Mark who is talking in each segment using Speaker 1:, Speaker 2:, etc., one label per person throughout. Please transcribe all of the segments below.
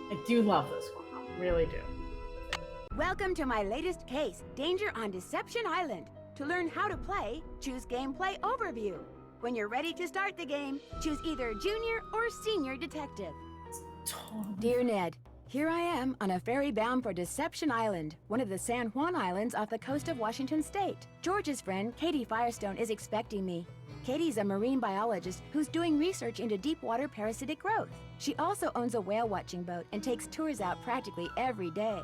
Speaker 1: I do love this one. I really do.
Speaker 2: Welcome to my latest case, Danger on Deception Island. To learn how to play, choose Gameplay Overview. When you're ready to start the game, choose either Junior or Senior Detective.
Speaker 1: Totally.
Speaker 2: Dear Ned, here I am on a ferry bound for Deception Island, one of the San Juan Islands off the coast of Washington State. George's friend, Katie Firestone, is expecting me. Katie's a marine biologist who's doing research into deep water parasitic growth. She also owns a whale watching boat and takes tours out practically every day.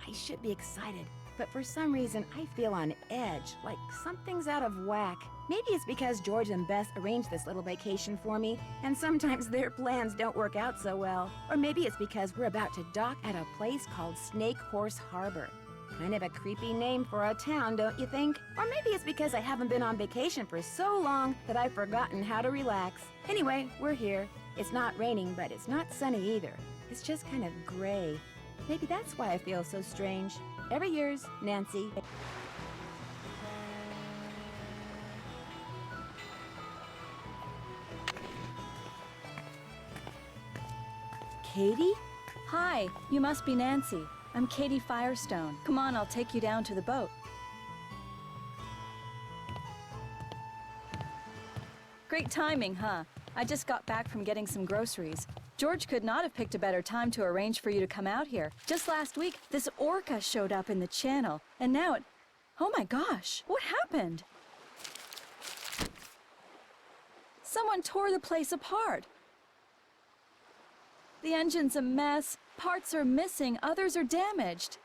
Speaker 2: I should be excited, but for some reason I feel on edge, like something's out of whack. Maybe it's because George and Beth arranged this little vacation for me, and sometimes their plans don't work out so well. Or maybe it's because we're about to dock at a place called Snake Horse Harbor. Kind of a creepy name for a town, don't you think? Or maybe it's because I haven't been on vacation for so long that I've forgotten how to relax. Anyway, we're here. It's not raining, but it's not sunny either. It's just kind of gray. Maybe that's why I feel so strange. Ever yours, Nancy. Katie?
Speaker 3: Hi, you must be Nancy. I'm Katie Firestone. Come on, I'll take you down to the boat. Great timing, huh? I just got back from getting some groceries. George could not have picked a better time to arrange for you to come out here. Just last week, this orca showed up in the channel, and now it... Oh my gosh, what happened? Someone tore the place apart. The engine's a mess, parts are missing, others are damaged.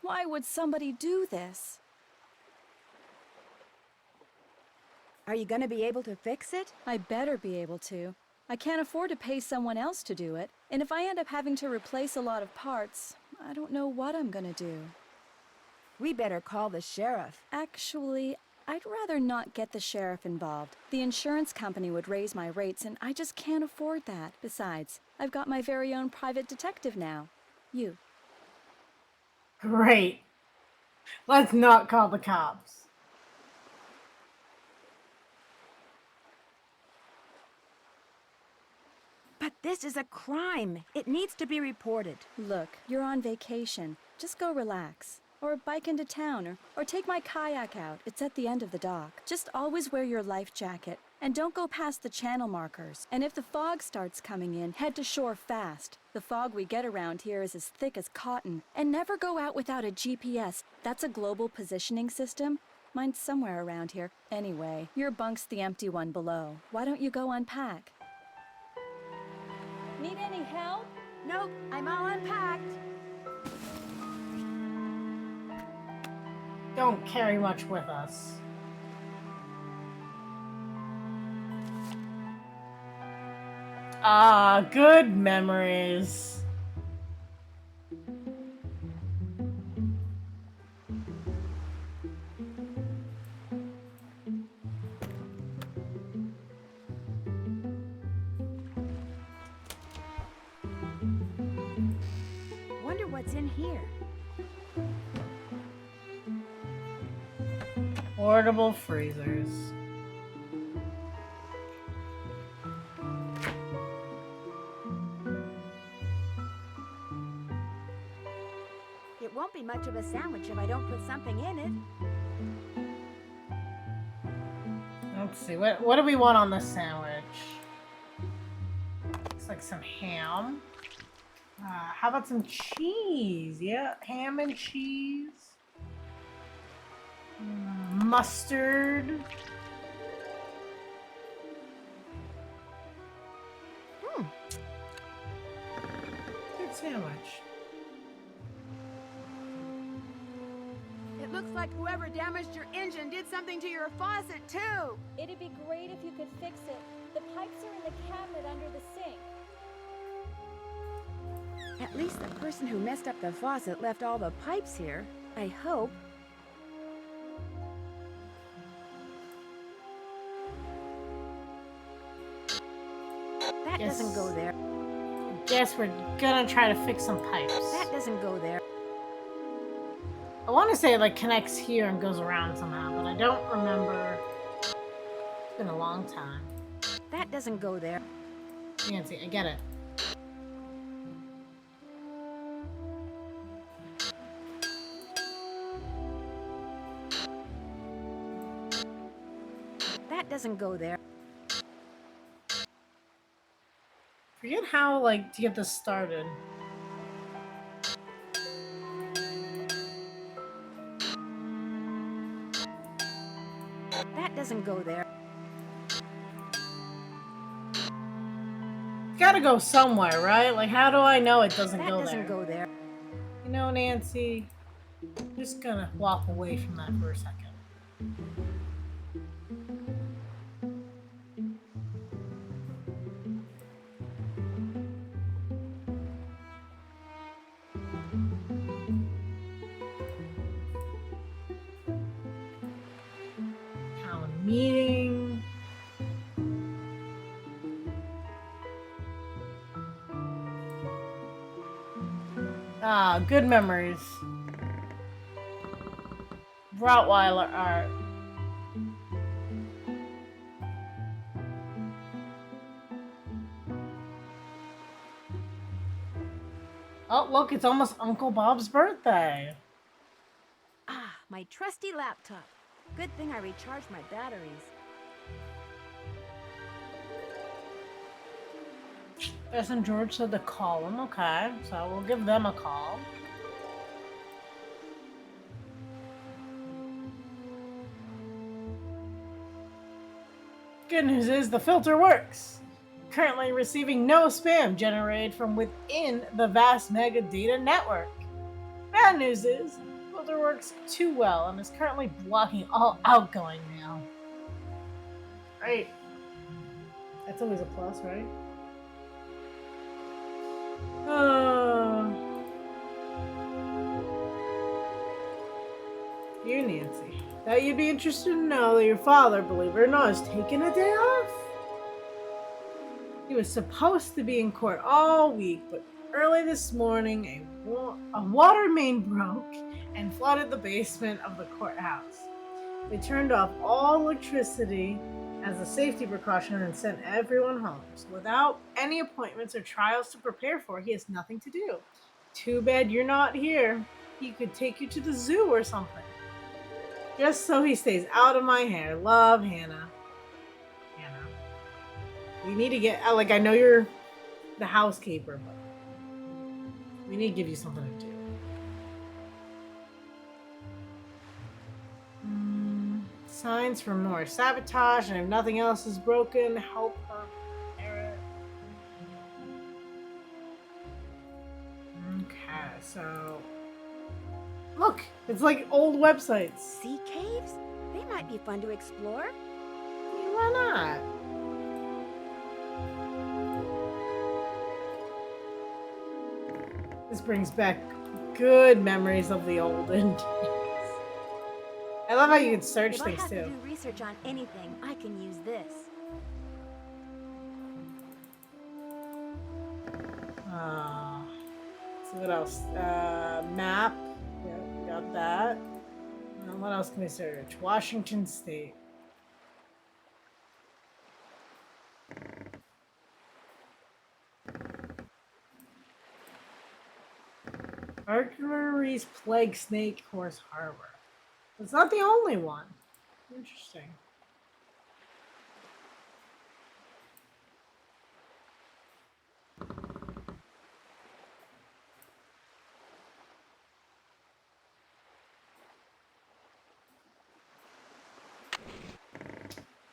Speaker 3: Why would somebody do this?
Speaker 2: Are you gonna be able to fix it?
Speaker 3: I better be able to. I can't afford to pay someone else to do it, and if I end up having to replace a lot of parts, I don't know what I'm gonna do.
Speaker 2: We better call the sheriff.
Speaker 3: Actually, I'd rather not get the sheriff involved. The insurance company would raise my rates, and I just can't afford that. Besides, I've got my very own private detective now. You.
Speaker 1: Great. Let's not call the cops.
Speaker 2: But this is a crime. It needs to be reported.
Speaker 3: Look, you're on vacation. Just go relax. Or bike into town, or take my kayak out. It's at the end of the dock. Just always wear your life jacket, and don't go past the channel markers. And if the fog starts coming in, head to shore fast. The fog we get around here is as thick as cotton. And never go out without a GPS. That's a global positioning system. Mine's somewhere around here. Anyway, your bunk's the empty one below. Why don't you go unpack? Need any help?
Speaker 2: Nope, I'm all unpacked.
Speaker 1: Don't carry much with us. Ah, good memories.
Speaker 2: Wonder what's in here.
Speaker 1: Portable freezers.
Speaker 2: It won't be much of a sandwich if I don't put something in it.
Speaker 1: Let's see, what do we want on this sandwich? Looks like some ham. How about some cheese? Yeah, ham and cheese. Mustard. Good sandwich.
Speaker 2: It looks like whoever damaged your engine did something to your faucet, too.
Speaker 3: It'd be great if you could fix it. The pipes are in the cabinet under the sink.
Speaker 2: At least the person who messed up the faucet left all the pipes here. I hope. That doesn't go there.
Speaker 1: Guess we're gonna try to fix some pipes.
Speaker 2: That doesn't go there.
Speaker 1: I want to say it like connects here and goes around somehow, but I don't remember. It's been a long time.
Speaker 2: That doesn't go there.
Speaker 1: Nancy, I get it.
Speaker 2: doesn't go there.
Speaker 1: Forget how, like, to get this started.
Speaker 2: That doesn't go there.
Speaker 1: It's gotta go somewhere, right? Like, how do I know it doesn't
Speaker 2: That
Speaker 1: go
Speaker 2: doesn't
Speaker 1: there?
Speaker 2: go there.
Speaker 1: You know, Nancy, I'm just gonna walk away from that for a second. Town meeting. Ah, good memories. Rottweiler art. Oh, look, it's almost Uncle Bob's birthday.
Speaker 2: Ah, my trusty laptop. Good thing I recharged my batteries.
Speaker 1: Bess and George said to call him. Okay, so we'll give them a call. Good news is the filter works. Currently receiving no spam generated from within the vast mega data network. Bad news is the filter works too well and is currently blocking all outgoing mail. Right. That's always a plus, right? You, Nancy. Thought you'd be interested to know that your father, believe it or not, has taken a day off. He was supposed to be in court all week, but early this morning, a water main broke and flooded the basement of the courthouse. They turned off all electricity as a safety precaution and sent everyone home. So without any appointments or trials to prepare for, he has nothing to do. Too bad you're not here. He could take you to the zoo or something. Just so he stays out of my hair. Love, Hannah. Hannah. We need to get, like, I know you're the housekeeper, but we need to give you something to do. Signs for more sabotage, and if nothing else is broken, help her repair it. Okay, so look, it's like old websites.
Speaker 2: Sea caves? They might be fun to explore.
Speaker 1: Why not? This brings back good memories of the olden days. I love how you can search
Speaker 2: If
Speaker 1: things
Speaker 2: I have
Speaker 1: too.
Speaker 2: to do research on anything, I can use this.
Speaker 1: So what else? Map. Yeah, got that. What else can we search? Washington State. Mercury's Plague Snake Course Harbor. It's not the only one. Interesting.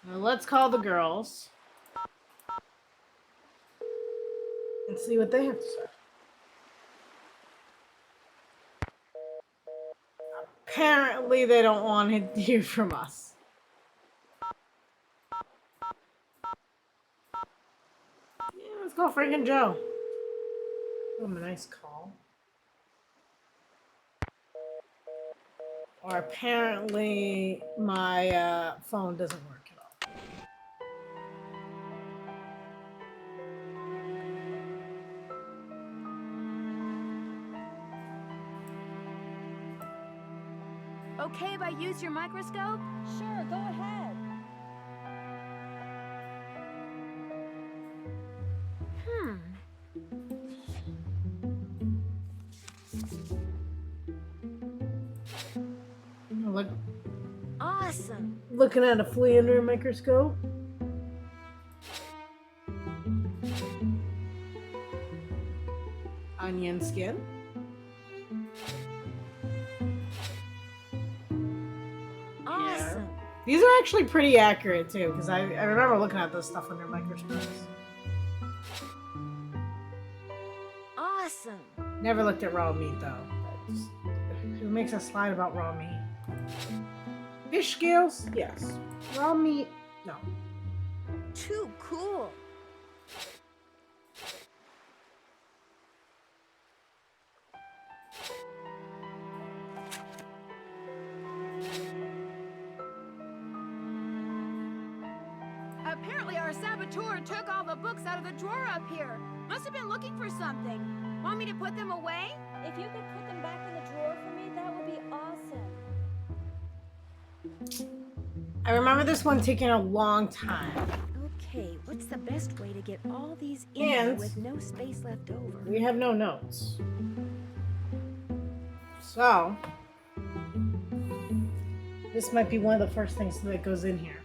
Speaker 1: Now let's call the girls and see what they have to say. Apparently, they don't want to hear from us. Yeah, let's call Frank and Joe. Give them a nice call. Or apparently, my phone doesn't work at all.
Speaker 2: Okay if I use your microscope?
Speaker 3: Sure, go ahead.
Speaker 1: Look,
Speaker 2: Awesome.
Speaker 1: looking at a flea under a microscope. Onion skin.
Speaker 2: Awesome.
Speaker 1: These are actually pretty accurate too, because I remember looking at this stuff under microscopes.
Speaker 2: Awesome.
Speaker 1: Never looked at raw meat though. Who makes a slide about raw meat? Fish scales? Yes. Raw meat? No.
Speaker 2: Too cool. Apparently our saboteur took all the books out of the drawer up here. Must have been looking for something. Want me to put them away?
Speaker 3: If you could put them back in the drawer for me, that would be awesome.
Speaker 1: I remember this one taking a long time.
Speaker 2: Okay, what's the best way to get all these in here
Speaker 1: And
Speaker 2: with no space left over?
Speaker 1: we have no notes. So, this might be one of the first things that goes in here.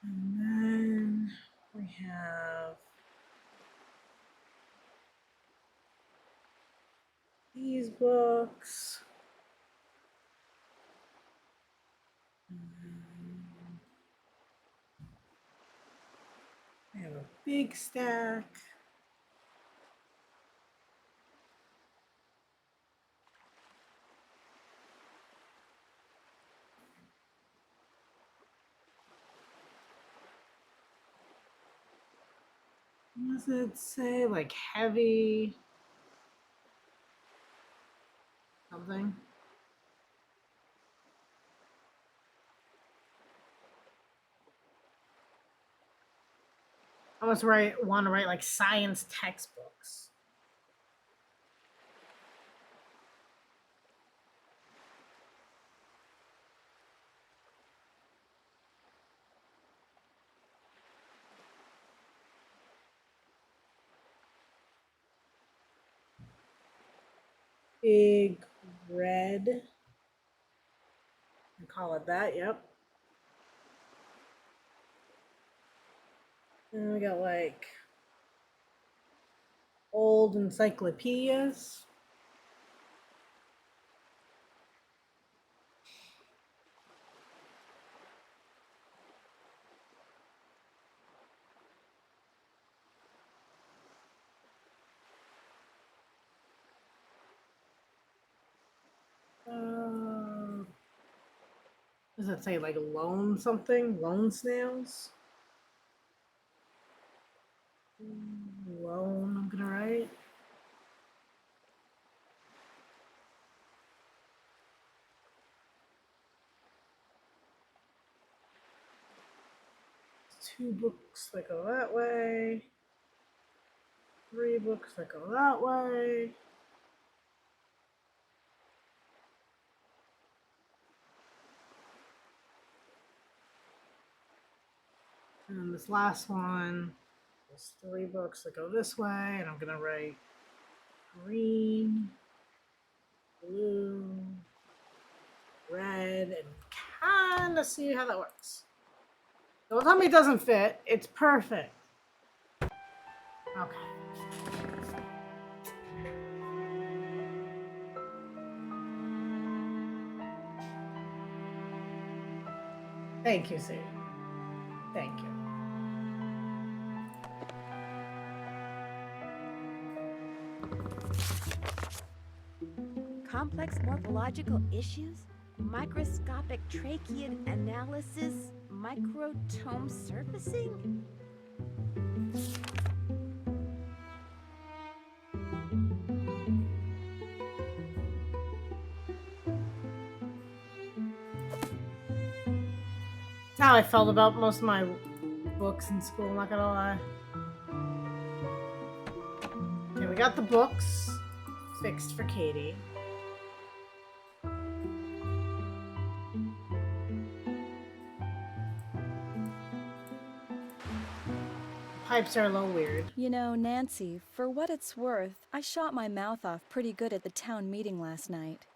Speaker 1: And then we have these books. We have a big stack. What does it say? Like heavy something? I almost want to write like science textbooks. Big red. I call it that, yep. And we got like old encyclopedias. Does it say like loan something? Loan snails? Loan, I'm gonna write. Two books that go that way. Three books that go that way. And this last one, there's three books that go this way, and I'm gonna write green, blue, red, and kind of see how that works. Don't tell me it doesn't fit. It's perfect. Okay. Thank you, Sue. Thank you.
Speaker 2: Complex morphological issues? Microscopic tracheid analysis? Microtome surfacing?
Speaker 1: That's how I felt about most of my books in school, I'm not gonna lie. Okay, we got the books fixed for Katie. Pipes are a little weird.
Speaker 3: You know, Nancy, for what it's worth, I shot my mouth off pretty good at the town meeting last night.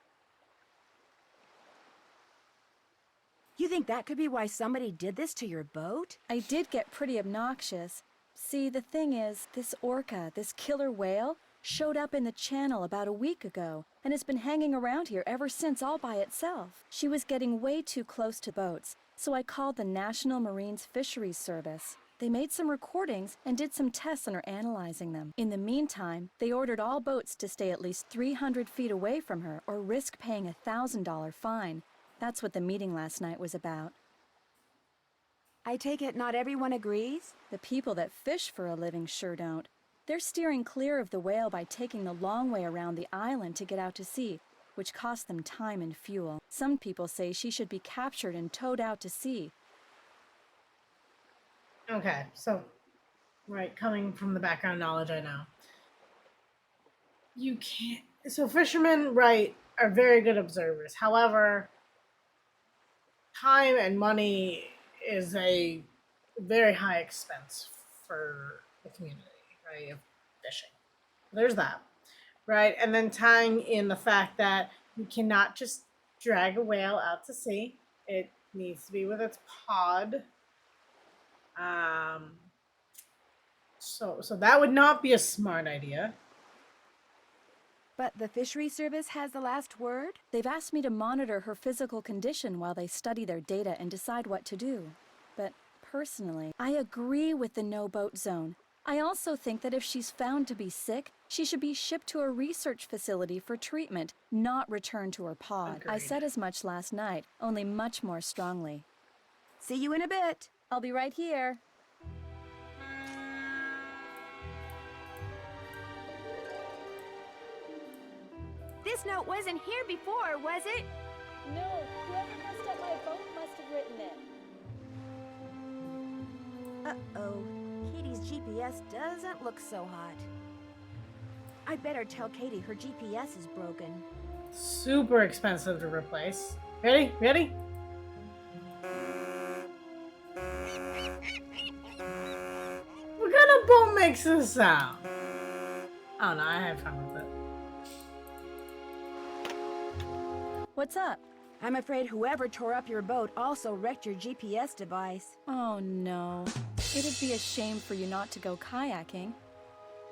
Speaker 2: You think that could be why somebody did this to your boat?
Speaker 3: I did get pretty obnoxious. See, the thing is, this orca, this killer whale, showed up in the channel about a week ago and has been hanging around here ever since all by itself. She was getting way too close to boats, so I called the National Marines Fisheries Service. They made some recordings and did some tests and are analyzing them. In the meantime, they ordered all boats to stay at least 300 feet away from her or risk paying a $1,000 fine. That's what the meeting last night was about.
Speaker 2: I take it not everyone agrees?
Speaker 3: The people that fish for a living sure don't. They're steering clear of the whale by taking the long way around the island to get out to sea, which costs them time and fuel. Some people say she should be captured and towed out to sea.
Speaker 1: Okay, so, right, coming from the background knowledge I know. You can't. So, fishermen, right, are very good observers. However, time and money is a very high expense for the community, right, of fishing. There's that, right? And then tying in the fact that you cannot just drag a whale out to sea, it needs to be with its pod. So that would not be a smart idea.
Speaker 2: But the fishery service has the last word?
Speaker 3: They've asked me to monitor her physical condition while they study their data and decide what to do. But personally, I agree with the no-boat zone. I also think that if she's found to be sick, she should be shipped to a research facility for treatment, not returned to her pod.
Speaker 1: Agreed.
Speaker 3: I said as much last night, only much more strongly.
Speaker 2: See you in a bit.
Speaker 3: I'll be right here.
Speaker 2: This note wasn't here before, was it?
Speaker 3: No, whoever messed up my boat must have written it.
Speaker 2: Uh-oh. Katie's GPS doesn't look so hot. I'd better tell Katie her GPS is broken.
Speaker 1: Super expensive to replace. Ready? Ready? What kind of boat makes this sound? Oh no, I had fun with it.
Speaker 3: What's up?
Speaker 2: I'm afraid whoever tore up your boat also wrecked your GPS device.
Speaker 3: Oh no. It'd be a shame for you not to go kayaking.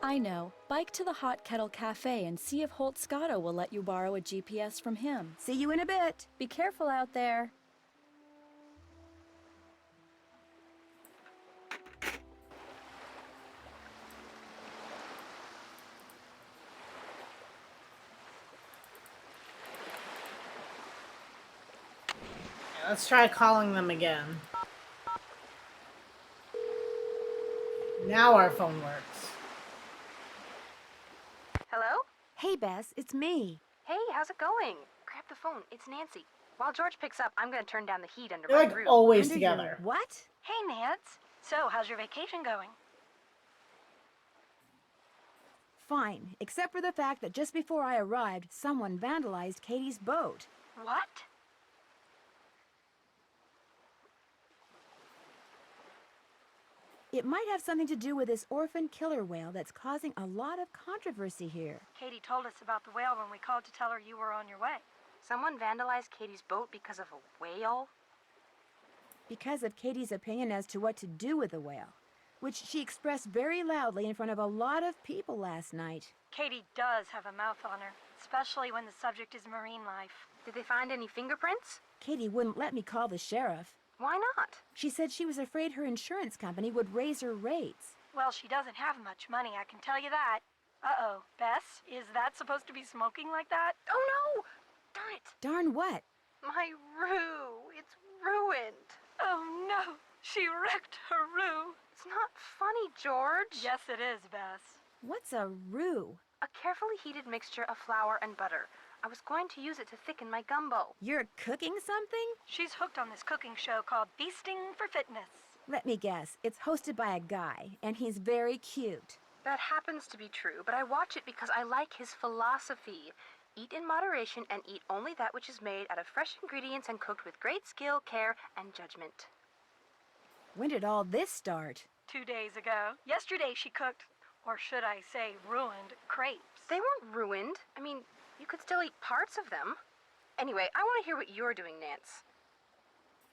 Speaker 3: I know. Bike to the Hot Kettle Cafe and see if Holt Scotto will let you borrow a GPS from him.
Speaker 2: See you in a bit.
Speaker 3: Be careful out there.
Speaker 1: Yeah, let's try calling them again. Now our phone works.
Speaker 4: Hello?
Speaker 2: Hey, Bess, it's me.
Speaker 4: Hey, how's it going? Grab the phone. It's Nancy. While George picks up, I'm gonna turn down the heat under
Speaker 1: They're
Speaker 4: my
Speaker 1: like
Speaker 4: room.
Speaker 1: always
Speaker 2: Under your
Speaker 1: together.
Speaker 2: what?
Speaker 4: Hey, Nance. So, how's your vacation going?
Speaker 2: Fine, except for the fact that just before I arrived, someone vandalized Katie's boat.
Speaker 4: What?
Speaker 2: It might have something to do with this orphan killer whale that's causing a lot of controversy here.
Speaker 4: Katie told us about the whale when we called to tell her you were on your way. Someone vandalized Katie's boat because of a whale?
Speaker 2: Because of Katie's opinion as to what to do with the whale, which she expressed very loudly in front of a lot of people last night.
Speaker 4: Katie does have a mouth on her, especially when the subject is marine life. Did they find any fingerprints?
Speaker 2: Katie wouldn't let me call the sheriff.
Speaker 4: Why not?
Speaker 2: She said she was afraid her insurance company would raise her rates.
Speaker 4: Well, she doesn't have much money, I can tell you that. Uh-oh. Bess, is that supposed to be smoking like that? Oh, no! Darn it!
Speaker 2: Darn what?
Speaker 4: My roux. It's ruined. Oh, no. She wrecked her roux. It's not funny, George. Yes, it is, Bess.
Speaker 2: What's a roux?
Speaker 4: A carefully heated mixture of flour and butter. I was going to use it to thicken my gumbo.
Speaker 2: You're cooking something?
Speaker 4: She's hooked on this cooking show called Feasting for Fitness.
Speaker 2: Let me guess, it's hosted by a guy, and he's very cute.
Speaker 4: That happens to be true, but I watch it because I like his philosophy. Eat in moderation and eat only that which is made out of fresh ingredients and cooked with great skill, care, and judgment.
Speaker 2: When did all this start?
Speaker 4: 2 days ago. Yesterday she cooked, or should I say ruined, crepes. They weren't ruined. I mean, you could still eat parts of them. Anyway, I want to hear what you're doing, Nance.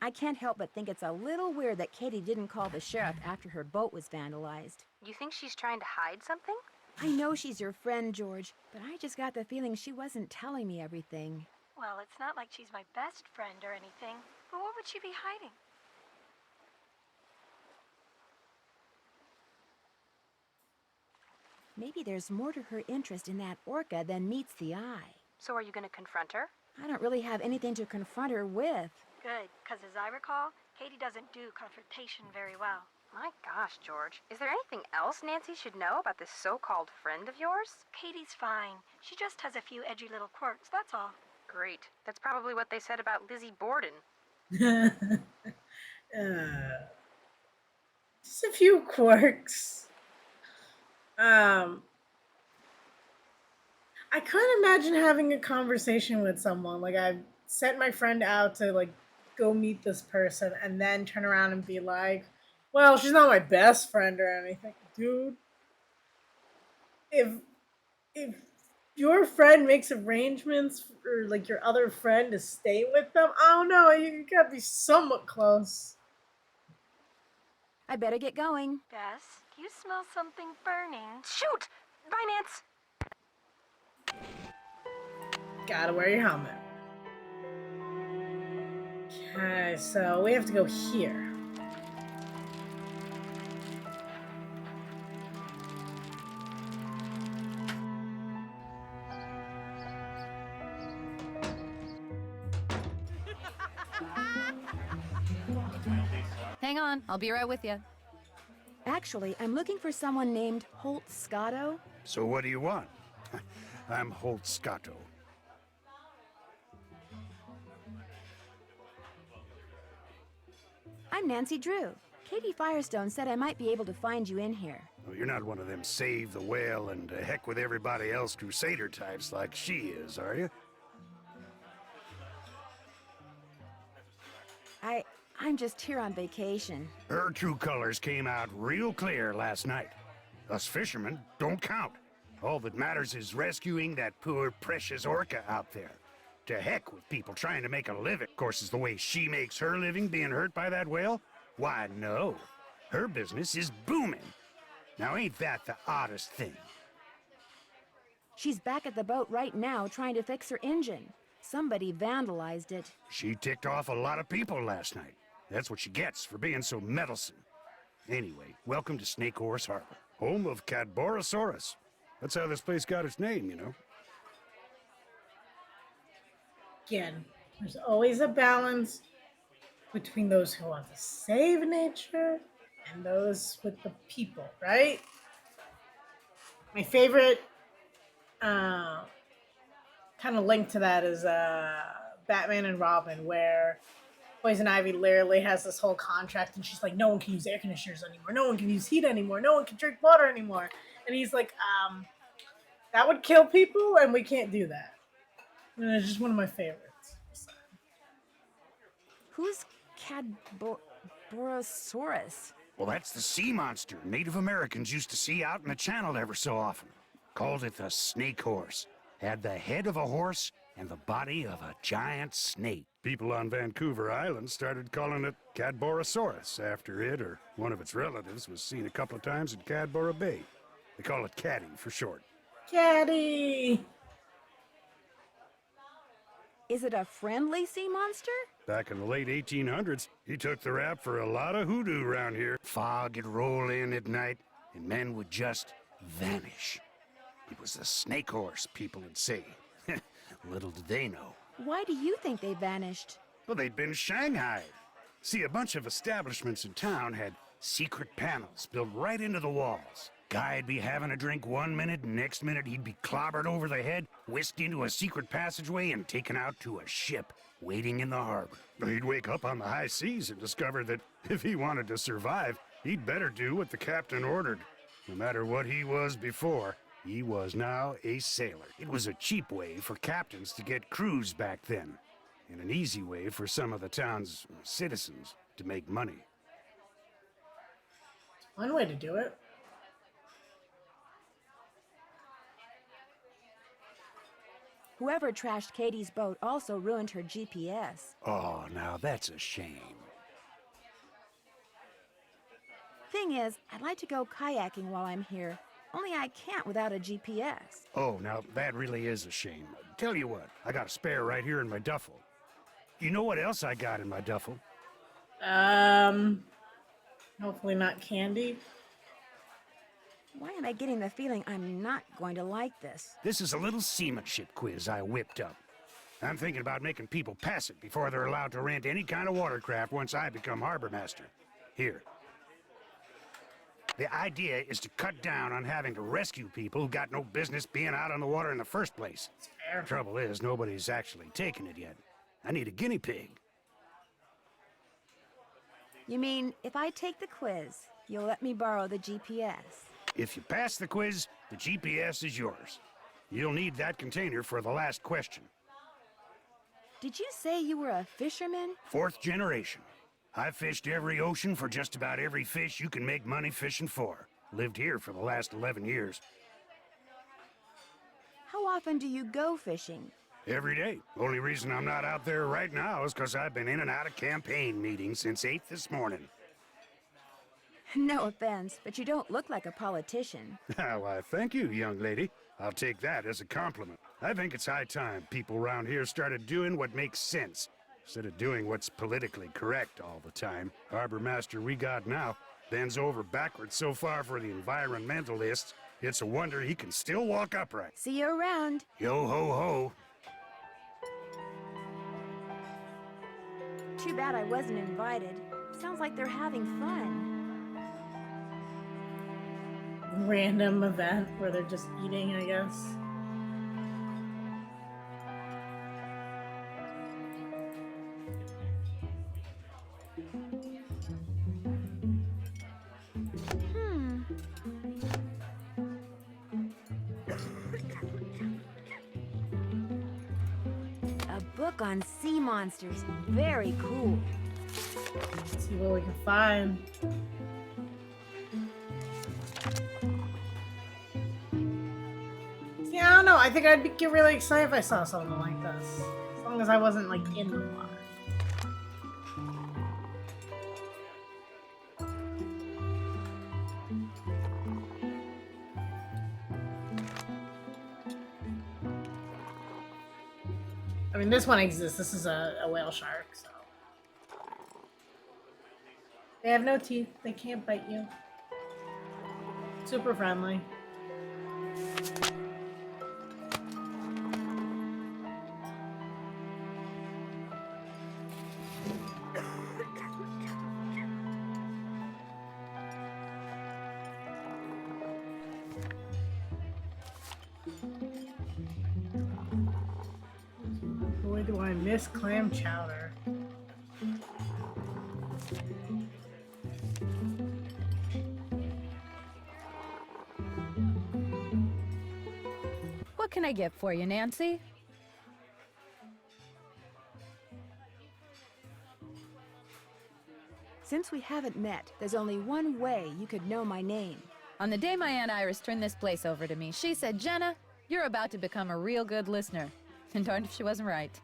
Speaker 2: I can't help but think it's a little weird that Katie didn't call the sheriff after her boat was vandalized.
Speaker 4: You think she's trying to hide something?
Speaker 2: I know she's your friend, George, but I just got the feeling she wasn't telling me everything.
Speaker 4: Well, it's not like she's my best friend or anything. But what would she be hiding?
Speaker 2: Maybe there's more to her interest in that orca than meets the eye.
Speaker 4: So are you going to confront her?
Speaker 2: I don't really have anything to confront her with.
Speaker 4: Good, because as I recall, Katie doesn't do confrontation very well. My gosh, George. Is there anything else Nancy should know about this so-called friend of yours? Katie's fine. She just has a few edgy little quirks, that's all. Great. That's probably what they said about Lizzie Borden.
Speaker 1: Just a few quirks. I couldn't imagine having a conversation with someone. Like, I sent my friend out to, like, go meet this person and then turn around and be like, well, she's not my best friend or anything. Dude, if your friend makes arrangements for, like, your other friend to stay with them, I don't know, you gotta be somewhat close.
Speaker 2: I better get going.
Speaker 4: Bess, do you smell something burning? Shoot! Bye, Nance!
Speaker 1: Gotta wear your helmet. Okay, so we have to go here.
Speaker 3: Hang on, I'll be right with you.
Speaker 2: Actually, I'm looking for someone named Holt Scotto.
Speaker 5: So what do you want? I'm Holt Scotto.
Speaker 2: I'm Nancy Drew. Katie Firestone said I might be able to find you in here.
Speaker 5: Well, you're not one of them save the whale and heck with everybody else crusader types like she is, are you?
Speaker 2: I'm just here on vacation.
Speaker 5: Her true colors came out real clear last night. Us fishermen don't count. All that matters is rescuing that poor, precious orca out there. To heck with people trying to make a living. Of course, is the way she makes her living being hurt by that whale? Why, no. Her business is booming. Now, ain't that the oddest thing?
Speaker 2: She's back at the boat right now trying to fix her engine. Somebody vandalized it.
Speaker 5: She ticked off a lot of people last night. That's what she gets for being so meddlesome. Anyway, welcome to Snake Horse Harbor, home of Cadborosaurus. That's how this place got its name, you know.
Speaker 1: Again, there's always a balance between those who want to save nature and those with the people, right? My favorite kind of link to that is Batman and Robin, where Poison Ivy literally has this whole contract and she's like, no one can use air conditioners anymore, no one can use heat anymore, no one can drink water anymore. And he's like, that would kill people and we can't do that. And it's just one of my favorites.
Speaker 2: Who's Cadborosaurus?
Speaker 5: Well, that's the sea monster Native Americans used to see out in the channel ever so often. Called it the snake horse. Had the head of a horse and the body of a giant snake. People on Vancouver Island started calling it Cadborosaurus after it or one of its relatives was seen a couple of times in Cadboro Bay. They call it Caddy for short.
Speaker 1: Caddy!
Speaker 2: Is it a friendly sea monster?
Speaker 5: Back in the late 1800s, he took the rap for a lot of hoodoo around here. Fog would roll in at night, and men would just vanish. It was the snake horse, people would say. Little did they know.
Speaker 2: Why do you think they vanished?
Speaker 5: Well, they'd been shanghaied. See, a bunch of establishments in town had secret panels built right into the walls. Guy'd be having a drink one minute, and next minute he'd be clobbered over the head, whisked into a secret passageway, and taken out to a ship waiting in the harbor. He'd wake up on the high seas and discover that if he wanted to survive, he'd better do what the captain ordered. No matter what he was before, he was now a sailor. It was a cheap way for captains to get crews back then, and an easy way for some of the town's citizens to make money.
Speaker 1: One way to do it.
Speaker 2: Whoever trashed Katie's boat also ruined her GPS.
Speaker 5: Oh, now that's a shame.
Speaker 2: Thing is, I'd like to go kayaking while I'm here. Only I can't without a GPS.
Speaker 5: Oh, now that really is a shame. Tell you what, I got a spare right here in my duffel. You know what else I got in my duffel?
Speaker 1: Hopefully not candy.
Speaker 2: Why am I getting the feeling I'm not going to like this?
Speaker 5: This is a little seamanship quiz I whipped up. I'm thinking about making people pass it before they're allowed to rent any kind of watercraft once I become harbor master. Here. The idea is to cut down on having to rescue people who got no business being out on the water in the first place.
Speaker 1: Fair.
Speaker 5: Trouble is, nobody's actually taken it yet. I need a guinea pig.
Speaker 2: You mean, if I take the quiz, you'll let me borrow the GPS?
Speaker 5: If you pass the quiz, the GPS is yours. You'll need that container for the last question.
Speaker 2: Did you say you were a fisherman?
Speaker 5: 4th generation. I've fished every ocean for just about every fish you can make money fishing for. Lived here for the last 11 years.
Speaker 2: How often do you go fishing?
Speaker 5: Every day. Only reason I'm not out there right now is because I've been in and out of campaign meetings since 8 this morning.
Speaker 2: No offense, but you don't look like a politician.
Speaker 5: Why, thank you, young lady. I'll take that as a compliment. I think it's high time people around here started doing what makes sense, instead of doing what's politically correct all the time. Harbor master we got now bends over backwards so far for the environmentalists, it's a wonder he can still walk upright.
Speaker 2: See you around.
Speaker 5: Yo ho ho.
Speaker 2: Too bad I wasn't invited. Sounds like they're having fun.
Speaker 1: Random event where they're just eating, I guess.
Speaker 2: A book on sea monsters. Very cool.
Speaker 1: Let's see what we can find. See, I don't know. I think get really excited if I saw something like this. As long as I wasn't like in the water. I mean, this one exists. This is a whale shark, so. They have no teeth. They can't bite you. Super friendly. Boy, do I miss clam chowder.
Speaker 6: What can I get for you, Nancy?
Speaker 2: Since we haven't met, there's only one way you could know my name.
Speaker 6: On the day my Aunt Iris turned this place over to me, she said, Jenna, you're about to become a real good listener. And darned if she wasn't right.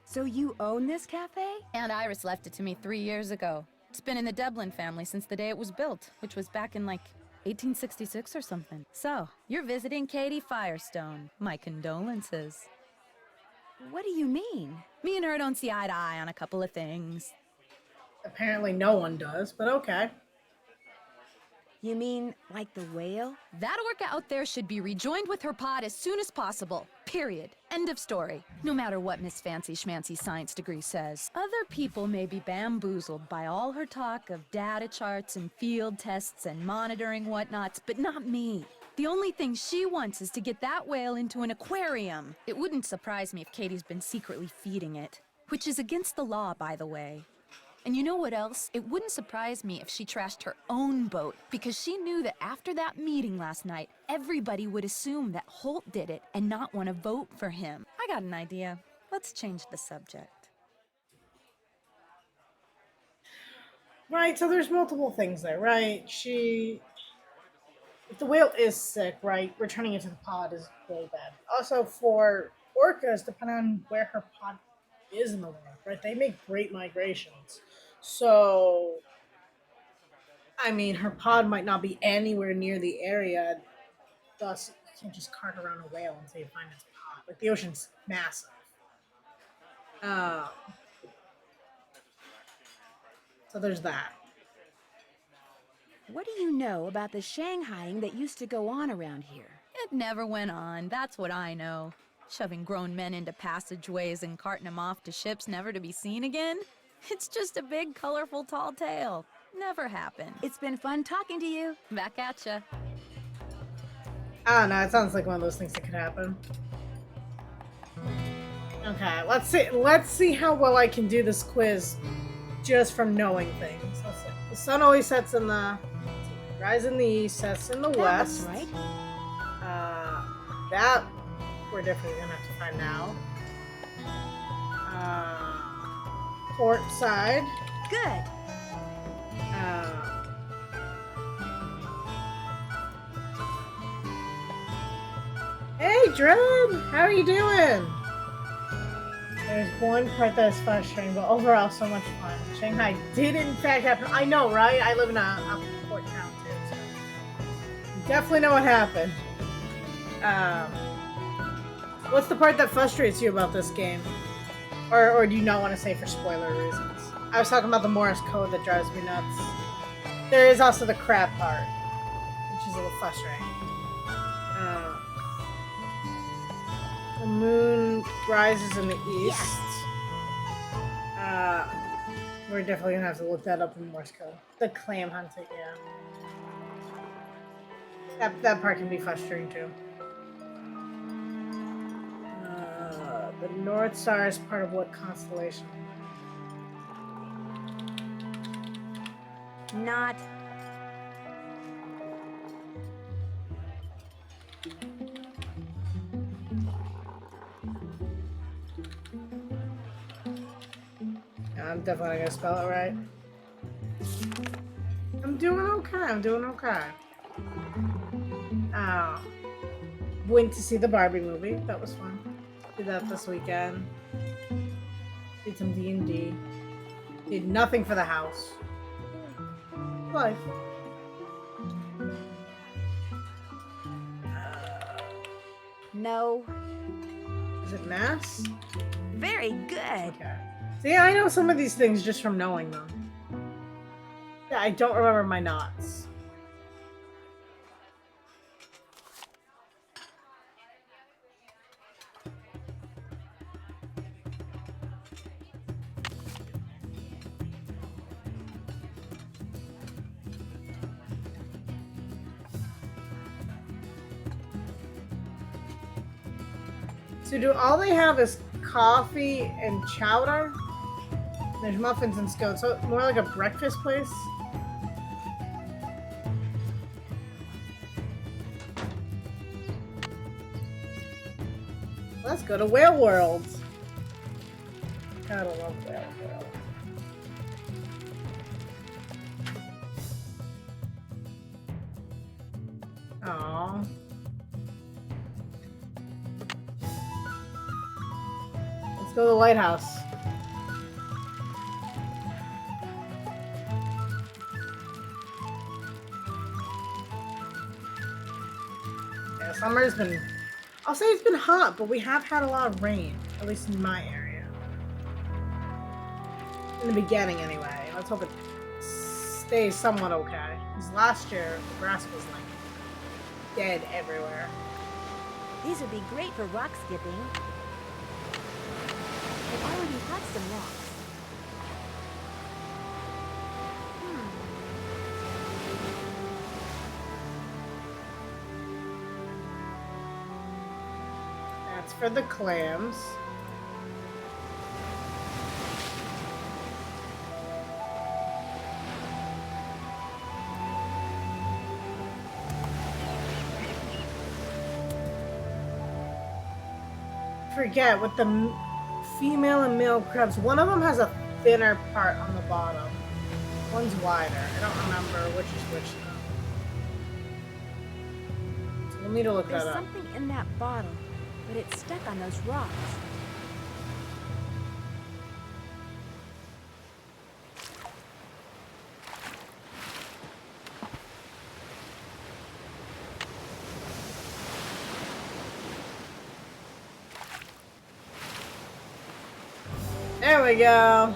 Speaker 2: So you own this cafe?
Speaker 6: Aunt Iris left it to me 3 years ago. It's been in the Devlin family since the day it was built, which was back in like 1866 or something. So, you're visiting Katie Firestone. My condolences.
Speaker 2: What do you mean?
Speaker 6: Me and her don't see eye to eye on a couple of things.
Speaker 1: Apparently no one does, but okay.
Speaker 2: You mean like the whale?
Speaker 6: That orca out there should be rejoined with her pod as soon as possible. Period. End of story. No matter what Miss Fancy Schmancy science degree says. Other people may be bamboozled by all her talk of data charts and field tests and monitoring whatnots, but not me. The only thing she wants is to get that whale into an aquarium. It wouldn't surprise me if Katie's been secretly feeding it. Which is against the law, by the way. And you know what else? It wouldn't surprise me if she trashed her own boat, because she knew that after that meeting last night, everybody would assume that Holt did it and not want to vote for him. I got an idea. Let's change the subject.
Speaker 1: Right, so there's multiple things there, right? If the whale is sick, right, returning it to the pod is really bad. Also, for orcas, depending on where her pod is in the world, right, they make great migrations. So, I mean, her pod might not be anywhere near the area, thus, you can't just cart around a whale until you find its pod. Like, the ocean's massive. So there's that.
Speaker 2: What do you know about the Shanghaiing that used to go on around here?
Speaker 6: It never went on, that's what I know. Shoving grown men into passageways and carting them off to ships never to be seen again? It's just a big, colorful, tall tale. Never happened.
Speaker 2: It's been fun talking to you.
Speaker 6: Back at ya.
Speaker 1: I don't know, it sounds like one of those things that could happen. Okay, let's see how well I can do this quiz just from knowing things. Let's see. The sun always sets in the rise in the east, sets in the west.
Speaker 2: That's right.
Speaker 1: That we're definitely gonna have to find out. Port side.
Speaker 2: Good.
Speaker 1: Hey, Drum! How are you doing? There's one part that's frustrating, but overall so much fun. Shanghai did in fact happen. I know, right? I live in a port town too, so you definitely know what happened. What's the part that frustrates you about this game? Or do you not want to say for spoiler reasons? I was talking about the Morse code that drives me nuts. There is also the crab part, which is a little frustrating. The moon rises in the east.
Speaker 2: Yes.
Speaker 1: We're definitely gonna have to look that up in Morse code. The clam hunting, yeah. That part can be frustrating too. The North Star is part of what constellation?
Speaker 2: Not.
Speaker 1: I'm definitely not gonna spell it right. I'm doing okay. I'm doing okay. Went to see the Barbie movie. That was fun. Did that this weekend. Did some D&D. Did nothing for the house. Life.
Speaker 2: No.
Speaker 1: Is it mass?
Speaker 2: Very good.
Speaker 1: Okay. See, I know some of these things just from knowing them. Yeah, I don't remember my knots. So do all they have is coffee and chowder? There's muffins and scones, so more like a breakfast place? Let's go to Whale World. Gotta love Whale World. Aww. Let's go to the lighthouse. Yeah, summer's been... I'll say it's been hot, but we have had a lot of rain, at least in my area. In the beginning, anyway. Let's hope it stays somewhat okay. Because last year, the grass was like dead everywhere.
Speaker 2: These would be great for rock skipping. I already have some rocks.
Speaker 1: That's for the clams. Forget with the female and male crabs. One of them has a thinner part on the bottom. One's wider. I don't remember which is which now. So we'll need to look
Speaker 2: There's
Speaker 1: that up.
Speaker 2: something in that bottle, but it's stuck on those rocks.
Speaker 1: There we go.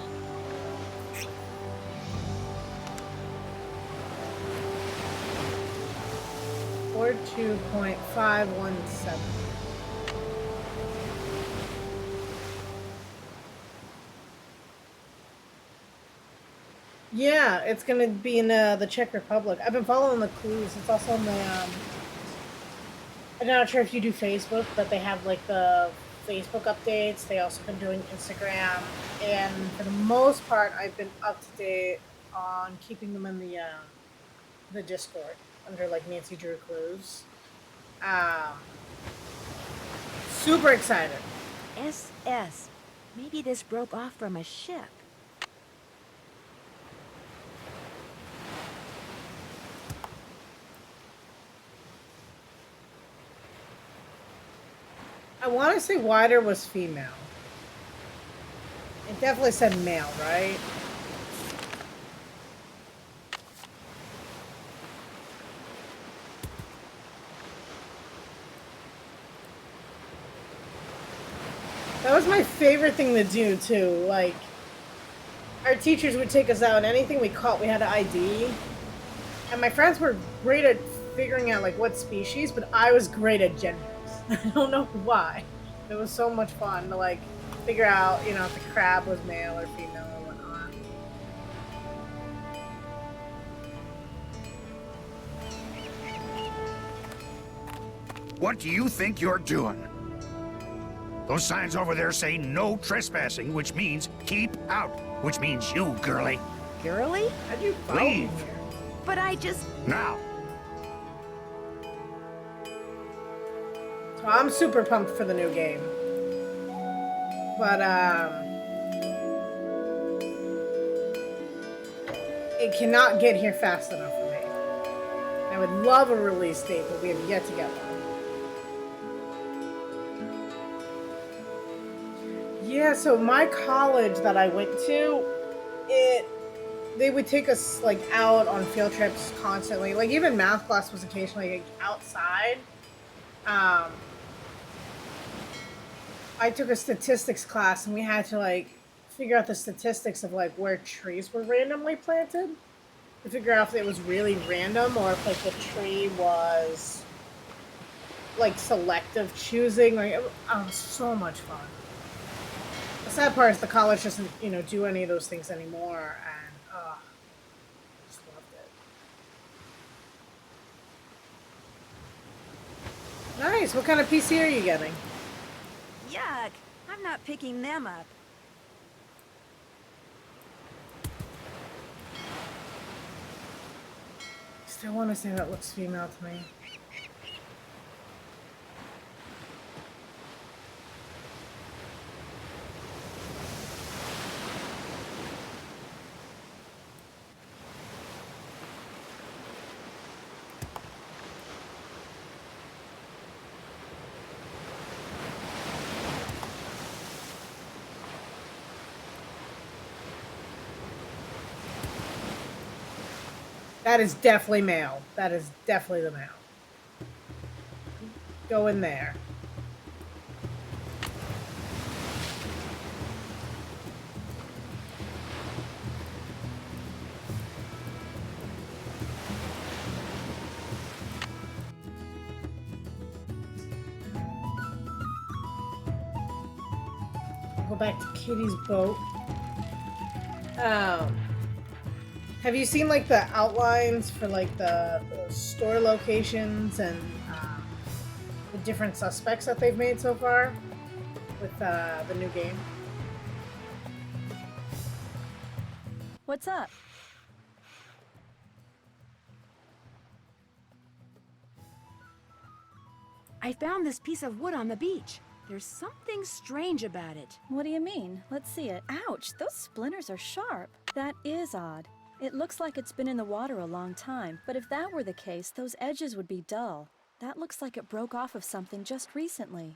Speaker 1: Or 2.517. Yeah, it's gonna be in the Czech Republic. I've been following the clues. It's also in the I'm not sure if you do Facebook, but they have like the Facebook updates. They also been doing Instagram, and for the most part, I've been up to date on keeping them in the Discord under like Nancy Drew Clues. Super excited.
Speaker 2: SS. Maybe this broke off from a ship.
Speaker 1: I want to say wider was female. It definitely said male, right? That was my favorite thing to do, too. Like, our teachers would take us out, and anything we caught, we had to ID. And my friends were great at figuring out, like, what species, but I was great at genders. I don't know why. It was so much fun to, like, figure out, you know, if the crab was male or female or whatnot.
Speaker 5: What do you think you're doing? Those signs over there say no trespassing, which means keep out, which means you, girlie.
Speaker 2: Girly?
Speaker 1: How'd you follow me
Speaker 5: Leave.
Speaker 1: here?
Speaker 2: But I just...
Speaker 5: Now.
Speaker 1: So I'm super pumped for the new game. But, it cannot get here fast enough for me. I would love a release date, but we have yet to get one. Yeah, so my college that I went to, they would take us like out on field trips constantly. Like even math class was occasionally like, outside. Um, I took a statistics class and we had to like figure out the statistics of like where trees were randomly planted to figure out if it was really random or if like the tree was like selective choosing. Like it was so much fun. The sad part is the college doesn't, do any of those things anymore, and just loved it. Nice. What kind of PC are you getting?
Speaker 3: Yuck! I'm not picking them up.
Speaker 1: Still want to say that looks female to me. That is definitely male. That is definitely the male. Go in there. Go back to Kitty's boat. Have you seen like the outlines for like the store locations and the different suspects that they've made so far with the new game?
Speaker 3: What's up?
Speaker 2: I found this piece of wood on the beach. There's something strange about it.
Speaker 3: What do you mean? Let's see it. Ouch! Those splinters are sharp. That is odd. It looks like it's been in the water a long time, but if that were the case, those edges would be dull. That looks like it broke off of something just recently.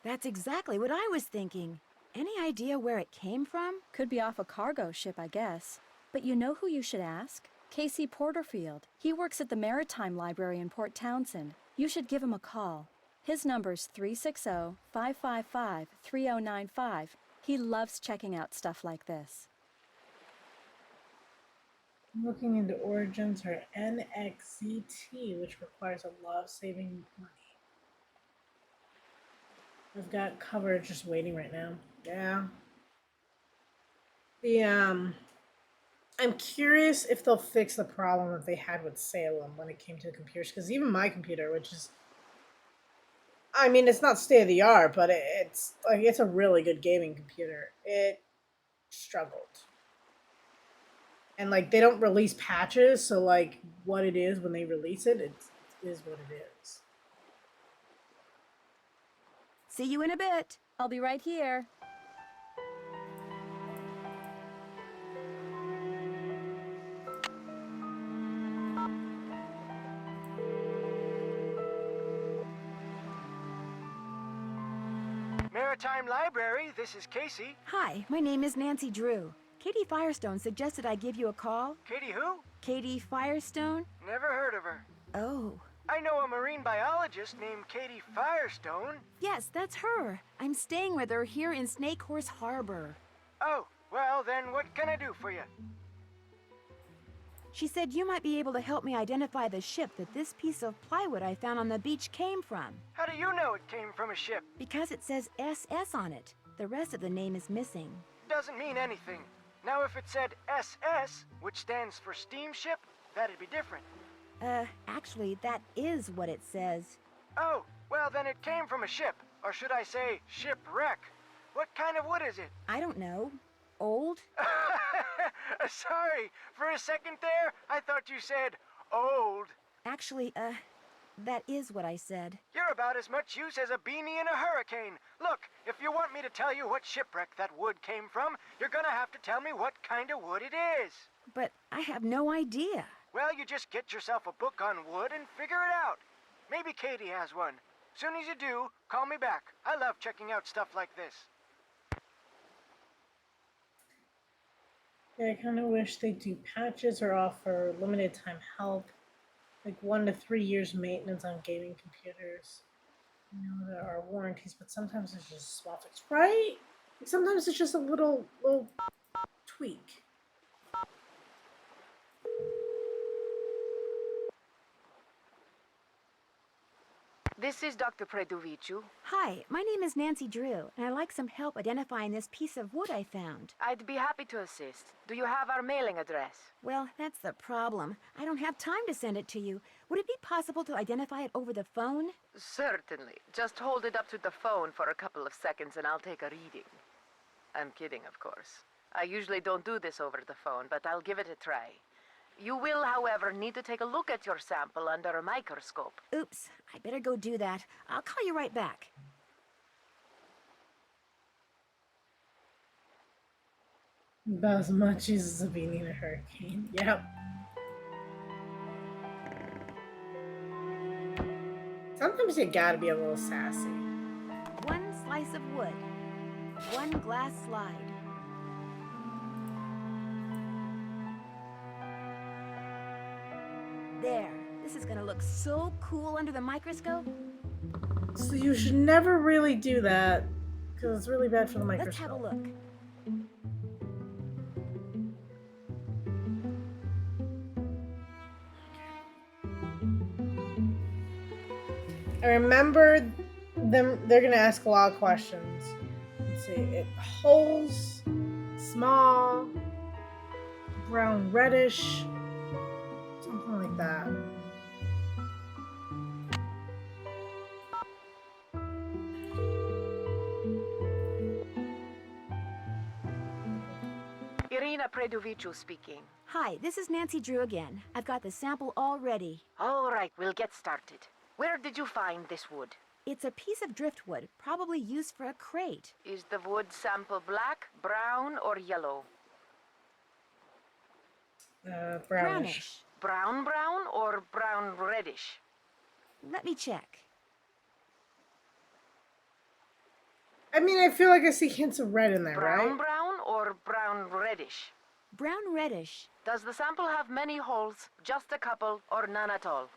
Speaker 2: That's exactly what I was thinking. Any idea where it came from?
Speaker 3: Could be off a cargo ship, I guess. But you know who you should ask? Casey Porterfield. He works at the Maritime Library in Port Townsend. You should give him a call. His number's 360-555-3095. He loves checking out stuff like this.
Speaker 1: Looking into origins or NXZT, which requires a lot of saving money. I've got coverage just waiting right now. Yeah. I'm curious if they'll fix the problem that they had with Salem when it came to the computers, because even my computer, which is, I mean, it's not state of the art, but it's a really good gaming computer. It struggled. And like they don't release patches, so like what it is when they release it, it is what it is.
Speaker 2: See you in a bit.
Speaker 3: I'll be right here.
Speaker 7: Maritime Library, this is Casey.
Speaker 2: Hi, my name is Nancy Drew. Katie Firestone suggested I give you a call.
Speaker 7: Katie who?
Speaker 2: Katie Firestone?
Speaker 7: Never heard of her.
Speaker 2: Oh.
Speaker 7: I know a marine biologist named Katie Firestone.
Speaker 2: Yes, that's her. I'm staying with her here in Snake Horse Harbor.
Speaker 7: Oh, well then what can I do for you?
Speaker 2: She said you might be able to help me identify the ship that this piece of plywood I found on the beach came from.
Speaker 7: How do you know it came from a ship?
Speaker 2: Because it says SS on it. The rest of the name is missing.
Speaker 7: Doesn't mean anything. Now if it said SS, which stands for steamship, that'd be different.
Speaker 2: Actually, that is what it says.
Speaker 7: Oh, well then it came from a ship. Or should I say, shipwreck. What kind of wood is it?
Speaker 2: I don't know. Old?
Speaker 7: Sorry, for a second there, I thought you said old.
Speaker 2: Actually, That is what I said.
Speaker 7: You're about as much use as a beanie in a hurricane. Look, if you want me to tell you what shipwreck that wood came from, you're gonna have to tell me what kind of wood it is.
Speaker 2: But I have no idea.
Speaker 7: Well, you just get yourself a book on wood and figure it out. Maybe Katie has one. Soon as you do, call me back. I love checking out stuff like this.
Speaker 1: Yeah, I kind of wish they do patches or offer limited time help, like 1 to 3 years maintenance on gaming computers. I know there are warranties, but sometimes it's just a small fix, right? Like sometimes it's just a little tweak.
Speaker 8: This is Dr. Predovicu.
Speaker 2: Hi, my name is Nancy Drew, and I'd like some help identifying this piece of wood I found.
Speaker 8: I'd be happy to assist. Do you have our mailing address?
Speaker 2: Well, that's the problem. I don't have time to send it to you. Would it be possible to identify it over the phone?
Speaker 8: Certainly. Just hold it up to the phone for a couple of seconds and I'll take a reading. I'm kidding, of course. I usually don't do this over the phone, but I'll give it a try. You will, however, need to take a look at your sample under a microscope.
Speaker 2: Oops, I better go do that. I'll call you right back.
Speaker 1: About as much use as a beanie in a hurricane. Yep. Sometimes you gotta be a little sassy.
Speaker 2: One slice of wood. One glass slide. There. This is gonna look so cool under the microscope.
Speaker 1: So you should never really do that, because it's really bad for the microscope.
Speaker 2: Let's have a look.
Speaker 1: I remember they're gonna ask a lot of questions. Let's see, holes, small, brown reddish, something like that.
Speaker 8: Irina Predovicu speaking.
Speaker 2: Hi, this is Nancy Drew again. I've got the sample all ready.
Speaker 8: All right, we'll get started. Where did you find this wood?
Speaker 2: It's a piece of driftwood, probably used for a crate.
Speaker 8: Is the wood sample black, brown, or yellow?
Speaker 1: Brownish.
Speaker 8: Brown or brown reddish?
Speaker 2: Let me check.
Speaker 1: I mean, I feel like I see hints of red in there, right?
Speaker 8: Brown or brown reddish?
Speaker 2: Brown reddish.
Speaker 8: Does the sample have many holes, just a couple, or none at all?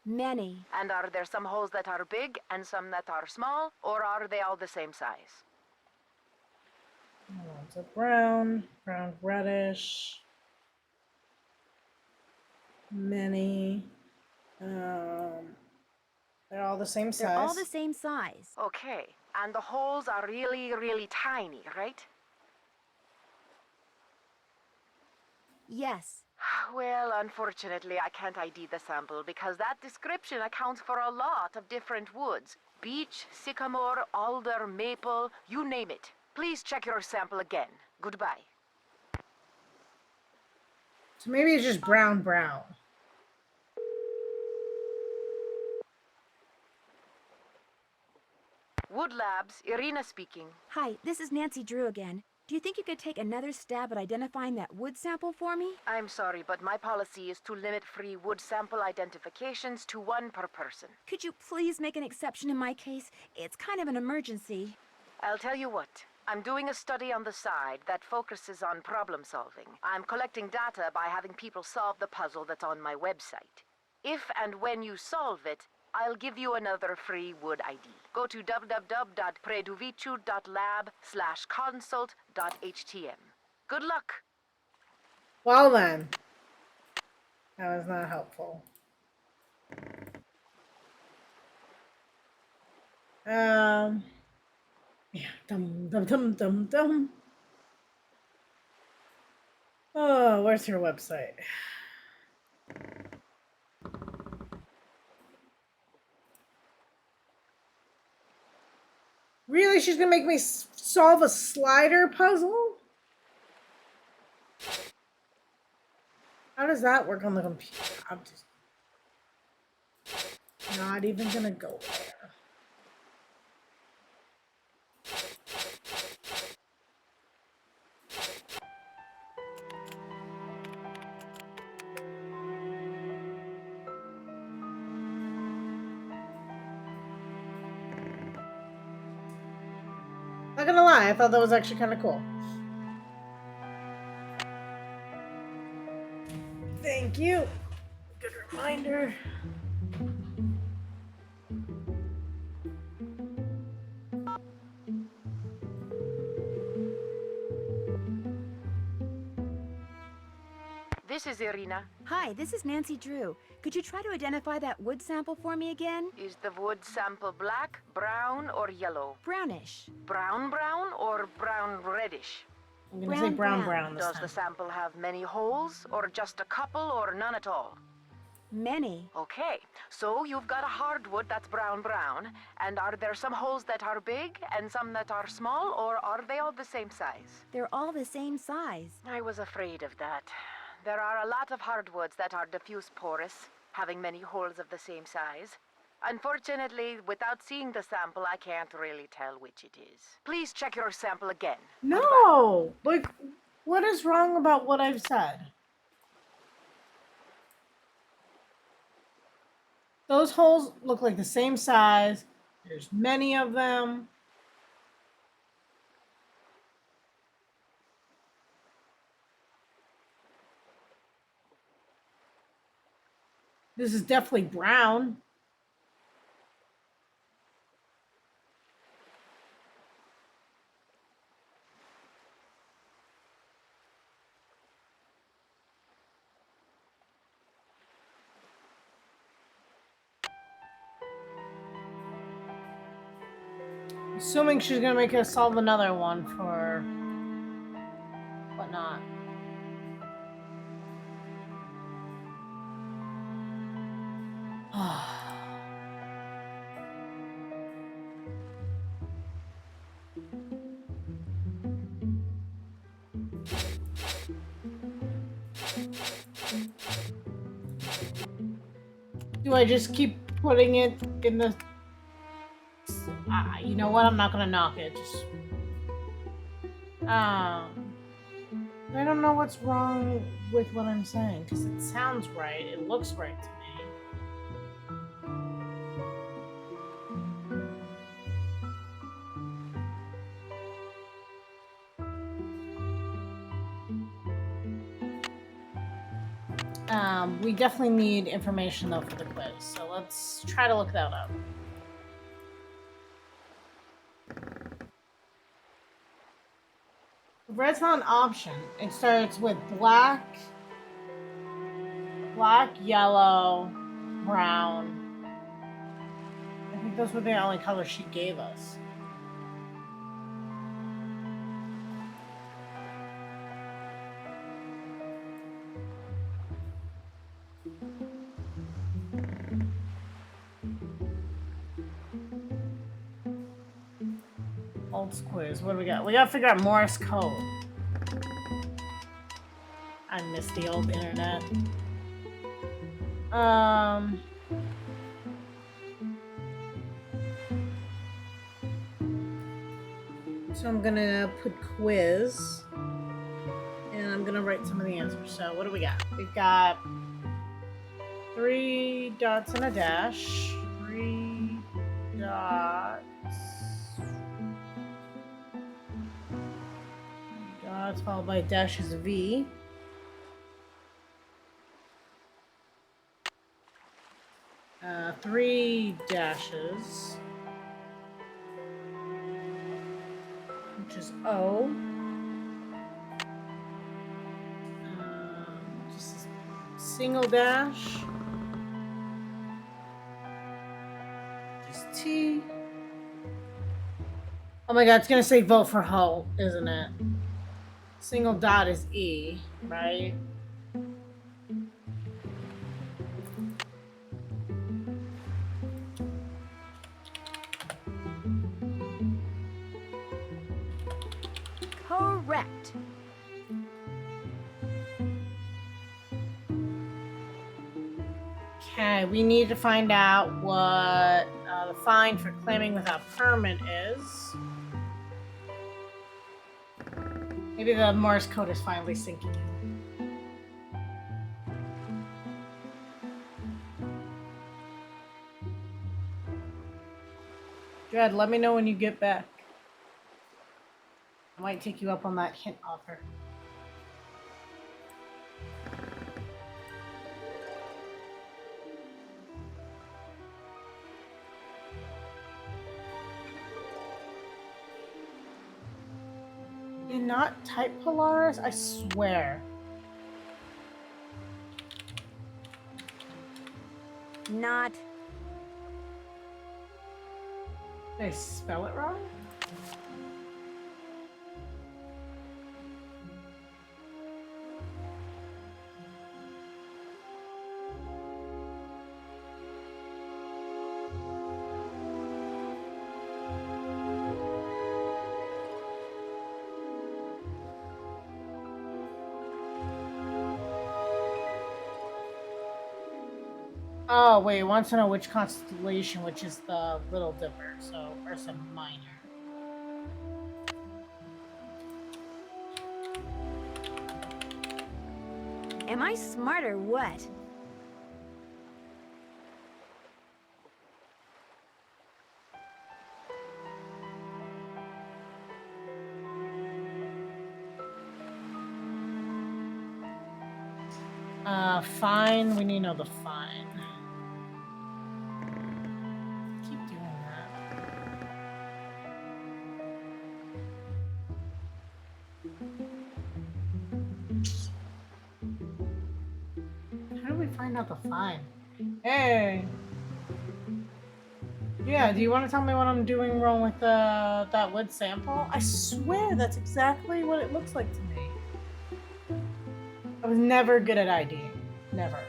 Speaker 2: Many.
Speaker 8: And are there some holes that are big and some that are small, or are they all the same size?
Speaker 1: It's a brown reddish. Many. They're all the same size.
Speaker 2: They're all the same size.
Speaker 8: Okay, and the holes are really, really tiny, right?
Speaker 2: Yes.
Speaker 8: Well, unfortunately, I can't ID the sample because that description accounts for a lot of different woods. Beech, sycamore, alder, maple, you name it. Please check your sample again. Goodbye.
Speaker 1: So maybe it's just brown.
Speaker 8: Wood Labs, Irina speaking.
Speaker 2: Hi, this is Nancy Drew again. Do you think you could take another stab at identifying that wood sample for me?
Speaker 8: I'm sorry, but my policy is to limit free wood sample identifications to one per person.
Speaker 2: Could you please make an exception in my case? It's kind of an emergency.
Speaker 8: I'll tell you what. I'm doing a study on the side that focuses on problem solving. I'm collecting data by having people solve the puzzle that's on my website. If and when you solve it, I'll give you another free wood ID. Go to www.predovicu.lab/consult.htm. Good luck!
Speaker 1: Well then. That was not helpful. Yeah, dum. Oh, where's your website? Really? She's gonna make me solve a slider puzzle? How does that work on the computer? Not even gonna go there. Not gonna lie, I thought that was actually kind of cool. Thank you. Good reminder.
Speaker 8: This is Irina.
Speaker 2: Hi, this is Nancy Drew. Could you try to identify that wood sample for me again?
Speaker 8: Is the wood sample black, brown, or yellow?
Speaker 2: Brownish.
Speaker 8: Brown or brown reddish?
Speaker 1: I'm gonna say
Speaker 2: Brown.
Speaker 1: brown this
Speaker 8: Does
Speaker 1: time.
Speaker 8: the sample have many holes, or just a couple, or none at all?
Speaker 2: Many.
Speaker 8: Okay, so you've got a hardwood that's brown, and are there some holes that are big and some that are small, or are they all the same size?
Speaker 2: They're all the same size.
Speaker 8: I was afraid of that. There are a lot of hardwoods that are diffuse porous, having many holes of the same size. Unfortunately, without seeing the sample, I can't really tell which it is. Please check your sample again.
Speaker 1: No! Like, what is wrong about what I've said? Those holes look like the same size. There's many of them. This is definitely brown. Assuming she's gonna make us solve another one for whatnot. Do I just keep putting it in the... you know what? I'm not gonna knock it. Just... I don't know what's wrong with what I'm saying, because it sounds right. It looks right to me. We definitely need information though for the quiz, so let's try to look that up. Red's not an option. It starts with black, yellow, brown. I think those were the only colors she gave us. Old quiz. What do we got? We gotta figure out Morse code. I miss the old internet. So I'm gonna put quiz, and I'm gonna write some of the answers. So what do we got? We've got 3 dots and a dash. 3 dots. Dots followed by dashes V. Three dashes, which is O. Just a single dash, just T. Oh my god, it's gonna say vote for Ho, isn't it? Single dot is E, right?
Speaker 2: Correct.
Speaker 1: Okay. Okay, we need to find out what the fine for clamming without permit is. Maybe the Morse code is finally sinking in. Dread, let me know when you get back. I might take you up on that hint offer. You're not type Polaris? I swear.
Speaker 2: Not.
Speaker 1: Did I spell it wrong? Oh, wait, wants to know which constellation, which is the Little Dipper, so Ursa Minor.
Speaker 2: Am I smart or what?
Speaker 1: Fine. We need to know the fine. Keep doing that. How do we find out the fine? Hey! Yeah, do you want to tell me what I'm doing wrong with that wood sample? I swear that's exactly what it looks like to me. I was never good at IDing. Never.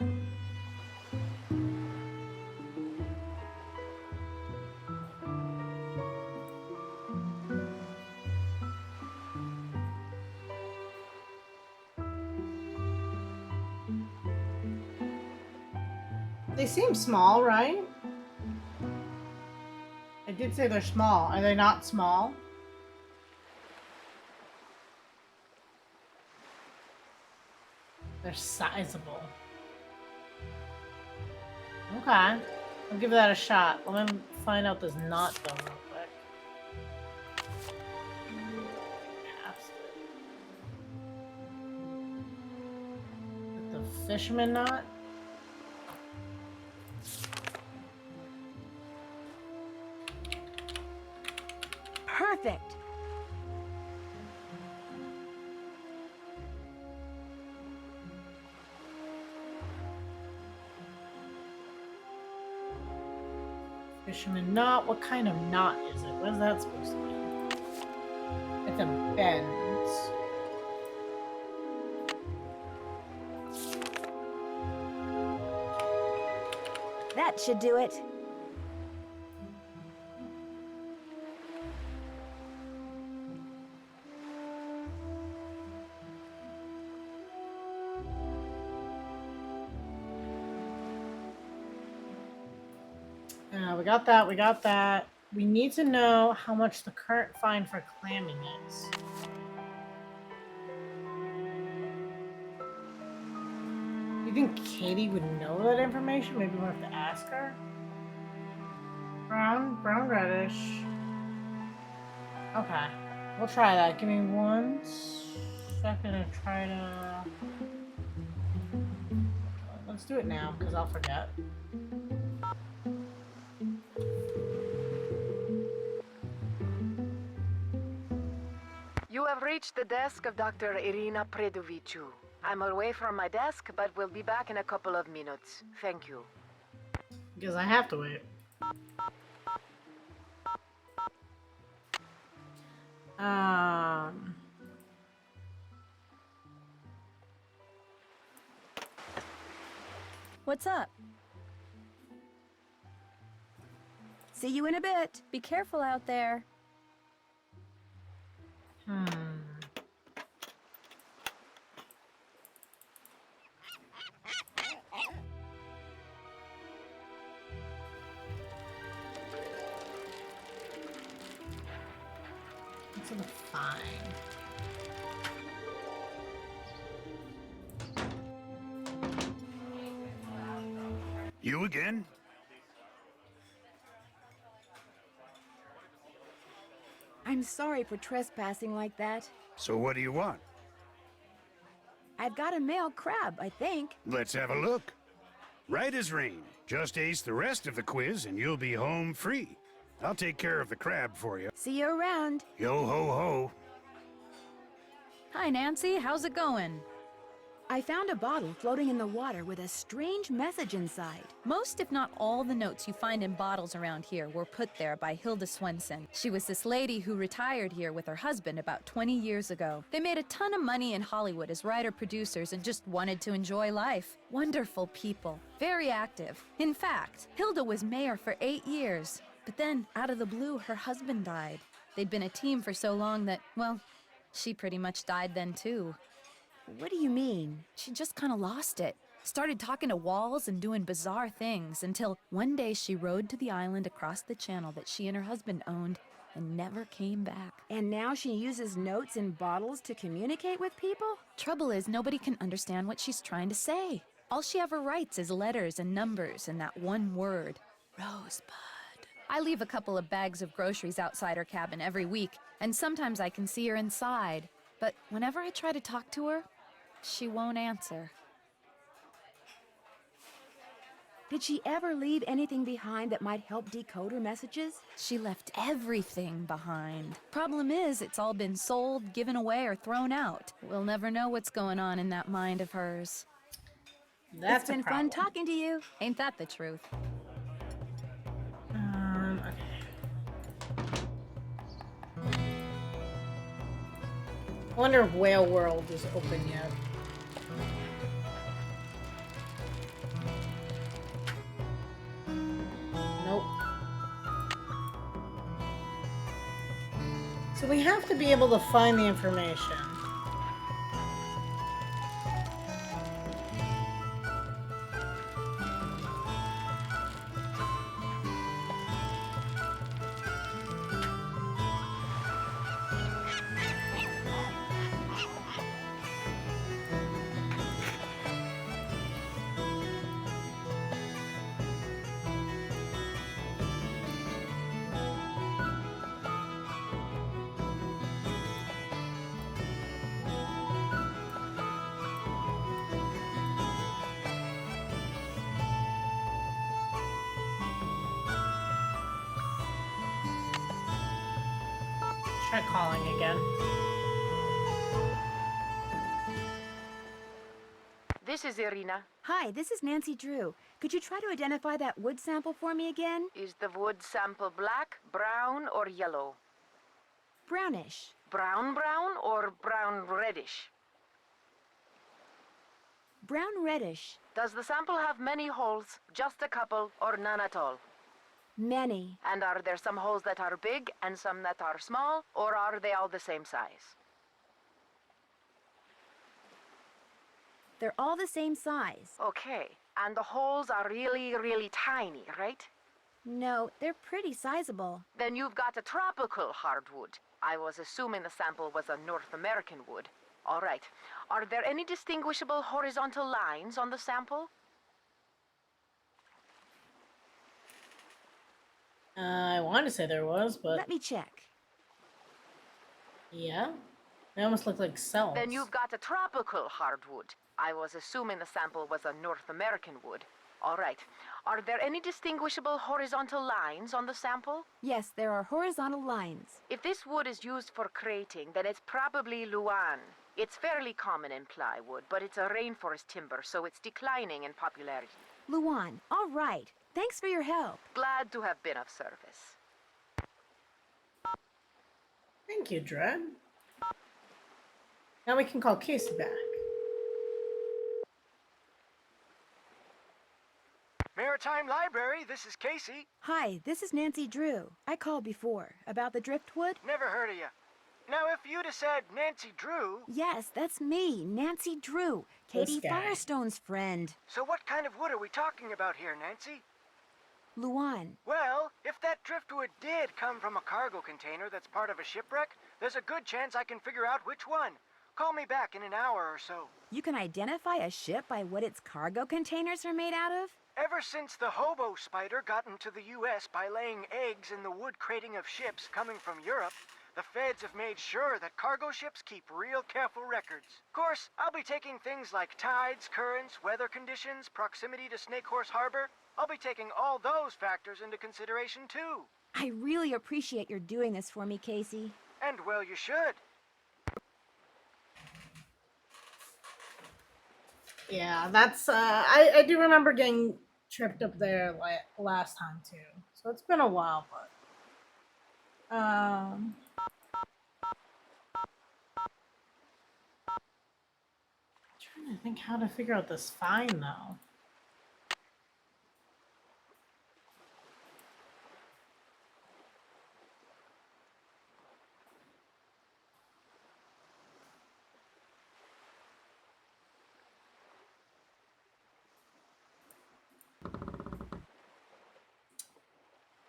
Speaker 1: They seem small, right? I did say they're small. Are they not small? They're sizable. Okay. I'll give that a shot. Let me find out this knot though real quick. The fisherman knot?
Speaker 2: Perfect.
Speaker 1: Fisherman knot? What kind of knot is it? What is that supposed to mean? It's a bend.
Speaker 2: That should do it.
Speaker 1: We got that, we got that. We need to know how much the current fine for clamming is. You think Katie would know that information? Maybe we'll have to ask her? Brown reddish. Okay, we'll try that. Give me 1 second to try to... Let's do it now, because I'll forget.
Speaker 8: You have reached the desk of Dr. Irina Predoviciu. I'm away from my desk, but will be back in a couple of minutes. Thank you.
Speaker 1: Because I have to wait.
Speaker 3: What's up?
Speaker 2: See you in a bit.
Speaker 3: Be careful out there.
Speaker 1: It's gonna fine.
Speaker 5: You again?
Speaker 2: I'm sorry for trespassing like that.
Speaker 5: So what do you want?
Speaker 2: I've got a male crab, I think.
Speaker 5: Let's have a look. Right as rain. Just ace the rest of the quiz and you'll be home free. I'll take care of the crab for you.
Speaker 2: See you around.
Speaker 5: Yo ho ho.
Speaker 6: Hi, Nancy. How's it going?
Speaker 2: I found a bottle floating in the water with a strange message inside.
Speaker 6: Most, if not all, the notes you find in bottles around here were put there by Hilda Swenson. She was this lady who retired here with her husband about 20 years ago. They made a ton of money in Hollywood as writer-producers and just wanted to enjoy life. Wonderful people. Very active. In fact, Hilda was mayor for 8 years. But then, out of the blue, her husband died. They'd been a team for so long that, well, she pretty much died then too.
Speaker 2: What do you mean?
Speaker 6: She just kind of lost it. Started talking to walls and doing bizarre things until one day she rode to the island across the channel that she and her husband owned and never came back.
Speaker 2: And now she uses notes in bottles to communicate with people?
Speaker 6: Trouble is, nobody can understand what she's trying to say. All she ever writes is letters and numbers and that one word, Rosebud. I leave a couple of bags of groceries outside her cabin every week, and sometimes I can see her inside. But whenever I try to talk to her, she won't answer.
Speaker 2: Did she ever leave anything behind that might help decode her messages?
Speaker 6: She left everything behind. Problem is, it's all been sold, given away, or thrown out. We'll never know what's going on in that mind of hers.
Speaker 1: That's
Speaker 2: It's been fun talking to you.
Speaker 6: Ain't that the truth?
Speaker 1: Okay. I wonder if Whale World is open yet. Nope. So we have to be able to find the information. Try calling again.
Speaker 8: This is Irina.
Speaker 2: Hi, this is Nancy Drew. Could you try to identify that wood sample for me again?
Speaker 8: Is the wood sample black, brown, or yellow?
Speaker 2: Brownish.
Speaker 8: Brown brown or brown reddish?
Speaker 2: Brown reddish.
Speaker 8: Does the sample have many holes, just a couple, or none at all?
Speaker 2: Many.
Speaker 8: And are there some holes that are big and some that are small, or are they all the same size?
Speaker 2: They're all the same size.
Speaker 8: Okay, and the holes are really, really tiny, right?
Speaker 2: No, they're pretty sizable.
Speaker 8: Then you've got a tropical hardwood. I was assuming the sample was a North American wood. All right. Are there any distinguishable horizontal lines on the sample?
Speaker 1: I want to say there was, but
Speaker 2: Let me check.
Speaker 1: yeah, they almost look like cells.
Speaker 8: Then you've got a tropical hardwood. I was assuming the sample was a North American wood. All right. Are there any distinguishable horizontal lines on the sample?
Speaker 2: Yes, there are horizontal lines.
Speaker 8: If this wood is used for crating, then it's probably Luan. It's fairly common in plywood, but it's a rainforest timber, so it's declining in popularity.
Speaker 2: Luan, all right. Thanks for your help.
Speaker 8: Glad to have been of service.
Speaker 1: Thank you, Dread. Now we can call Casey back.
Speaker 7: Maritime Library, this is Casey.
Speaker 2: Hi, this is Nancy Drew. I called before about the driftwood.
Speaker 7: Never heard of you. Now, if you'd have said Nancy Drew,
Speaker 2: Yes, that's me, Nancy Drew, Katie
Speaker 1: This guy.
Speaker 2: Firestone's friend.
Speaker 7: so what kind of wood are we talking about here, Nancy?
Speaker 2: Luan.
Speaker 7: Well, if that driftwood did come from a cargo container that's part of a shipwreck, there's a good chance I can figure out which one. Call me back in an hour or so.
Speaker 2: You can identify a ship by what its cargo containers are made out of?
Speaker 7: Ever since the hobo spider got into the U.S. by laying eggs in the wood crating of ships coming from Europe, the feds have made sure that cargo ships keep real careful records. Of course, I'll be taking things like tides, currents, weather conditions, proximity to Snake Horse Harbor. I'll be taking all those factors into consideration too.
Speaker 2: I really appreciate your doing this for me, Casey.
Speaker 7: And well, you should.
Speaker 1: Yeah, that's I do remember getting tripped up there last time too. So it's been a while, but trying to think how to figure out this fine though.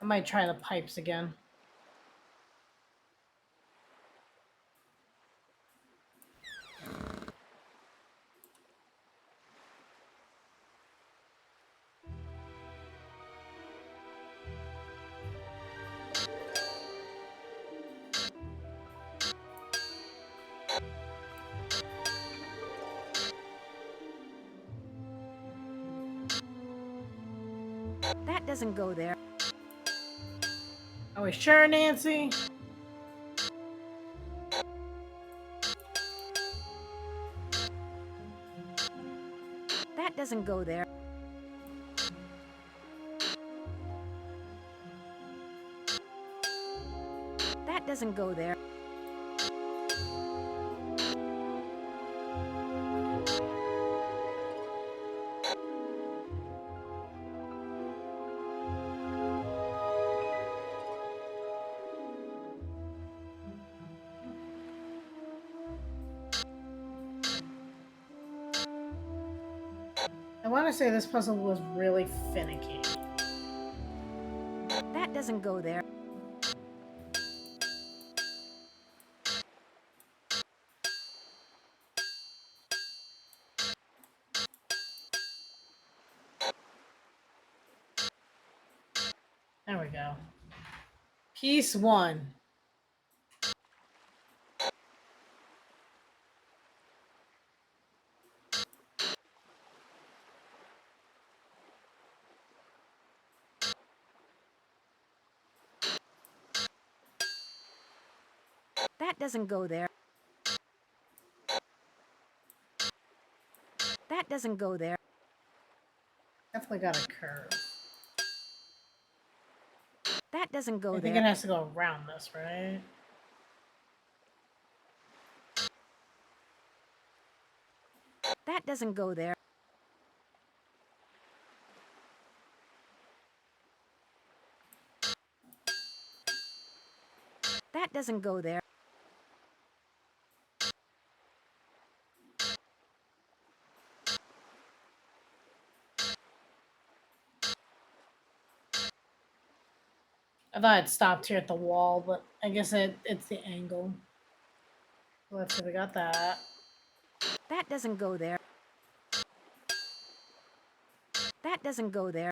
Speaker 1: I might try the pipes again.
Speaker 2: That doesn't go there.
Speaker 1: Are we sure, Nancy?
Speaker 2: That doesn't go there. That doesn't go there.
Speaker 1: I want to say this puzzle was really finicky.
Speaker 2: That doesn't go there.
Speaker 1: There we go. Piece 1.
Speaker 2: That doesn't go there. That doesn't go there.
Speaker 1: Definitely got a curve.
Speaker 2: That doesn't go
Speaker 1: I think
Speaker 2: there.
Speaker 1: it has to go around this, right?
Speaker 2: That doesn't go there. That doesn't go there.
Speaker 1: I thought it stopped here at the wall, but I guess it's the angle. Let's see, we got that.
Speaker 2: That doesn't go there. That doesn't go there.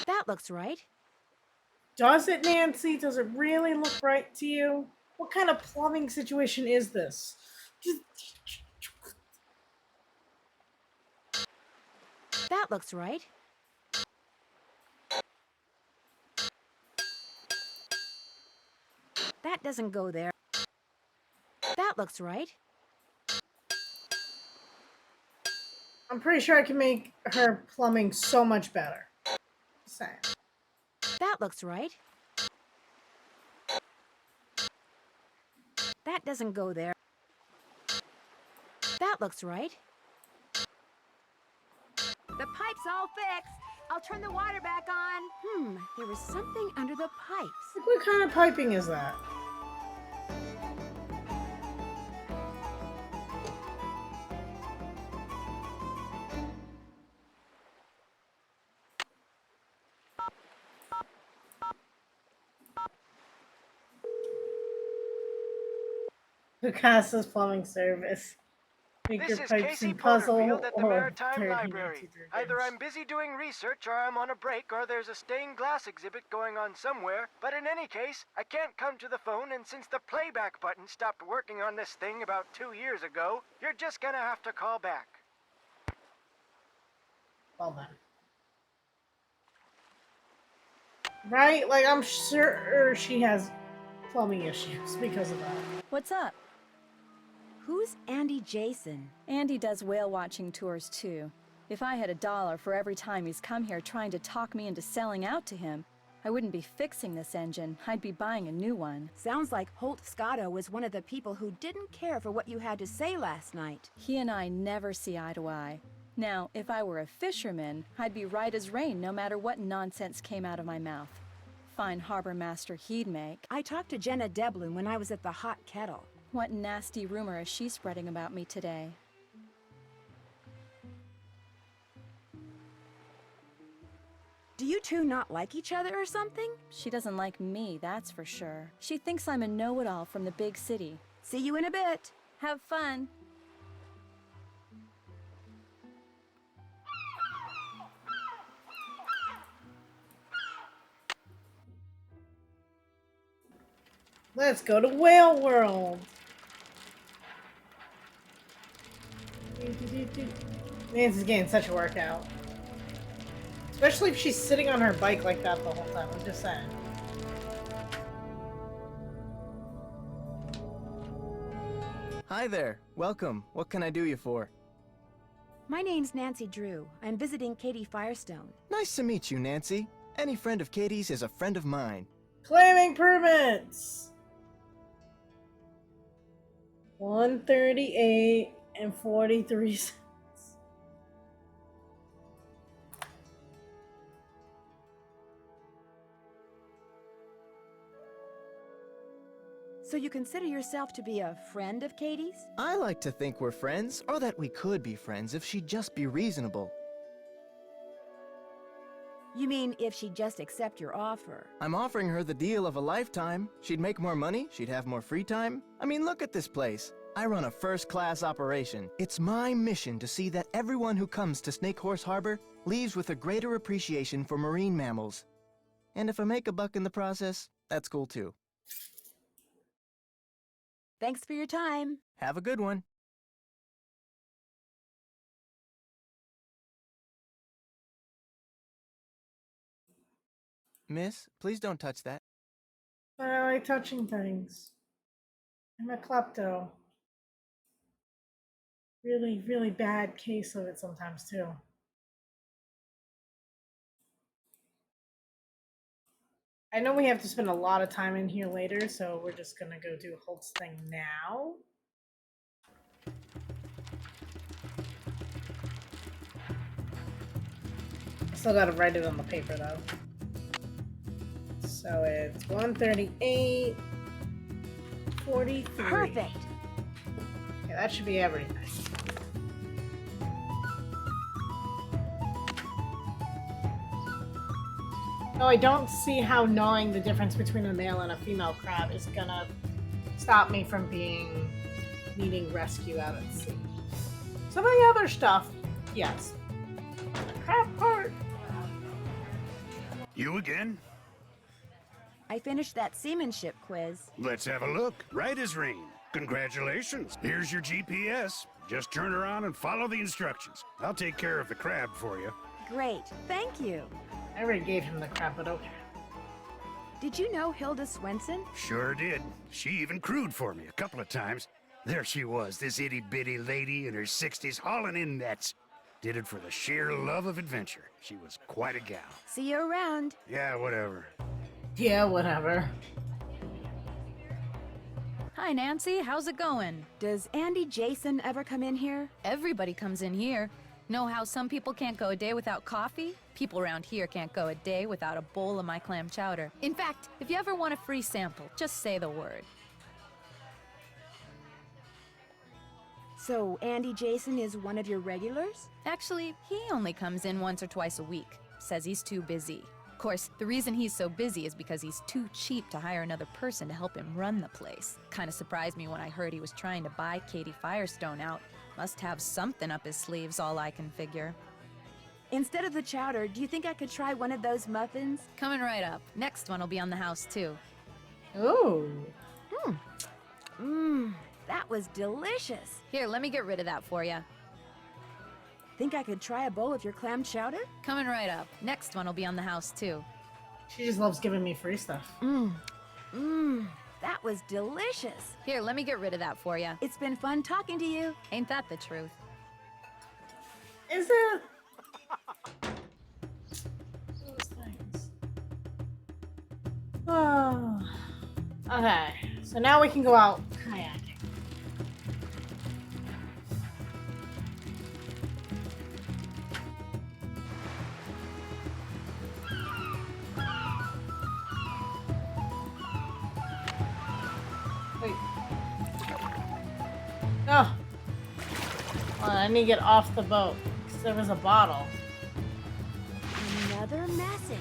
Speaker 2: That looks right.
Speaker 1: Does it, Nancy? Does it really look right to you? What kind of plumbing situation is this?
Speaker 2: That looks right. That doesn't go there. That looks right.
Speaker 1: I'm pretty sure I can make her plumbing so much better. Saying.
Speaker 2: That looks right. That doesn't go there. That looks right.
Speaker 9: The pipe's all fixed.
Speaker 2: I'll turn the water back on. There was something under the pipes.
Speaker 1: Like, what kind of piping is that? Picasso plumbing service. Make
Speaker 7: This
Speaker 1: your
Speaker 7: is
Speaker 1: pipes
Speaker 7: Casey
Speaker 1: and puzzle.
Speaker 7: Porterfield at the
Speaker 1: or
Speaker 7: Maritime
Speaker 1: 30
Speaker 7: Library.
Speaker 1: Nancy Drew
Speaker 7: Either
Speaker 1: games.
Speaker 7: I'm busy doing research, or I'm on a break, or there's a stained glass exhibit going on somewhere. But in any case, I can't come to the phone, and since the playback button stopped working on this thing about 2 years ago, you're just gonna have to call back.
Speaker 1: Well then. Right? Like, I'm sure she has plumbing issues because of that.
Speaker 3: What's up?
Speaker 2: Who's Andy Jason?
Speaker 3: Andy does whale watching tours too. If I had $1 for every time he's come here trying to talk me into selling out to him, I wouldn't be fixing this engine. I'd be buying a new one.
Speaker 2: Sounds like Holt Scotto was one of the people who didn't care for what you had to say last night.
Speaker 3: He and I never see eye to eye. Now, if I were a fisherman, I'd be right as rain no matter what nonsense came out of my mouth. Fine harbor master he'd make.
Speaker 2: I talked to Jenna Devlin when I was at the Hot Kettle.
Speaker 3: What nasty rumor is she spreading about me today?
Speaker 2: Do you two not like each other or something?
Speaker 3: She doesn't like me, that's for sure. She thinks I'm a know-it-all from the big city.
Speaker 2: See you in a bit.
Speaker 3: Have fun.
Speaker 1: Let's go to Whale World. Nancy's getting such a workout. Especially if she's sitting on her bike like that the whole time, I'm just saying.
Speaker 9: Hi there. Welcome. What can I do you for?
Speaker 2: My name's Nancy Drew. I'm visiting Katie Firestone.
Speaker 9: Nice to meet you, Nancy. Any friend of Katie's is a friend of mine.
Speaker 1: Claiming permits! 138 and 43 cents.
Speaker 2: So you consider yourself to be a friend of Katie's?
Speaker 9: I like to think we're friends, or that we could be friends if she'd just be reasonable.
Speaker 2: You mean if she'd just accept your offer?
Speaker 9: I'm offering her the deal of a lifetime. She'd make more money, she'd have more free time. I mean, look at this place. I run a first-class operation. It's my mission to see that everyone who comes to Snake Horse Harbor leaves with a greater appreciation for marine mammals. And if I make a buck in the process, that's cool too.
Speaker 2: Thanks for your time.
Speaker 9: Have a good one. Miss, please don't touch that.
Speaker 1: But I like touching things. I'm a klepto. Really, really bad case of it sometimes, too. I know we have to spend a lot of time in here later, so we're just gonna go do Holt's thing now. Still gotta write it on the paper, though. So it's 138, 43.
Speaker 2: Perfect.
Speaker 1: Okay, that should be everything. No, I don't see how knowing the difference between a male and a female crab is gonna stop me from needing rescue out at sea. Some of the other stuff, yes. The crab part.
Speaker 5: You again?
Speaker 2: I finished that seamanship quiz.
Speaker 5: Let's have a look. Right as rain. Congratulations. Here's your GPS. Just turn around and follow the instructions. I'll take care of the crab for you.
Speaker 2: Great. Thank you.
Speaker 1: I already gave him the crab, but okay.
Speaker 2: Did you know Hilda Swenson?
Speaker 5: Sure did. She even crewed for me a couple of times. There she was, this itty-bitty lady in her 60s hauling in nets. Did it for the sheer love of adventure. She was quite a gal.
Speaker 2: See you around.
Speaker 5: Yeah, whatever.
Speaker 1: Yeah, whatever.
Speaker 6: Hi, Nancy. How's it going?
Speaker 2: Does Andy Jason ever come in here?
Speaker 6: Everybody comes in here. Know how some people can't go a day without coffee? People around here can't go a day without a bowl of my clam chowder. In fact, if you ever want a free sample, just say the word.
Speaker 2: So, Andy Jason is one of your regulars?
Speaker 6: Actually, he only comes in once or twice a week. Says he's too busy. Of course, the reason he's so busy is because he's too cheap to hire another person to help him run the place. Kinda surprised me when I heard he was trying to buy Katie Firestone out. Must have something up his sleeves, all I can figure.
Speaker 2: Instead of the chowder, do you think I could try one of those muffins?
Speaker 6: Coming right up. Next one will be on the house, too.
Speaker 1: Ooh.
Speaker 2: That was delicious.
Speaker 6: Here, let me get rid of that for you.
Speaker 2: Think I could try a bowl of your clam chowder?
Speaker 6: Coming right up. Next one will be on the house, too.
Speaker 1: She just loves giving me free stuff.
Speaker 2: That was delicious.
Speaker 6: Here, let me get rid of that for you.
Speaker 2: It's been fun talking to you.
Speaker 6: Ain't that the truth?
Speaker 1: Is it? Those things. Oh. Okay, so now we can go out kayaking. Wait. Oh. Well, I need to get off the boat because there was a bottle.
Speaker 2: Another message.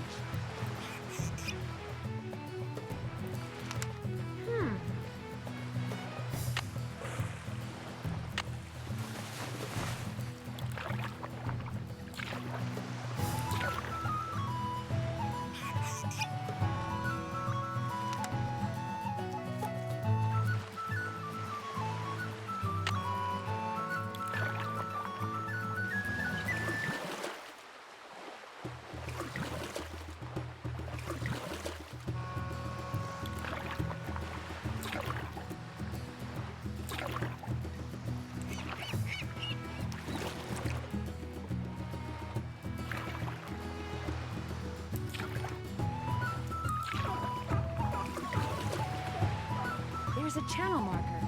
Speaker 2: There's a channel marker.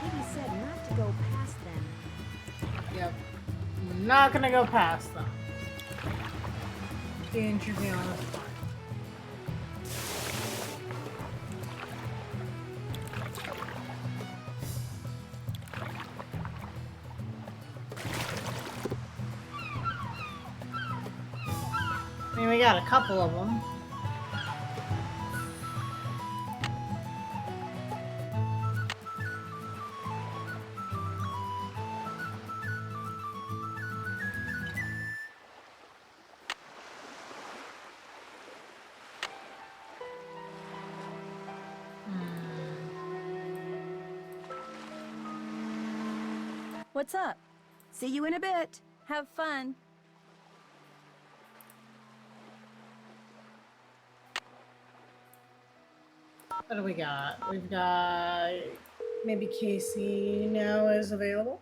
Speaker 2: Katie said not to go past them.
Speaker 1: Yep. Not gonna go past them. Danger beyond. I mean, we got a couple of them.
Speaker 3: What's up?
Speaker 2: See you in a bit.
Speaker 3: Have fun.
Speaker 1: What do we got? We've got maybe Casey now is available.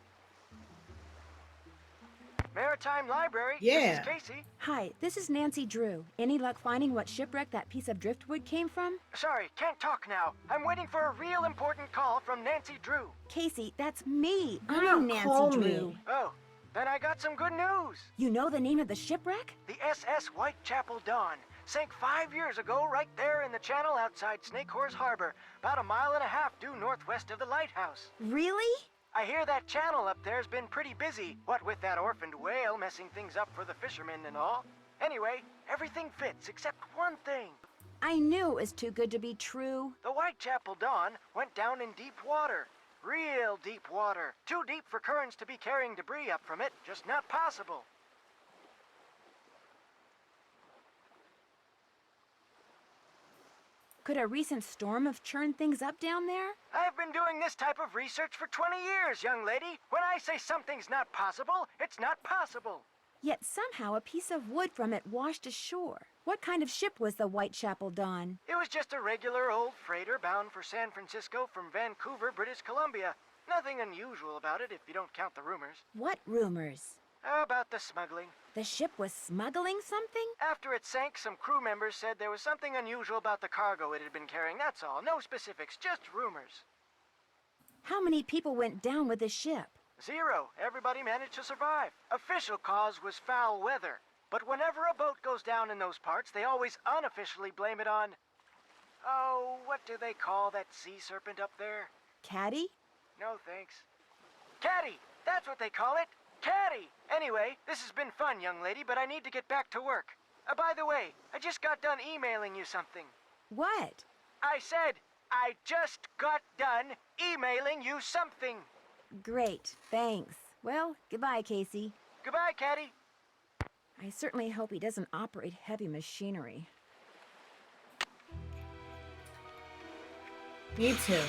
Speaker 7: Maritime Library.
Speaker 1: Yeah.
Speaker 7: This is Casey.
Speaker 2: Hi, this is Nancy Drew. Any luck finding what shipwreck that piece of driftwood came from?
Speaker 7: Sorry, can't talk now. I'm waiting for a real important call from Nancy Drew.
Speaker 2: Casey, that's me.
Speaker 1: Don't
Speaker 2: I'm
Speaker 1: call
Speaker 2: Nancy
Speaker 1: me.
Speaker 2: Drew.
Speaker 7: Oh, then I got some good news.
Speaker 2: You know the name of the shipwreck?
Speaker 7: The SS Whitechapel Dawn sank 5 years ago right there in the channel outside Snake Horse Harbor, about a mile and a half due northwest of the lighthouse.
Speaker 2: Really?
Speaker 7: I hear that channel up there's been pretty busy, what with that orphaned whale messing things up for the fishermen and all. Anyway, everything fits except one thing.
Speaker 2: I knew it was too good to be true.
Speaker 7: The Whitechapel Dawn went down in deep water. Real deep water. Too deep for currents to be carrying debris up from it. Just not possible.
Speaker 2: Could a recent storm have churned things up down there?
Speaker 7: I've been doing this type of research for 20 years, young lady. When I say something's not possible, it's not possible.
Speaker 2: Yet somehow a piece of wood from it washed ashore. What kind of ship was the Whitechapel Dawn?
Speaker 7: It was just a regular old freighter bound for San Francisco from Vancouver, British Columbia. Nothing unusual about it if you don't count the rumors.
Speaker 2: What rumors?
Speaker 7: About the smuggling.
Speaker 2: The ship was smuggling something?
Speaker 7: After it sank, some crew members said there was something unusual about the cargo it had been carrying, that's all. No specifics, just rumors.
Speaker 2: How many people went down with the ship?
Speaker 7: 0. Everybody managed to survive. Official cause was foul weather. But whenever a boat goes down in those parts, they always unofficially blame it on... Oh, what do they call that sea serpent up there?
Speaker 3: Caddy?
Speaker 7: No, thanks. Caddy! That's what they call it! Caddy! Anyway, this has been fun, young lady, but I need to get back to work. By the way, I just got done emailing you something.
Speaker 3: What?
Speaker 7: I said, I just got done emailing you something.
Speaker 2: Great, thanks. Well, goodbye, Casey.
Speaker 7: Goodbye, Caddy.
Speaker 2: I certainly hope he doesn't operate heavy machinery.
Speaker 1: Me too.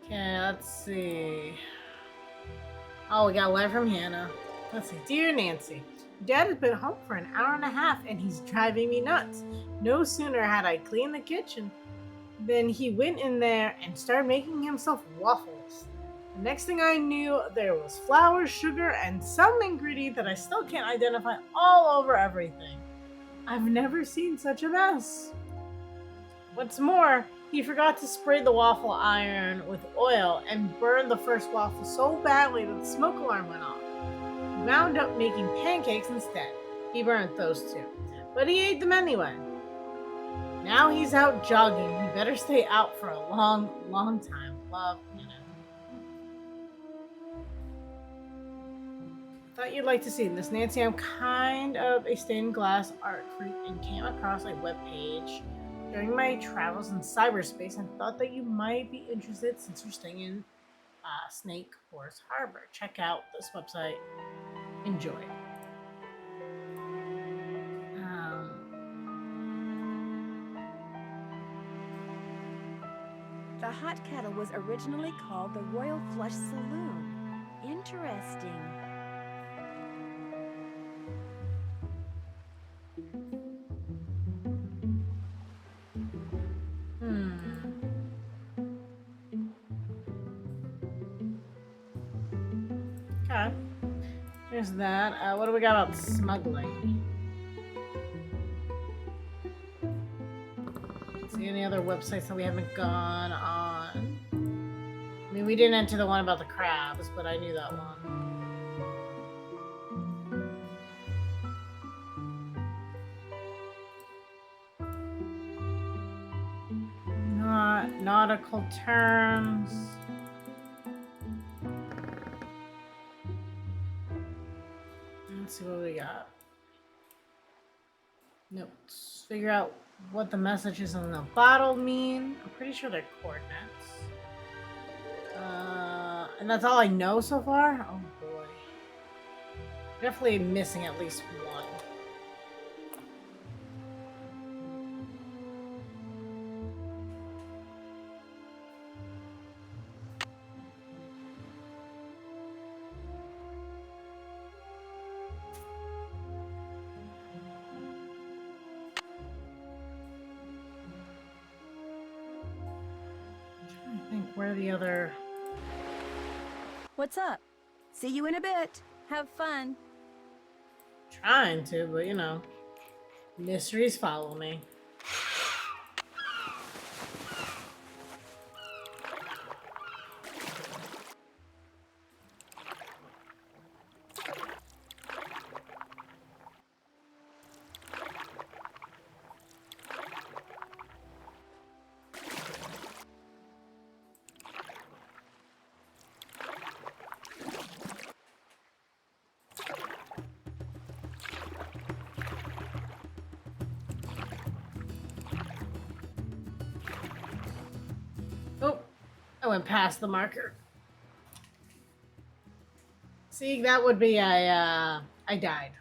Speaker 1: Okay, let's see. Oh, we got a letter from Hannah. Let's see. Dear Nancy, Dad has been home for an hour and a half and he's driving me nuts. No sooner had I cleaned the kitchen than he went in there and started making himself waffles. The next thing I knew, there was flour, sugar, and some ingredient that I still can't identify all over everything. I've never seen such a mess. What's more, he forgot to spray the waffle iron with oil and burned the first waffle so badly that the smoke alarm went off. He wound up making pancakes instead. He burnt those too, but he ate them anyway. Now he's out jogging. He better stay out for a long, long time. Love, Hannah. Thought you'd like to see this, Nancy. I'm kind of a stained glass art freak and came across a webpage during my travels in cyberspace and thought that you might be interested since you're staying in Snake Horse Harbor. Check out this website. Enjoy.
Speaker 2: The Hot Kettle was originally called the Royal Flush Saloon. Interesting.
Speaker 1: Okay. There's that. What do we got about smuggling? See any other websites that we haven't gone on? I mean, we didn't enter the one about the crabs, but I knew that one. Not nautical terms. Let's see what we got. Notes. Figure out what the messages on the bottle mean. I'm pretty sure they're coordinates. And that's all I know so far? Oh boy. Definitely missing at least one. I think where the other...
Speaker 3: What's up?
Speaker 2: See you in a bit.
Speaker 3: Have fun.
Speaker 1: Trying to, but you know, mysteries follow me. Oh, I went past the marker. See, that would be I died.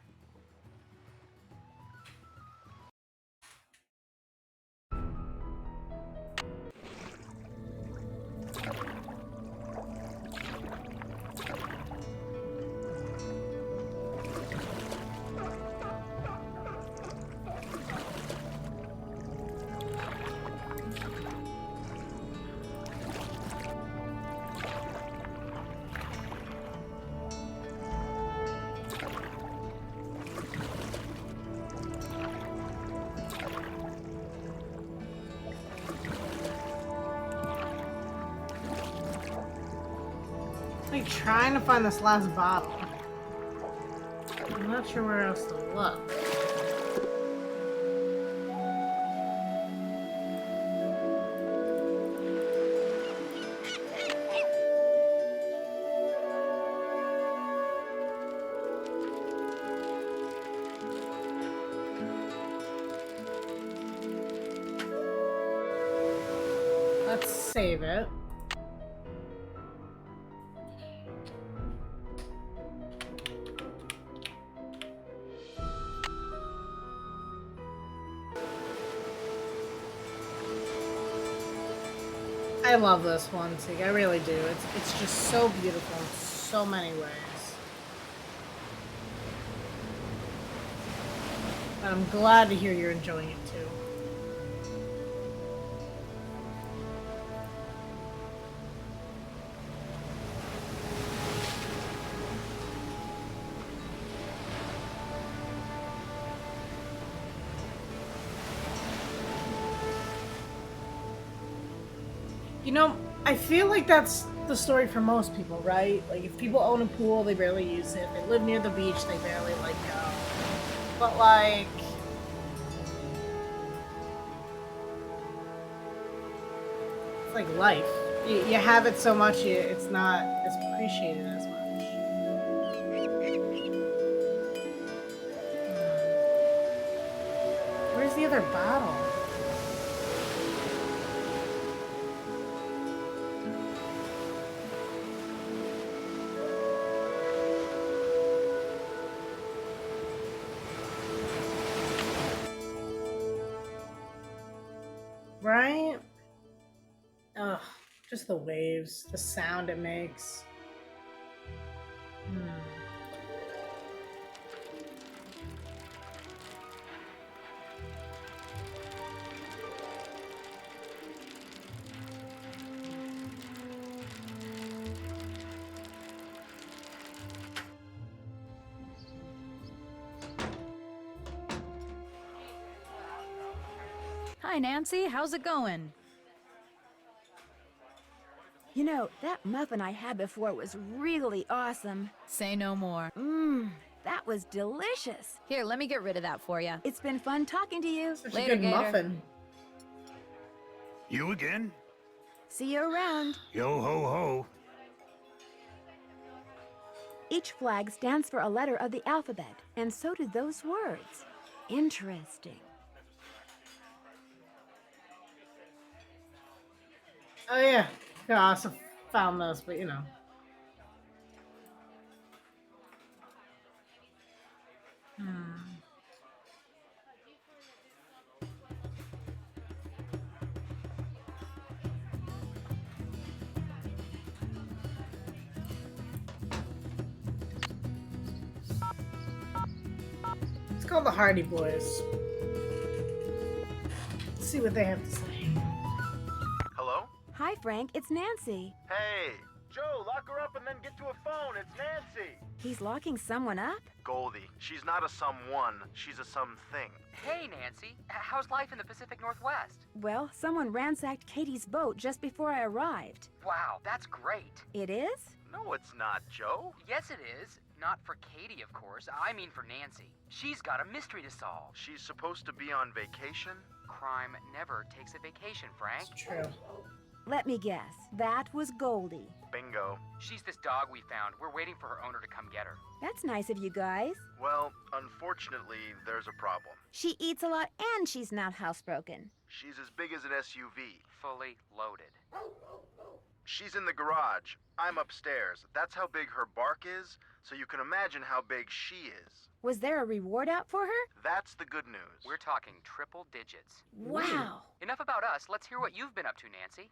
Speaker 1: Like trying to find this last bottle. not sure where else to look. Let's save it. I love this one, Sig. I really do. It's just so beautiful in so many ways. And I'm glad to hear you're enjoying it too. You know, I feel like that's the story for most people, right? Like, if people own a pool, they barely use it. If they live near the beach, they barely, like, go. But, like... it's like life. You have it so much, it's not as appreciated as much. Where's the other bottle? Right? Ugh, just the waves, the sound it makes.
Speaker 6: Hi, Nancy. How's it going?
Speaker 2: You know, that muffin I had before was really awesome.
Speaker 6: Say no more.
Speaker 2: That was delicious.
Speaker 6: Here, let me get rid of that for you.
Speaker 2: It's been fun talking to you.
Speaker 1: Such
Speaker 6: Later,
Speaker 1: a good
Speaker 6: Gator.
Speaker 1: muffin.
Speaker 5: You again?
Speaker 2: See you around.
Speaker 5: Yo ho ho.
Speaker 2: Each flag stands for a letter of the alphabet, and so do those words. Interesting.
Speaker 1: Oh yeah. I also found those, but you know. It's called the Hardy Boys. Let's see what they have to say.
Speaker 7: Hello?
Speaker 2: Hi, Frank. It's Nancy.
Speaker 7: Hey, Joe, lock her up and then get to a phone. It's Nancy.
Speaker 2: He's locking someone up?
Speaker 7: Goldie, she's not a someone, she's a something.
Speaker 10: Hey, Nancy. How's life in the Pacific Northwest?
Speaker 2: Well, someone ransacked Katie's boat just before I arrived.
Speaker 10: Wow, that's great.
Speaker 2: It is?
Speaker 7: No, it's not, Joe.
Speaker 10: Yes, it is. Not for Katie, of course. I mean for Nancy. She's got a mystery to solve.
Speaker 7: She's supposed to be on vacation?
Speaker 10: Crime never takes a vacation, Frank.
Speaker 1: It's true.
Speaker 2: Let me guess. That was Goldie.
Speaker 7: Bingo.
Speaker 10: She's this dog we found. We're waiting for her owner to come get her.
Speaker 2: That's nice of you guys.
Speaker 7: Well, unfortunately, there's a problem.
Speaker 2: She eats a lot and she's not housebroken.
Speaker 7: She's as big as an SUV.
Speaker 10: Fully loaded.
Speaker 7: She's in the garage. I'm upstairs. That's how big her bark is, so you can imagine how big she is.
Speaker 2: Was there a reward out for her?
Speaker 7: That's the good news.
Speaker 10: We're talking triple digits.
Speaker 2: Wow.
Speaker 10: Enough about us. Let's hear what you've been up to, Nancy.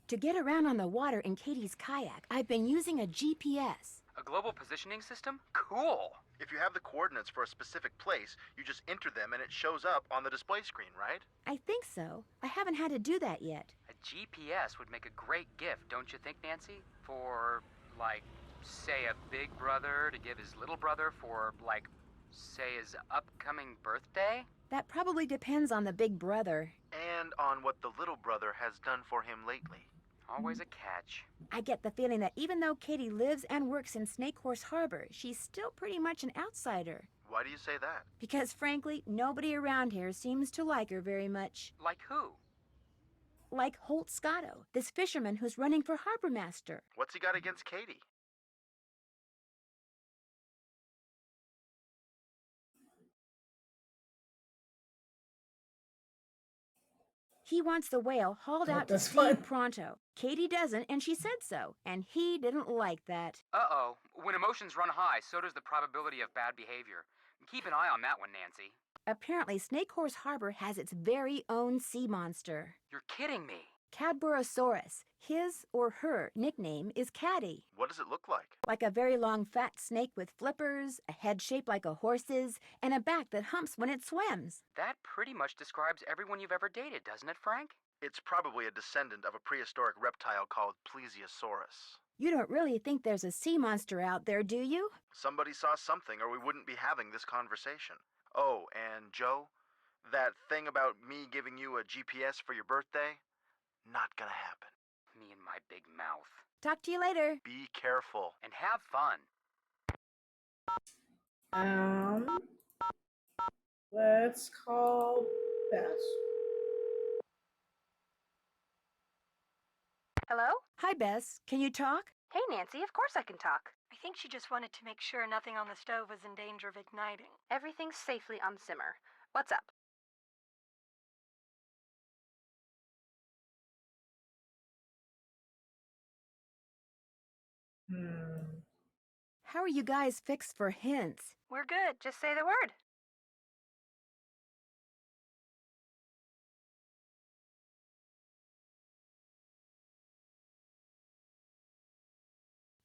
Speaker 2: To get around on the water in Katie's kayak, I've been using a GPS.
Speaker 10: A global positioning system? Cool.
Speaker 7: If you have the coordinates for a specific place, you just enter them and it shows up on the display screen, right?
Speaker 2: I think so. I haven't had to do that yet.
Speaker 10: A GPS would make a great gift, don't you think, Nancy? For, like, say a big brother to give his little brother for, like, say his upcoming birthday?
Speaker 2: That probably depends on the big brother.
Speaker 7: And on what the little brother has done for him lately.
Speaker 10: Always a catch.
Speaker 2: I get the feeling that even though Katie lives and works in Snake Horse Harbor, she's still pretty much an outsider.
Speaker 11: Why do you say that?
Speaker 2: Because frankly, nobody around here seems to like her very much.
Speaker 10: Like who?
Speaker 2: Like Holt Scotto, this fisherman who's running for harbor master.
Speaker 11: What's he got against Katie?
Speaker 2: He wants the whale hauled out to
Speaker 1: That's
Speaker 2: sea
Speaker 1: fun.
Speaker 2: pronto. Katie doesn't, and she said so. And he didn't like that.
Speaker 10: Uh-oh. When emotions run high, so does the probability of bad behavior. Keep an eye on that one, Nancy.
Speaker 2: Apparently, Snake Horse Harbor has its very own sea monster.
Speaker 10: You're kidding me.
Speaker 2: Cadborosaurus. His or her nickname is Caddy.
Speaker 11: What does it look like?
Speaker 2: Like a very long fat snake with flippers, a head shaped like a horse's, and a back that humps when it swims.
Speaker 10: That pretty much describes everyone you've ever dated, doesn't it, Frank?
Speaker 11: It's probably a descendant of a prehistoric reptile called Plesiosaurus.
Speaker 2: You don't really think there's a sea monster out there, do you?
Speaker 11: Somebody saw something or we wouldn't be having this conversation. Oh, and Joe, that thing about me giving you a GPS for your birthday? Not gonna happen.
Speaker 10: Me and my big mouth.
Speaker 2: Talk to you later.
Speaker 11: Be careful.
Speaker 10: And have fun.
Speaker 1: Let's call Bess.
Speaker 4: Hello?
Speaker 2: Hi, Bess. Can you talk?
Speaker 4: Hey, Nancy, of course I can talk. I think she just wanted to make sure nothing on the stove was in danger of igniting. Everything's safely on simmer. What's up?
Speaker 2: How are you guys fixed for hints?
Speaker 4: We're good. Just say the word.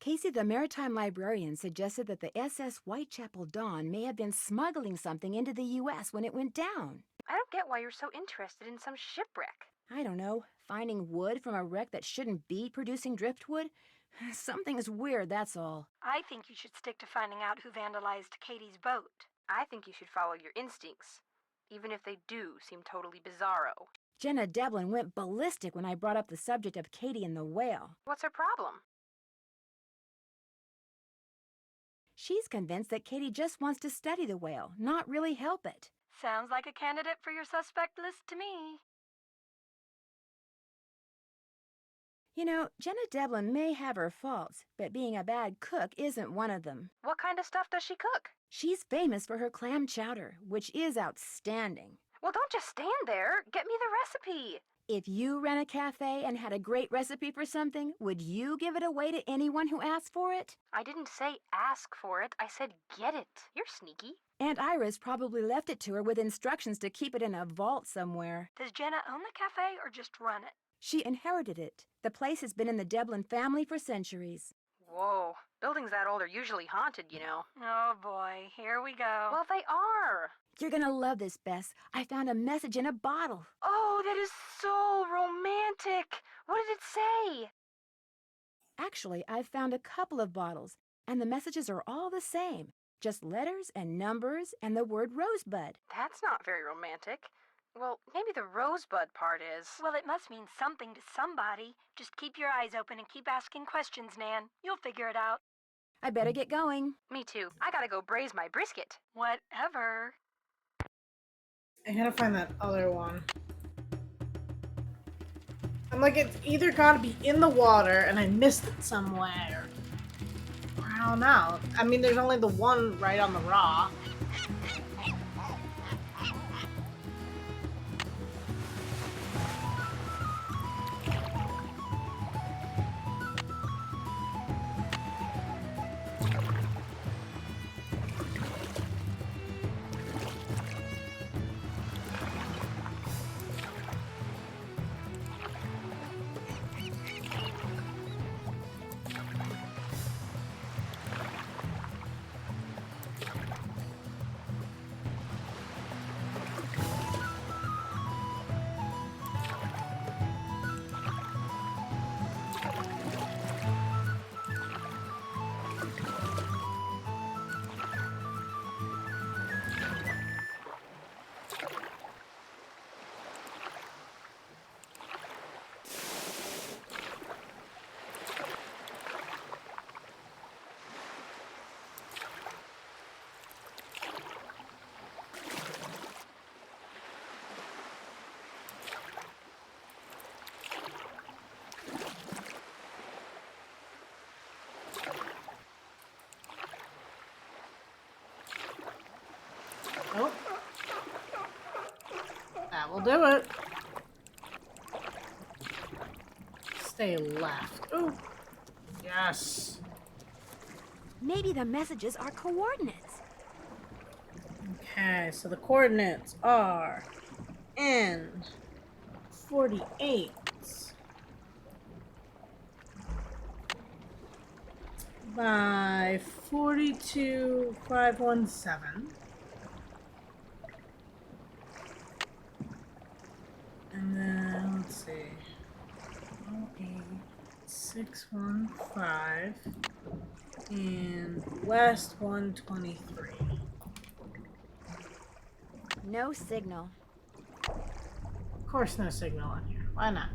Speaker 2: Casey, the maritime librarian, suggested that the SS Whitechapel Dawn may have been smuggling something into the U.S. when it went down.
Speaker 4: I don't get why you're so interested in some shipwreck.
Speaker 2: I don't know, finding wood from a wreck that shouldn't be producing driftwood? Something's weird, that's all.
Speaker 4: I think you should stick to finding out who vandalized Katie's boat. I think you should follow your instincts, even if they do seem totally bizarro.
Speaker 2: Jenna Devlin went ballistic when I brought up the subject of Katie and the whale.
Speaker 4: What's her problem?
Speaker 2: She's convinced that Katie just wants to study the whale, not really help it.
Speaker 4: Sounds like a candidate for your suspect list to me.
Speaker 2: You know, Jenna Devlin may have her faults, but being a bad cook isn't one of them.
Speaker 4: What kind of stuff does she cook?
Speaker 2: She's famous for her clam chowder, which is outstanding.
Speaker 4: Well, don't just stand there. Get me the recipe.
Speaker 2: If you ran a cafe and had a great recipe for something, would you give it away to anyone who asked for it?
Speaker 4: I didn't say ask for it. I said get it. You're sneaky.
Speaker 2: Aunt Iris probably left it to her with instructions to keep it in a vault somewhere.
Speaker 4: Does Jenna own the cafe or just run it?
Speaker 2: She inherited it. The place has been in the Devlin family for centuries.
Speaker 4: Whoa. Buildings that old are usually haunted, you know. Oh boy, here we go. Well, they are.
Speaker 2: You're gonna love this, Bess. I found a message in a bottle.
Speaker 4: Oh, that is so romantic. What did it say?
Speaker 2: Actually, I've found a couple of bottles, and the messages are all the same. Just letters and numbers and the word rosebud.
Speaker 4: That's not very romantic. Well, maybe the rosebud part is. Well, it must mean something to somebody. Just keep your eyes open and keep asking questions, Nan. You'll figure it out.
Speaker 2: I better get going.
Speaker 4: Me too. I gotta go braise my brisket. Whatever.
Speaker 1: I gotta find that other one. I'm like, it's either gotta be in the water and I missed it somewhere. Or I don't know. I mean, there's only the one right on the rock. That will do it. Stay left. Ooh. Yes.
Speaker 2: Maybe the messages are coordinates.
Speaker 1: Okay, so the coordinates are N48 by 42517. And then let's see. 08615 and west 123.
Speaker 2: No signal.
Speaker 1: Of course, no signal on here. Why not?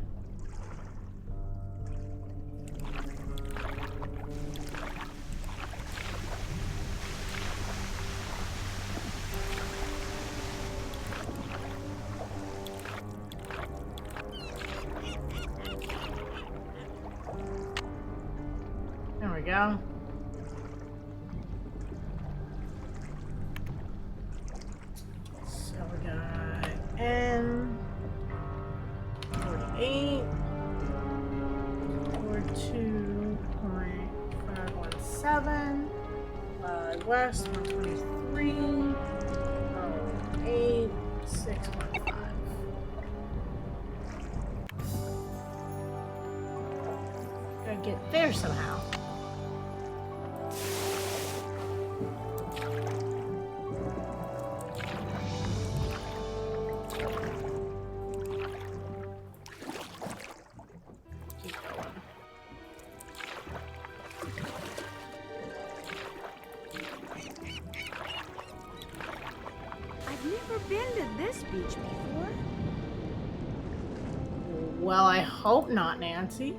Speaker 1: There we go. So we got N48 or 2.517 west 123 08615. Gotta get there somehow. Keep going.
Speaker 2: I've never been to this beach before.
Speaker 1: Well, I hope not, Nancy.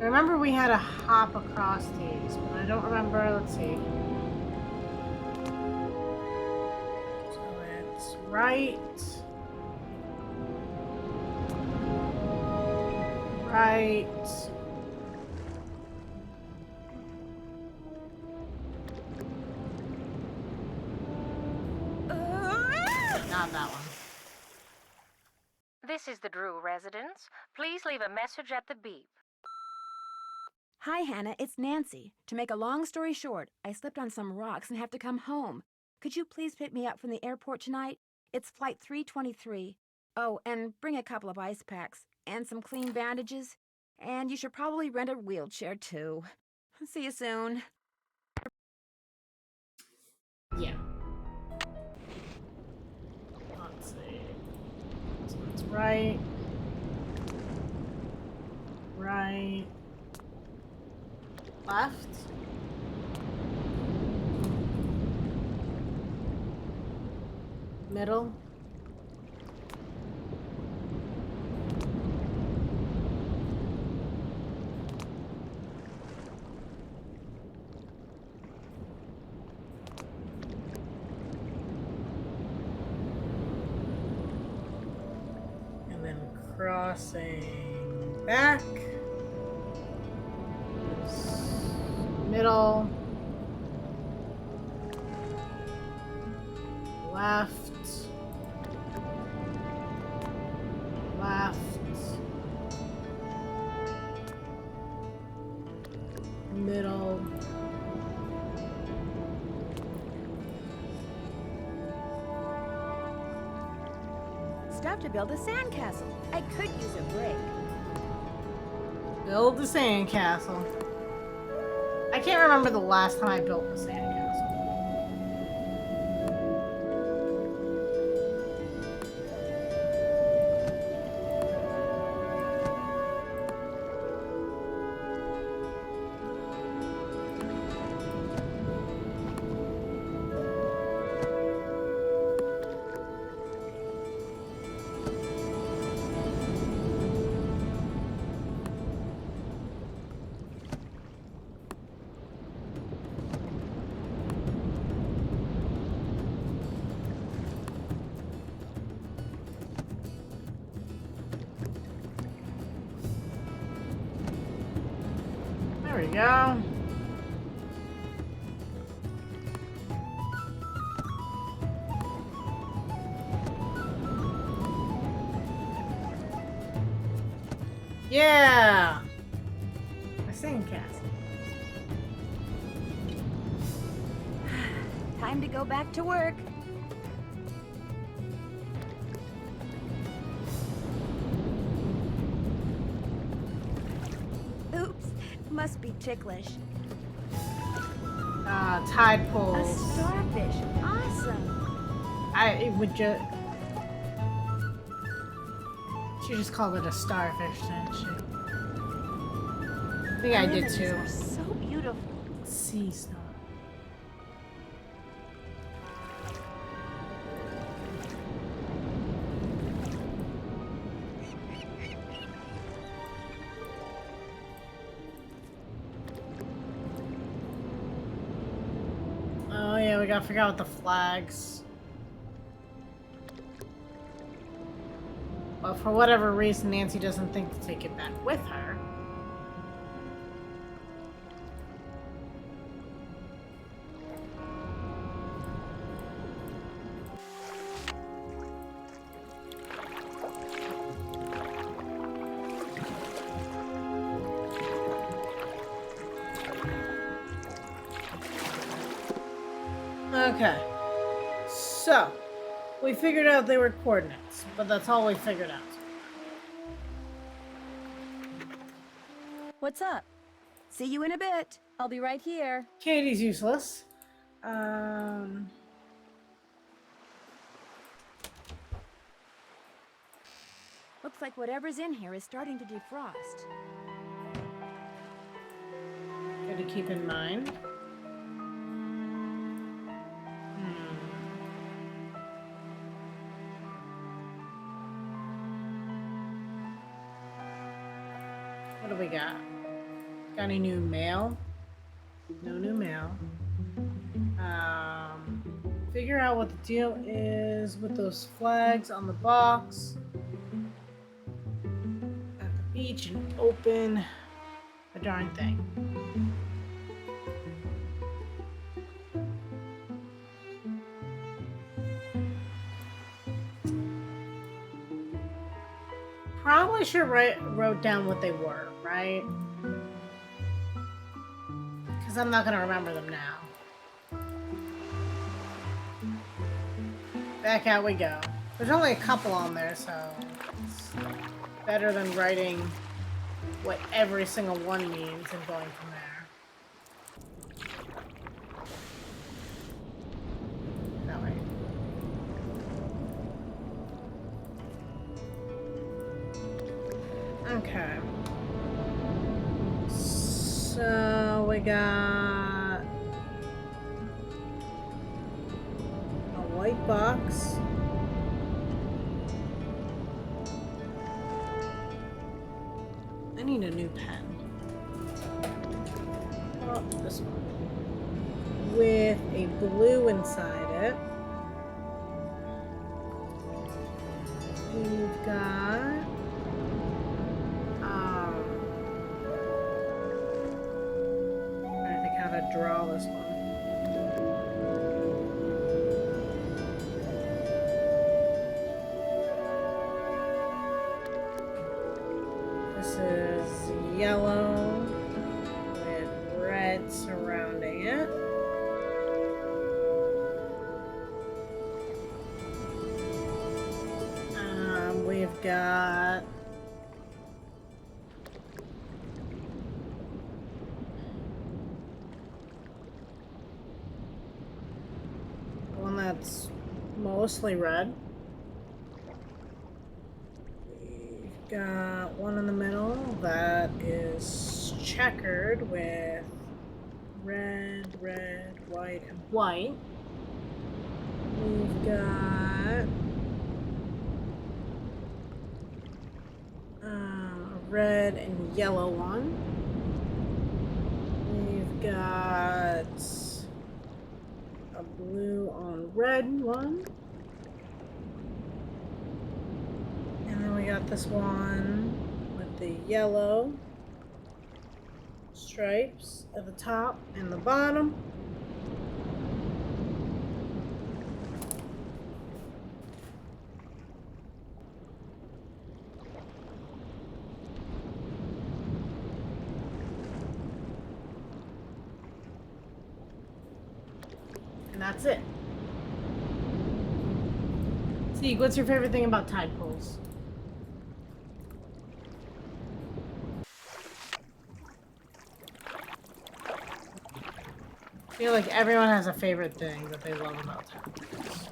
Speaker 1: I remember we had to hop across these, but I don't remember. Let's see. So it's right. Right. Not that one.
Speaker 4: This is the Drew residence. Please leave a message at the beep.
Speaker 2: Hi, Hannah. It's Nancy. To make a long story short, I slipped on some rocks and have to come home. Could you please pick me up from the airport tonight? It's flight 323. Oh, and bring a couple of ice packs and some clean bandages. And you should probably rent a wheelchair, too. See you soon.
Speaker 1: Yeah. Let's see. So it's right. Right. Left. Middle. And then crossing back. Middle. Left. Left. Middle.
Speaker 2: Stuff to build a sandcastle. I could use a break.
Speaker 1: Build the sandcastle. I can't remember the last time I built the sandcastle. we go. Yeah! My sandcastle.
Speaker 2: Time to go back to work. Oops, must be ticklish.
Speaker 1: Tide
Speaker 2: A
Speaker 1: pools.
Speaker 2: starfish, awesome.
Speaker 1: It would just. She just called it a starfish, didn't she? I think I did
Speaker 2: Anemones
Speaker 1: too.
Speaker 2: are so beautiful.
Speaker 1: Sea star. Oh yeah, we gotta figure out the flags. Well, for whatever reason, Nancy doesn't think to take it back with her. Okay. So, we figured out they were coordinates, but that's all we figured out.
Speaker 3: What's up?
Speaker 2: See you in a bit.
Speaker 3: I'll be right here.
Speaker 1: Katie's useless.
Speaker 2: Looks like whatever's in here is starting to defrost.
Speaker 1: Good to keep in mind. What do we got? Got any new mail? No new mail. Figure out what the deal is with those flags on the box at the beach and open the darn thing. Probably should wrote down what they were, right? Because I'm not going to remember them now. Back out we go. There's only a couple on there, so it's better than writing what every single one means and going from there. That way. Okay. So we got a white box. I need a new pen. Oh, this one. With a blue inside it. We've got draw this one. This is yellow with red surrounding it. We've got that's mostly red. We've got one in the middle that is checkered with red, red, white, and white. We've got a red and yellow one. We've got a blue on red one. And then we got this one with the yellow Stripes at the top and the bottom. And that's it. See, what's your favorite thing about tide pools? I feel like everyone has a favorite thing that they love about tide pools.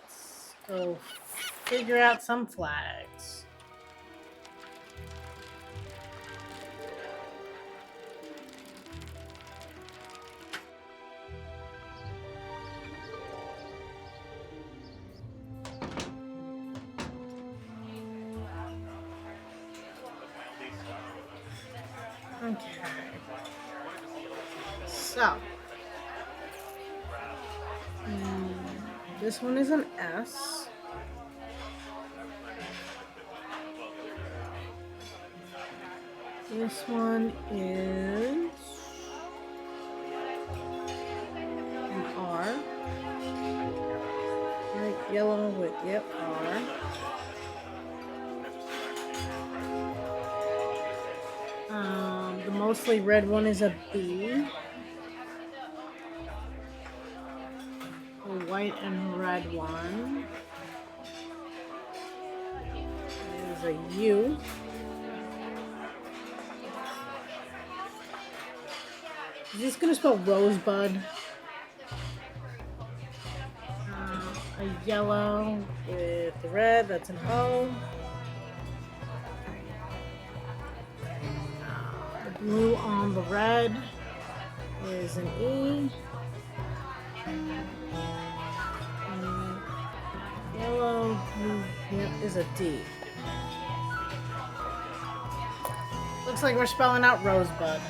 Speaker 1: Let's go figure out some flags. Okay. So. This one is an S. This one is an R. Light yellow with, yep, R. The mostly red one is a B. A white and red one is a U. Is this gonna spell rosebud? A yellow with the red, that's an O. The blue on the red is an E. And yellow, blue, yep, is a D. Looks like we're spelling out rosebud.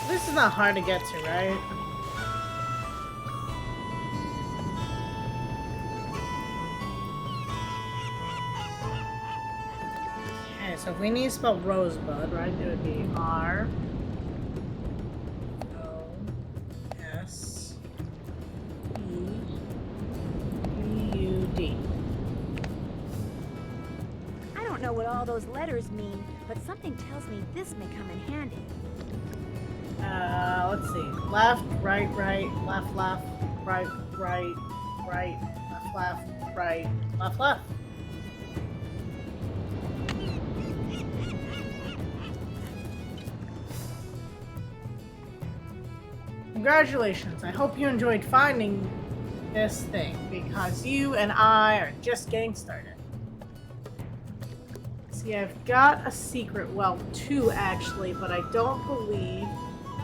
Speaker 1: This is not hard to get to, right? Okay, so if we need to spell rosebud, right, it would be R O S E B U D.
Speaker 2: I don't know what all those letters mean, but something tells me this may come in handy.
Speaker 1: Let's see. Left, right, right, left, left, right, right, right, left, left, right, left, left. Congratulations. I hope you enjoyed finding this thing because you and I are just getting started. See, I've got a secret, well, two actually, but I don't believe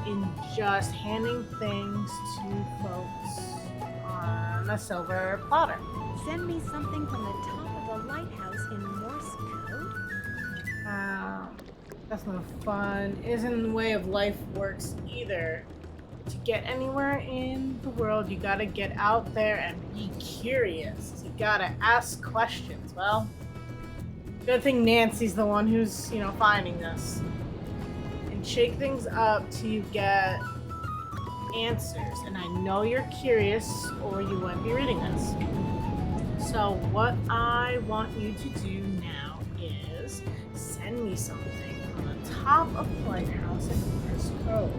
Speaker 1: in just handing things to folks on a silver platter.
Speaker 2: Send me something from the top of the lighthouse in Morse code?
Speaker 1: That's no fun. Isn't the way of life works either. To get anywhere in the world, you gotta get out there and be curious. You gotta ask questions. Well, good thing Nancy's the one who's, finding this. And shake things up till you get answers. And I know you're curious or you wouldn't be reading this. So what I want you to do now is send me something on the top of the lighthouse in Morse code.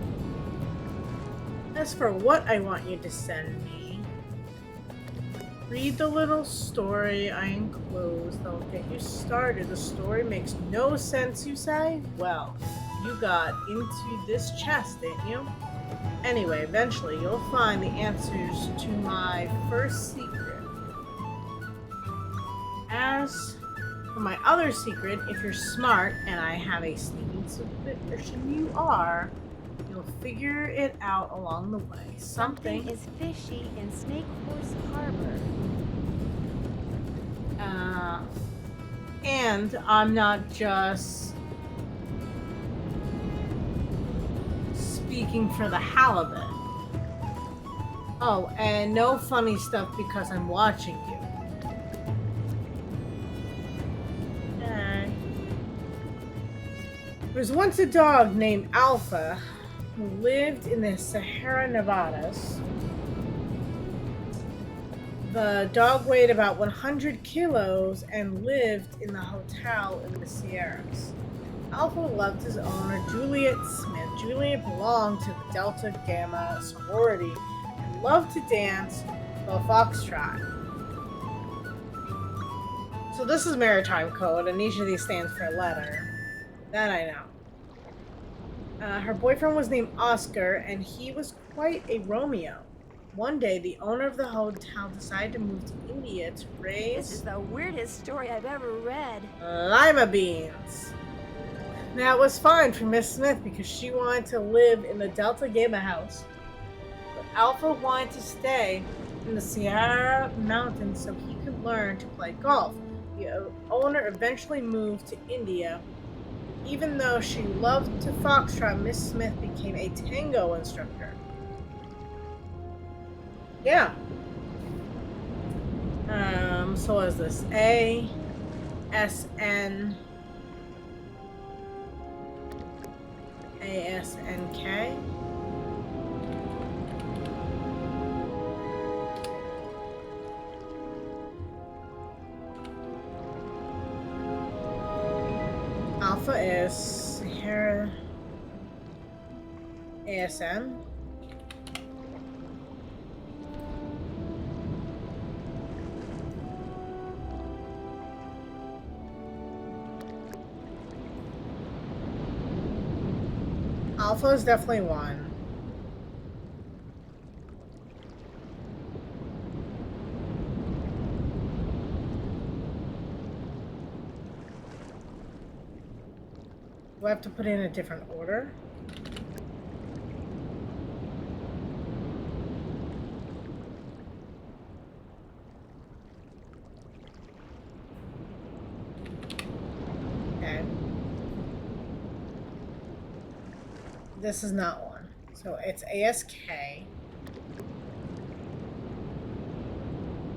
Speaker 1: As for what I want you to send me, read the little story I enclosed. That'll get you started. The story makes no sense, you say? Well, you got into this chest, didn't you? Anyway, eventually you'll find the answers to my first secret. As for my other secret, if you're smart, and I have a sneaking suspicion you are, you'll figure it out along the way.
Speaker 2: Something is fishy in Snake Horse Harbor.
Speaker 1: And I'm not just speaking for the halibut. Oh, and no funny stuff because I'm watching you. There was once a dog named Alpha who lived in the Sahara Nevadas. The dog weighed about 100 kilos and lived in the hotel in the Sierras. Alpha loved his owner, Juliet Smith. Juliet belonged to the Delta Gamma sorority and loved to dance the foxtrot. So this is maritime code, and each of these stands for a letter. That I know. Her boyfriend was named Oscar, and he was quite a Romeo. One day, the owner of the hotel decided to move to India to raise...
Speaker 2: This is the weirdest story I've ever read.
Speaker 1: Lima beans. That was fine for Miss Smith because she wanted to live in the Delta Gamma house. But Alpha wanted to stay in the Sierra Mountains so he could learn to play golf. The owner eventually moved to India. Even though she loved to foxtrot, Miss Smith became a tango instructor. Yeah. So what is this? A, S, N, A, S, N, K. Alpha is Sahara ASN. Alpha is definitely one. Do I have to put in a different order? Okay. This is not one. So it's ASK,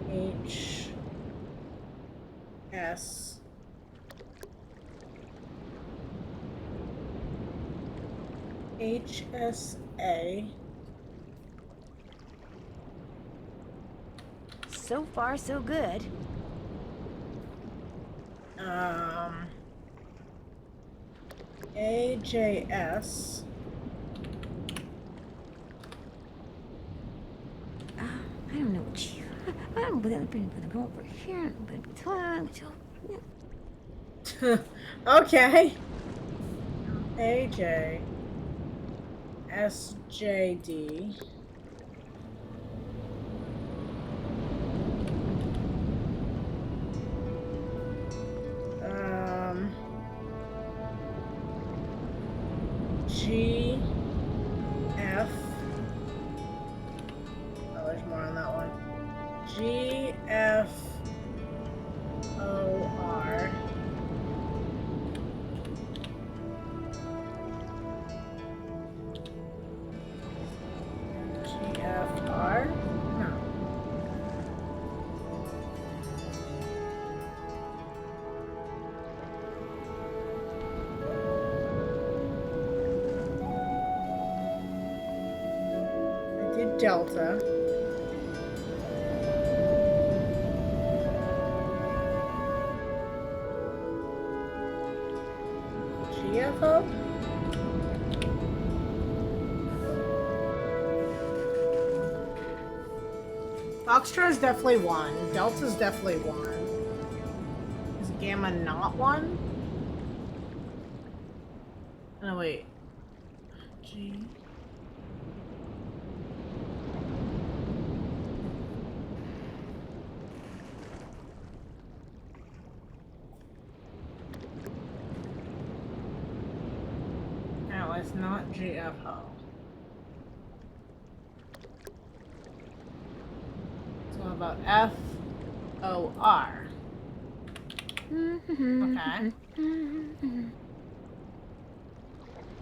Speaker 1: H, S, HSA.
Speaker 2: So far, so good.
Speaker 1: AJS.
Speaker 2: I don't know what you... I'm going to go over here.
Speaker 1: Okay. AJ. SJD. G. F. Oh, there's more on that one. G. F. O. R. GFR? No. I did Delta. GFO? Foxtrot is definitely one. Delta's definitely one. Is Gamma not one? Oh, wait. G. That's not GFO. So how about FOR? Okay.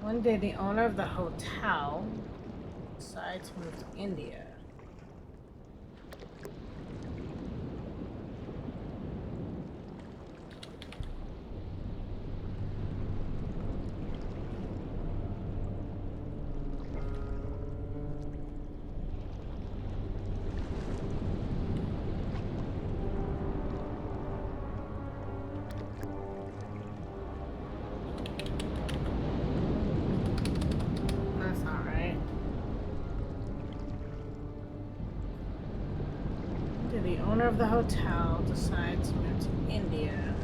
Speaker 1: One day, the owner of the hotel decided to move to India. That's not right. Did the owner of the hotel decide to move to India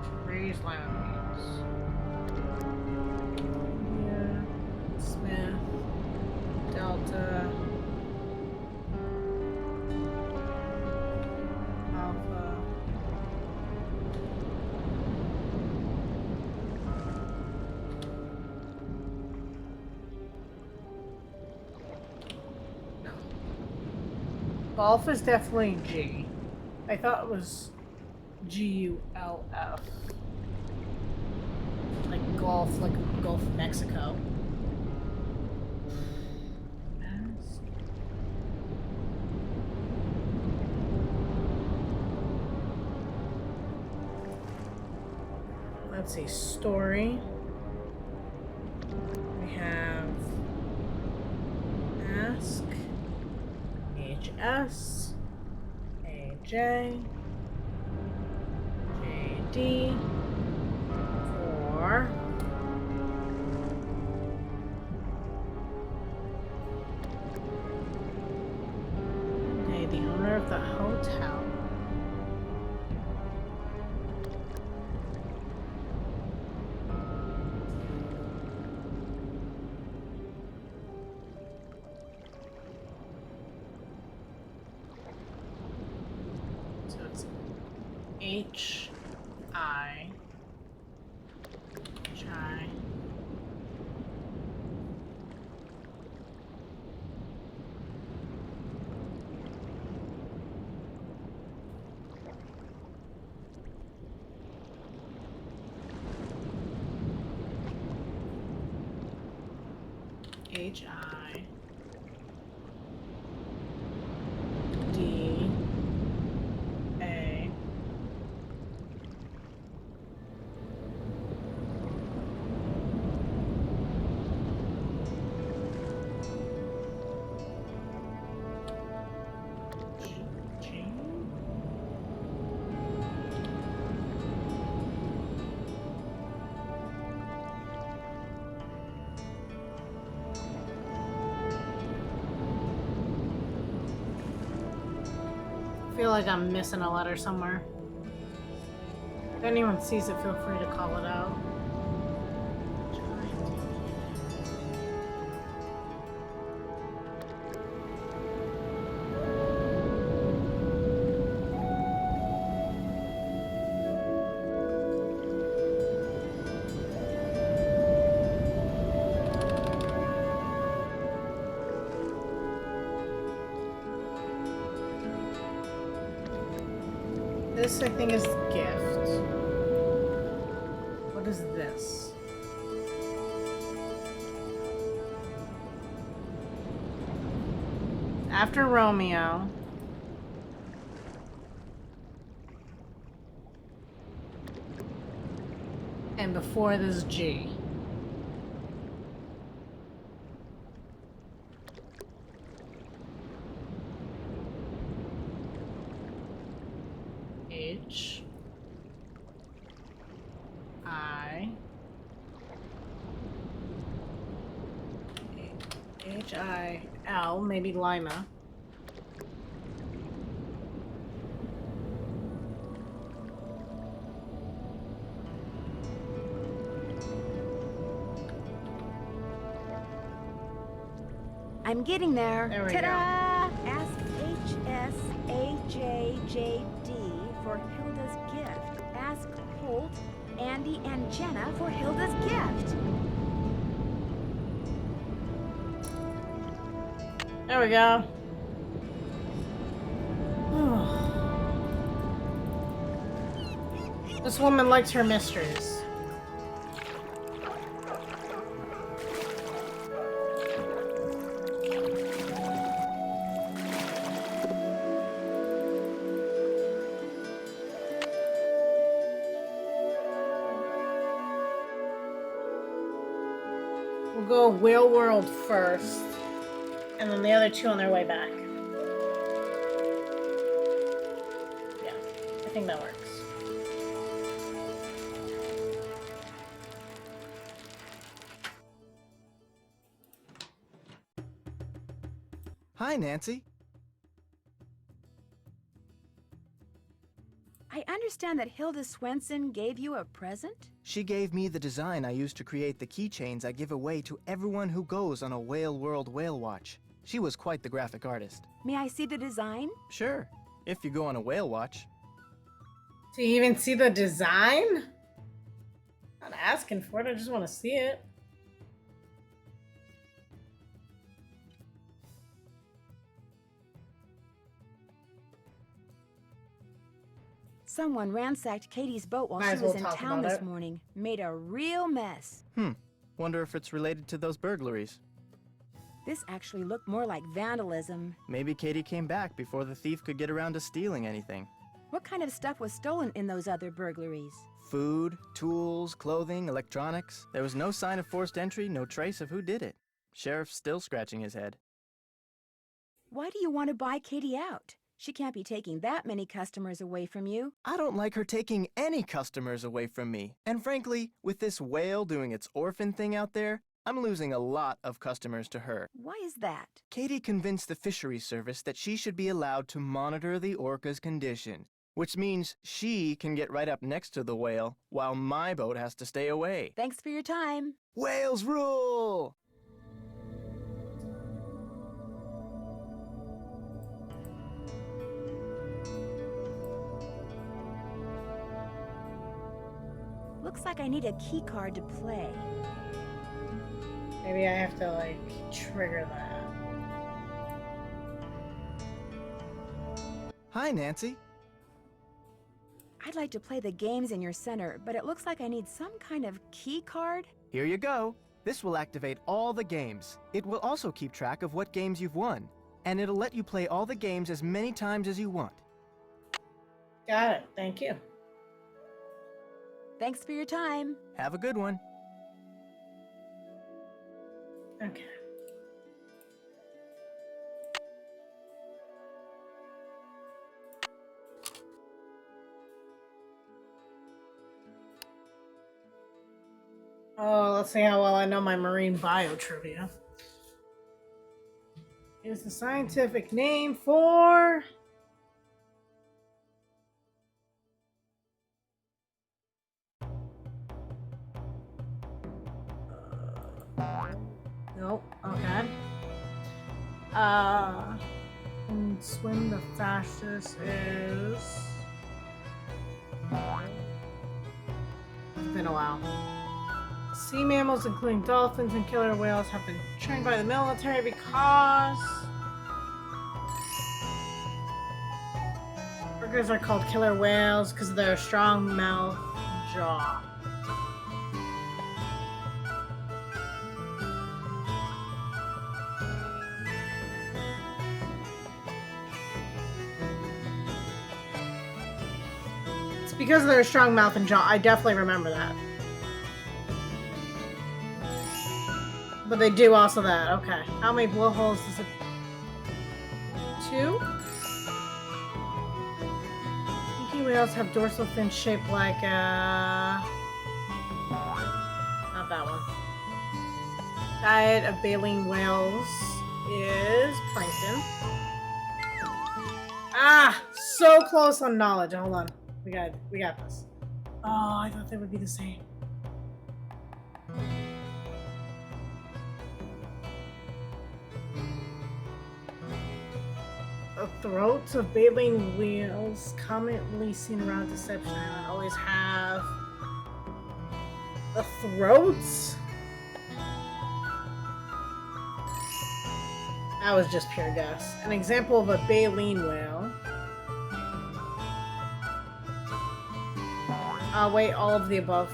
Speaker 1: to raise lemons? India, Smith, Delta, Alpha. No. Golf is definitely G. I thought it was GULF. Like Gulf, like Gulf of Mexico. Let's see, story. We have ask, HS, AJ, JD, 4. Okay, the owner of the hotel. So it's HI. HI D A G. I feel like I'm missing a letter somewhere. If anyone sees it, feel free to call it out. This, I think, is the gift. What is this? After Romeo. And before this G. H I H-I-L, maybe Lima.
Speaker 2: I'm getting there.
Speaker 1: There we
Speaker 2: Ta-da! Ask HSAJJD for Hilda's gift. Ask Holt, Andy, and Jenna for Hilda's gift.
Speaker 1: There we go. This woman likes her mysteries. We'll go Whale World first, and then the other two on their way back. Yeah, I think that works.
Speaker 9: Hi, Nancy.
Speaker 2: I understand that Hilda Swenson gave you a present?
Speaker 9: She gave me the design I use to create the keychains I give away to everyone who goes on a Whale World Whale Watch. She was quite the graphic artist.
Speaker 2: May I see the design?
Speaker 9: Sure, if you go on a whale watch.
Speaker 1: Do you even see the design? I'm not asking for it, I just want to see it.
Speaker 2: Someone ransacked Katie's boat while
Speaker 1: Might
Speaker 2: she
Speaker 1: as well
Speaker 2: was in
Speaker 1: talk
Speaker 2: town
Speaker 1: about
Speaker 2: this
Speaker 1: it.
Speaker 2: morning. Made a real mess.
Speaker 9: Wonder if it's related to those burglaries.
Speaker 2: This actually looked more like vandalism.
Speaker 9: Maybe Katie came back before the thief could get around to stealing anything.
Speaker 2: What kind of stuff was stolen in those other burglaries?
Speaker 9: Food, tools, clothing, electronics. There was no sign of forced entry, no trace of who did it. Sheriff's still scratching his head.
Speaker 2: Why do you want to buy Katie out? She can't be taking that many customers away from you.
Speaker 9: I don't like her taking any customers away from me. And frankly, with this whale doing its orphan thing out there, I'm losing a lot of customers to her.
Speaker 2: Why is that?
Speaker 9: Katie convinced the fisheries service that she should be allowed to monitor the orca's condition, which means she can get right up next to the whale while my boat has to stay away.
Speaker 2: Thanks for your time.
Speaker 9: Whales rule!
Speaker 2: Looks like I need a key card to play.
Speaker 1: Maybe I have to, like, trigger that.
Speaker 9: Hi, Nancy.
Speaker 2: I'd like to play the games in your center, but it looks like I need some kind of key card.
Speaker 9: Here you go. This will activate all the games. It will also keep track of what games you've won, and it'll let you play all the games as many times as you want.
Speaker 1: Got it. Thank you.
Speaker 2: Thanks for your time.
Speaker 9: Have a good one.
Speaker 1: Okay. Oh, let's see how well I know my marine bio trivia. Is the scientific name for nope. Okay. And swim the fastest is. It's been a while. Sea mammals, including dolphins and killer whales, have been trained by the military because orcas are called killer whales because of their strong mouth and jaw. It's because of their strong mouth and jaw. I definitely remember that. But they do also that. Okay. How many blowholes does it? 2? Pinky whales have dorsal fins shaped like not that one. Diet of baleen whales is plankton. Ah! So close on knowledge. Hold on. We got this. Oh, I thought they would be the same. The throats of baleen whales, commonly seen around Deception Island, always have the throats. That was just pure guess. An example of a baleen whale. Wait, all of the above.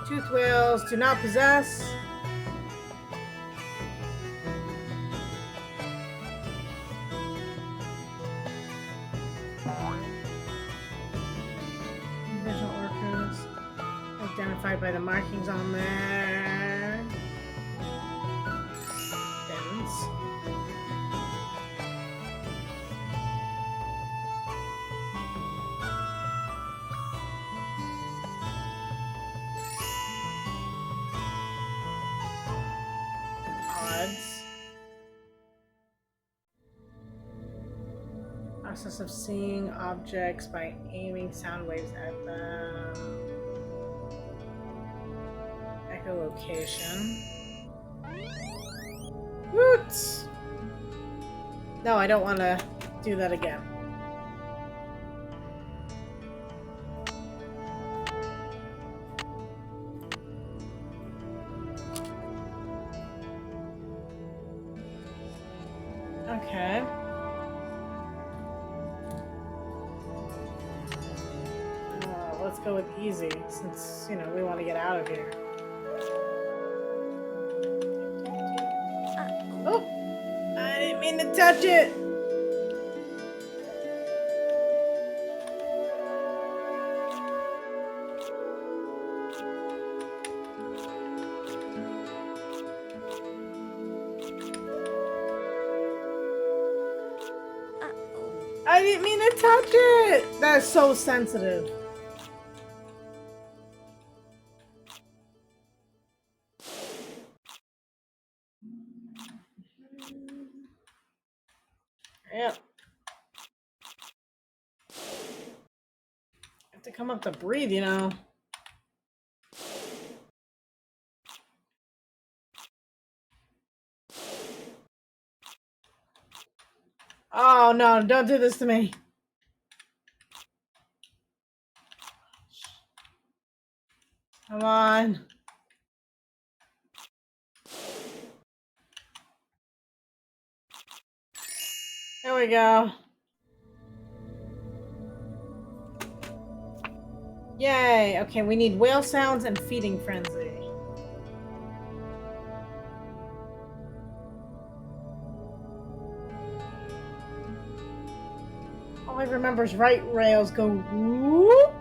Speaker 1: Toothed whales do not possess. Individual orcas identified by the markings on their fins. Odds. Process of seeing objects by aiming sound waves at them. Echolocation. Roots! No, I don't want to do that again. Okay. Let's go with easy, since, you know, we want to get out of here. Oh! I didn't mean to touch it! I didn't mean to touch it! That's so sensitive. Yep. Have to come up to breathe, you know. Oh no, don't do this to me. Come on. There we go. Yay! Okay, we need whale sounds and feeding frenzy. All I remember is right rails go whoop.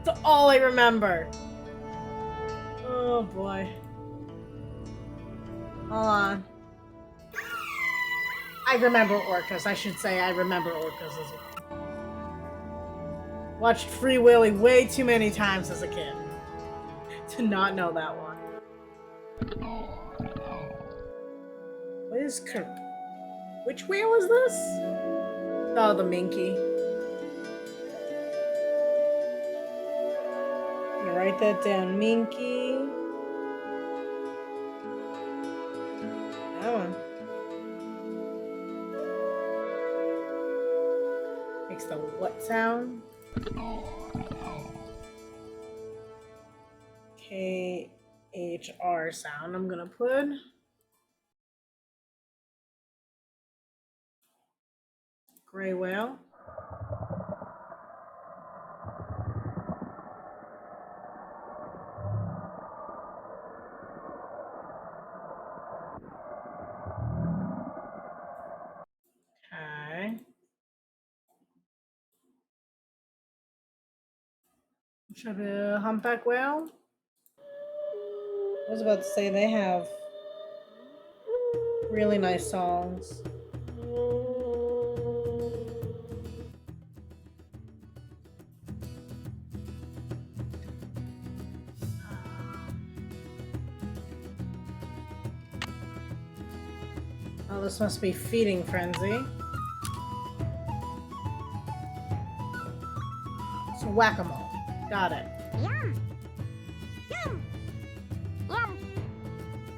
Speaker 1: That's all I remember. Oh boy. Hold on. I remember orcas. I should say I remember orcas as well. Watched Free Willy way too many times as a kid to not know that one. What is which whale is this? Oh, the minky. I'm gonna write that down. Minky. That one. Makes the what sound? KHR sound. I'm gonna put. Gray whale. Okay. Should a humpback whale? I was about to say they have really nice songs. Oh, this must be feeding frenzy. So whack-a-mole. Got it.
Speaker 12: Yum! Yum! Yum!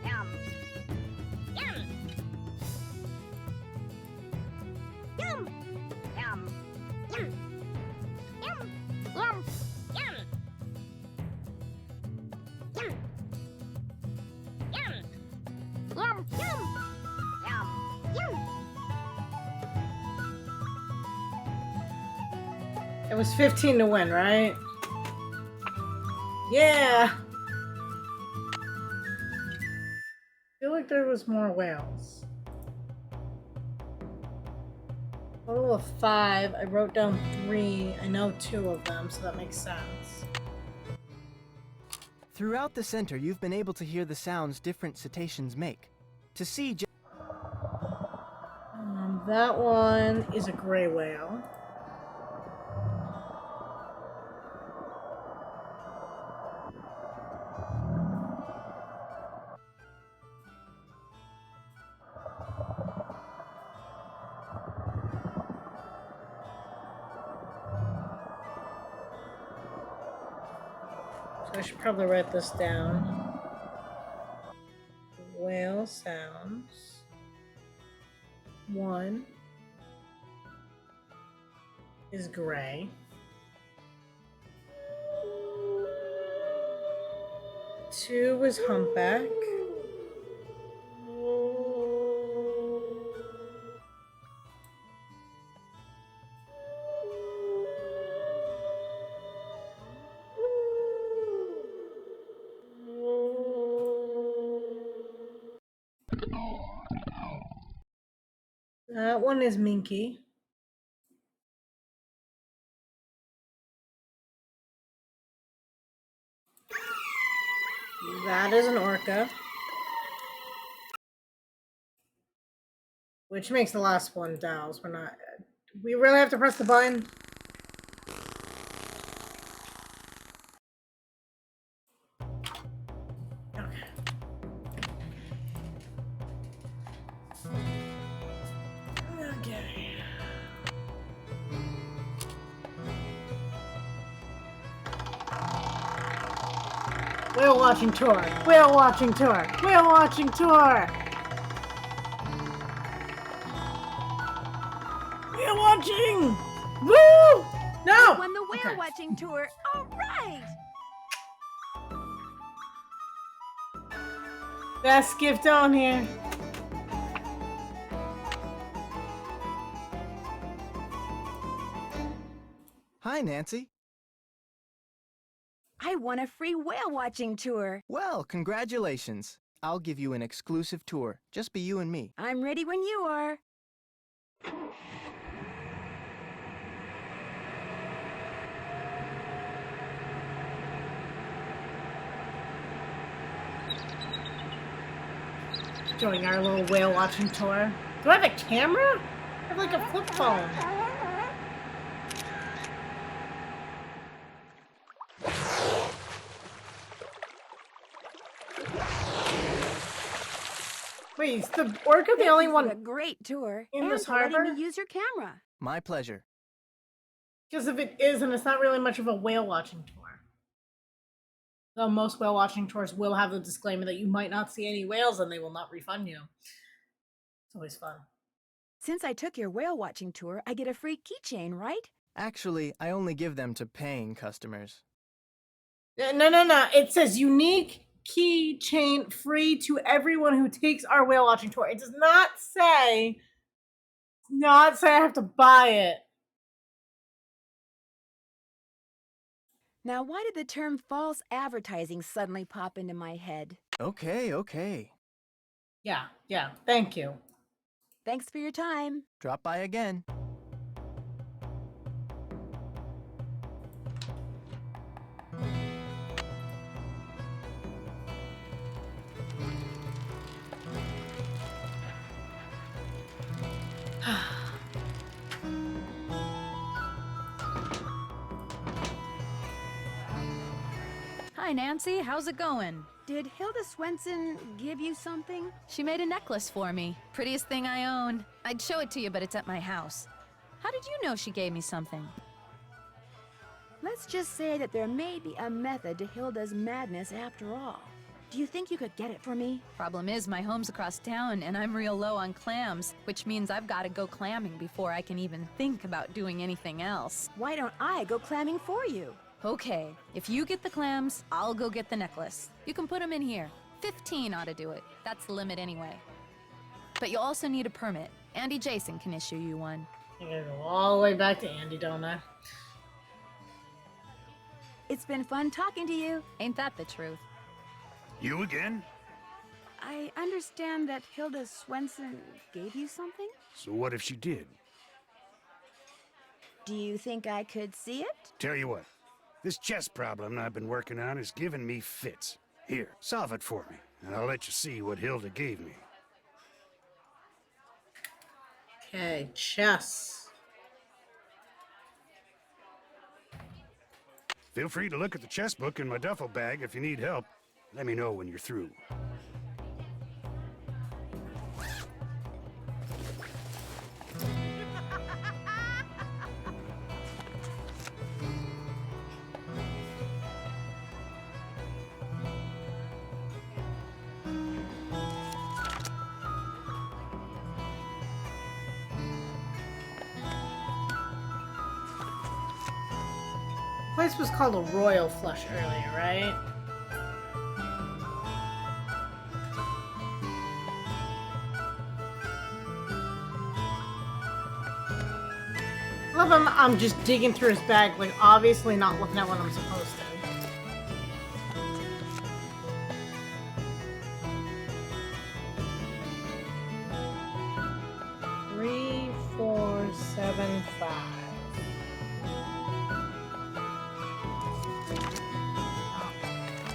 Speaker 12: Yum! Yum! Yum! Yum! Yum! Yum! Yum! Yum! Yum! Yum! Yum! Yum!
Speaker 1: It was 15 to win, right? Yeah! I feel like there was more whales. Total of 5. I wrote down 3. I know 2 of them, so that makes sense.
Speaker 9: Throughout the center, you've been able to hear the sounds different cetaceans make. To see
Speaker 1: That one is a gray whale. So I should probably write this down. Whale sounds. 1 is gray. 2 was humpback. That one is minky. That is an orca. Which makes the last one Dow's. We're not. We really have to press the button. Okay. Okay. Whale watching tour. Whale watching tour. Whale watching tour. Whale watching. Woo! No.
Speaker 2: Won the whale watching tour. All right.
Speaker 1: Best gift on here.
Speaker 9: Hi, Nancy.
Speaker 2: I won a free whale watching tour.
Speaker 9: Well, congratulations. I'll give you an exclusive tour. Just be you and me.
Speaker 2: I'm ready when you are.
Speaker 1: Doing our little whale watching tour. Do I have a camera? I have like a flip phone. Wait, is the orca the only one?
Speaker 2: A great tour.
Speaker 1: In
Speaker 2: and
Speaker 1: this
Speaker 2: for letting
Speaker 1: harbor?
Speaker 2: me use your camera.
Speaker 9: My pleasure.
Speaker 1: Because if it is, and it's not really much of a whale watching tour. Though most whale watching tours will have the disclaimer that you might not see any whales and they will not refund you. It's always fun.
Speaker 2: Since I took your whale watching tour, I get a free keychain, right?
Speaker 9: Actually, I only give them to paying customers.
Speaker 1: No. It says unique keychain free to everyone who takes our whale watching tour. It does not say I have to buy it.
Speaker 2: Now, why did the term false advertising suddenly pop into my head?
Speaker 9: Okay.
Speaker 1: Yeah. Thank you.
Speaker 2: Thanks for your time.
Speaker 9: Drop by again.
Speaker 6: Hi, Nancy. How's it going?
Speaker 2: Did Hilda Swenson give you something?
Speaker 6: She made a necklace for me. Prettiest thing I own. I'd show it to you, but it's at my house. How did you know she gave me something?
Speaker 2: Let's just say that there may be a method to Hilda's madness after all. Do you think you could get it for me?
Speaker 6: Problem is, my home's across town, and I'm real low on clams, which means I've got to go clamming before I can even think about doing anything else.
Speaker 2: Why don't I go clamming for you?
Speaker 6: Okay, if you get the clams, I'll go get the necklace. You can put them in here. 15 ought to do it. That's the limit anyway. But you'll also need a permit. Andy Jason can issue you one.
Speaker 1: I gotta go all the way back to Andy, don't I?
Speaker 2: It's been fun talking to you.
Speaker 6: Ain't that the truth?
Speaker 5: You again?
Speaker 2: I understand that Hilda Swenson gave you something?
Speaker 5: So what if she did?
Speaker 2: Do you think I could see it?
Speaker 5: Tell you what, this chess problem I've been working on is giving me fits. Here, solve it for me, and I'll let you see what Hilda gave me.
Speaker 1: Okay, chess.
Speaker 5: Feel free to look at the chess book in my duffel bag if you need help. Let me know when you're through.
Speaker 1: The place was called a Royal Flush earlier, right? Love him. I'm just digging through his bag, like obviously not looking at what I'm supposed to. 3, 4, 7, 5.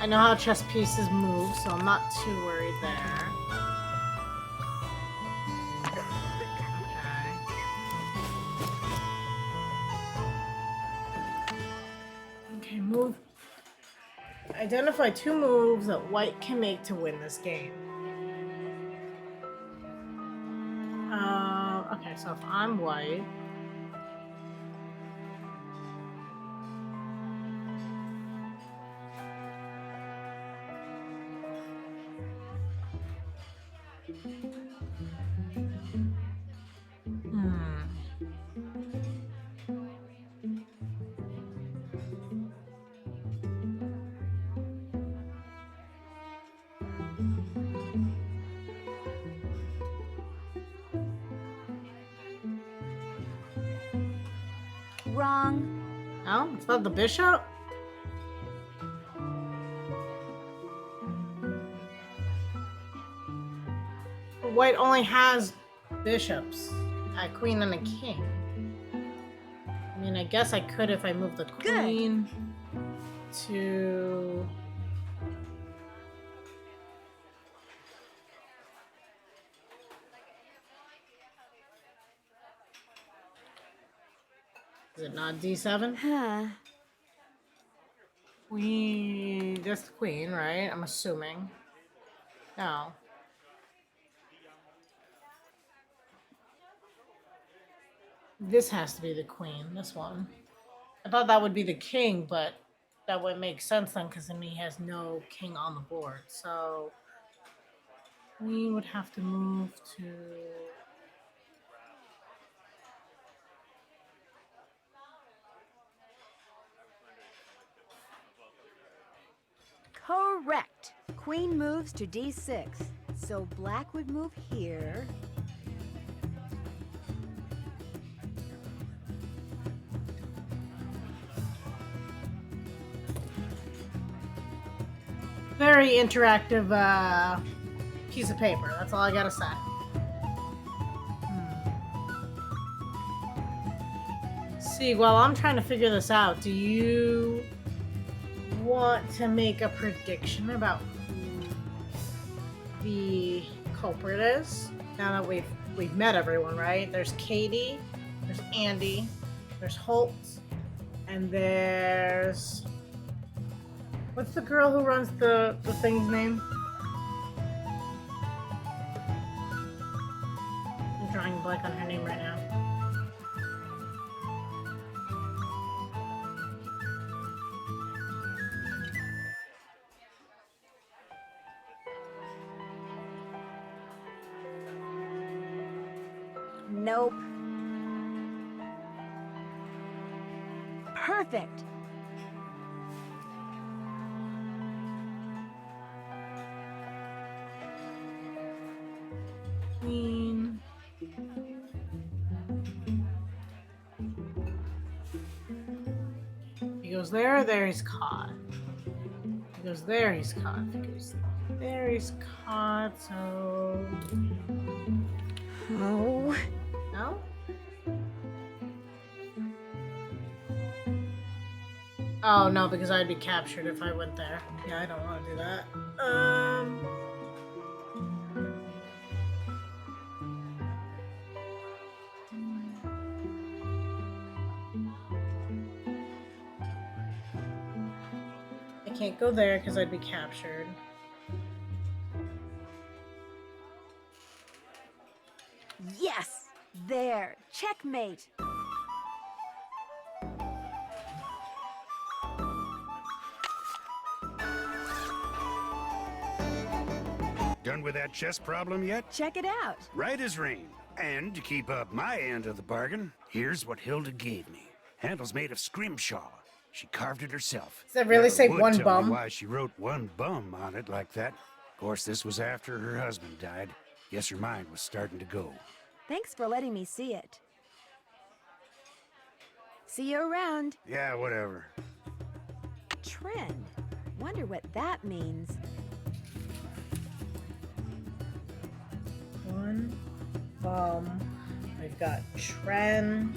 Speaker 1: I know how chess pieces move, so I'm not too worried there. Okay, move. Identify 2 moves that white can make to win this game. Okay, so if I'm white...
Speaker 2: Wrong.
Speaker 1: Oh, it's not the bishop? White only has bishops, a queen and a king. I mean, I guess I could if I move the queen to... Is it not D7?
Speaker 2: Huh.
Speaker 1: Queen... That's the queen, right? I'm assuming. No. This has to be the queen, this one. I thought that would be the king, but that would make sense then, because then he has no king on the board. So we would have to move to...
Speaker 2: Correct. Queen moves to D6. So black would move here.
Speaker 1: Very interactive piece of paper. That's all I gotta say. See, while I'm trying to figure this out, do you want to make a prediction about who the culprit is? Now that we've met everyone, right? There's Katie, there's Andy, there's Holt, and there's... What's the girl who runs the thing's name? I'm drawing a blank on her name right now.
Speaker 2: Nope. Perfect.
Speaker 1: Queen. he goes there, there he's caught. If he goes there, he's caught. If he goes there, he's caught. So
Speaker 2: Oh.
Speaker 1: no. Oh no, because I'd be captured if I went there. Yeah, I don't want to do that. I can't go there because I'd be captured.
Speaker 2: Yes! There. Checkmate.
Speaker 5: Done with that chess problem yet?
Speaker 2: Check it out.
Speaker 5: Right as rain. And to keep up my end of the bargain, here's what Hilda gave me. Handle's made of scrimshaw. She carved it herself.
Speaker 1: Does that really
Speaker 5: Never
Speaker 1: say
Speaker 5: would
Speaker 1: one
Speaker 5: tell me
Speaker 1: bum?
Speaker 5: why she wrote one bum on it like that. Of course, this was after her husband died. Guess her mind was starting to go.
Speaker 2: Thanks for letting me see it. See you around.
Speaker 5: Yeah, whatever.
Speaker 2: Trend. Wonder what that means.
Speaker 1: One bum. We've got Tren.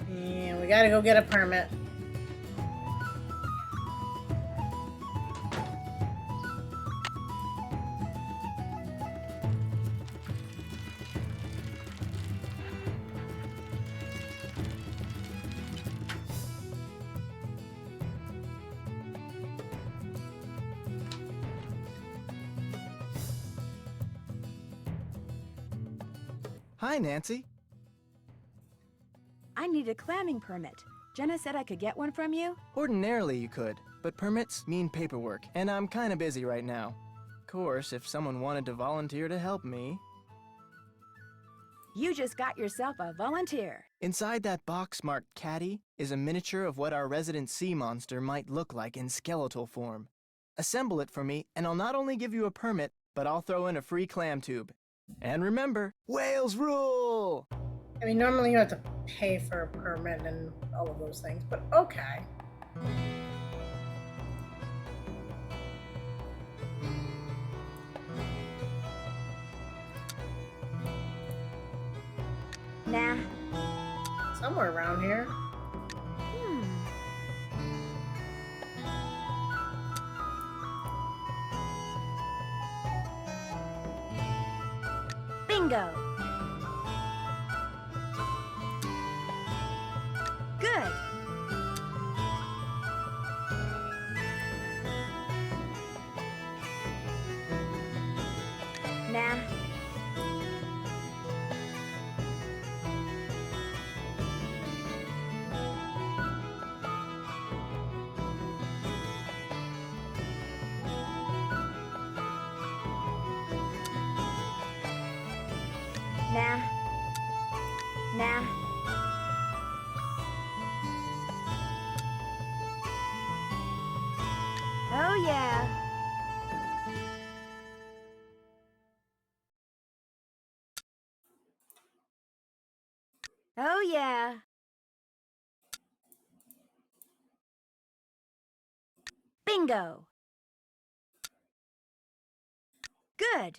Speaker 1: And we gotta go get a permit.
Speaker 9: Hi, Nancy.
Speaker 2: I need a clamming permit. Jenna said I could get one from you.
Speaker 9: Ordinarily you could, but permits mean paperwork, and I'm kinda busy right now. Of course, if someone wanted to volunteer to help me...
Speaker 2: You just got yourself a volunteer.
Speaker 9: Inside that box marked Caddy is a miniature of what our resident sea monster might look like in skeletal form. Assemble it for me, and I'll not only give you a permit, but I'll throw in a free clam tube. And remember, whales rule!
Speaker 1: I mean, normally you have to pay for a permit and all of those things, but okay.
Speaker 2: Nah.
Speaker 1: Somewhere around here.
Speaker 2: Bingo. Good. Nah. Nah. Nah. Oh yeah. Oh yeah. Bingo. Good.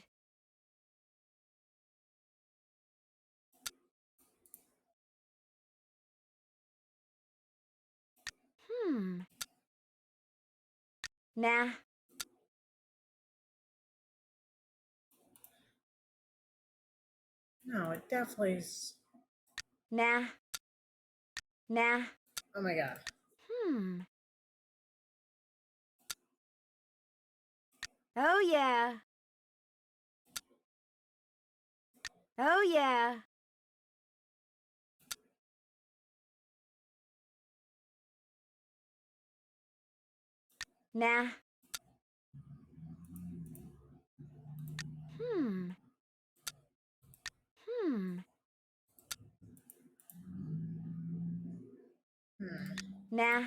Speaker 2: Nah.
Speaker 1: No, it definitely is.
Speaker 2: Nah. Nah.
Speaker 1: Oh my god.
Speaker 2: Oh yeah. Oh yeah. Nah. Nah.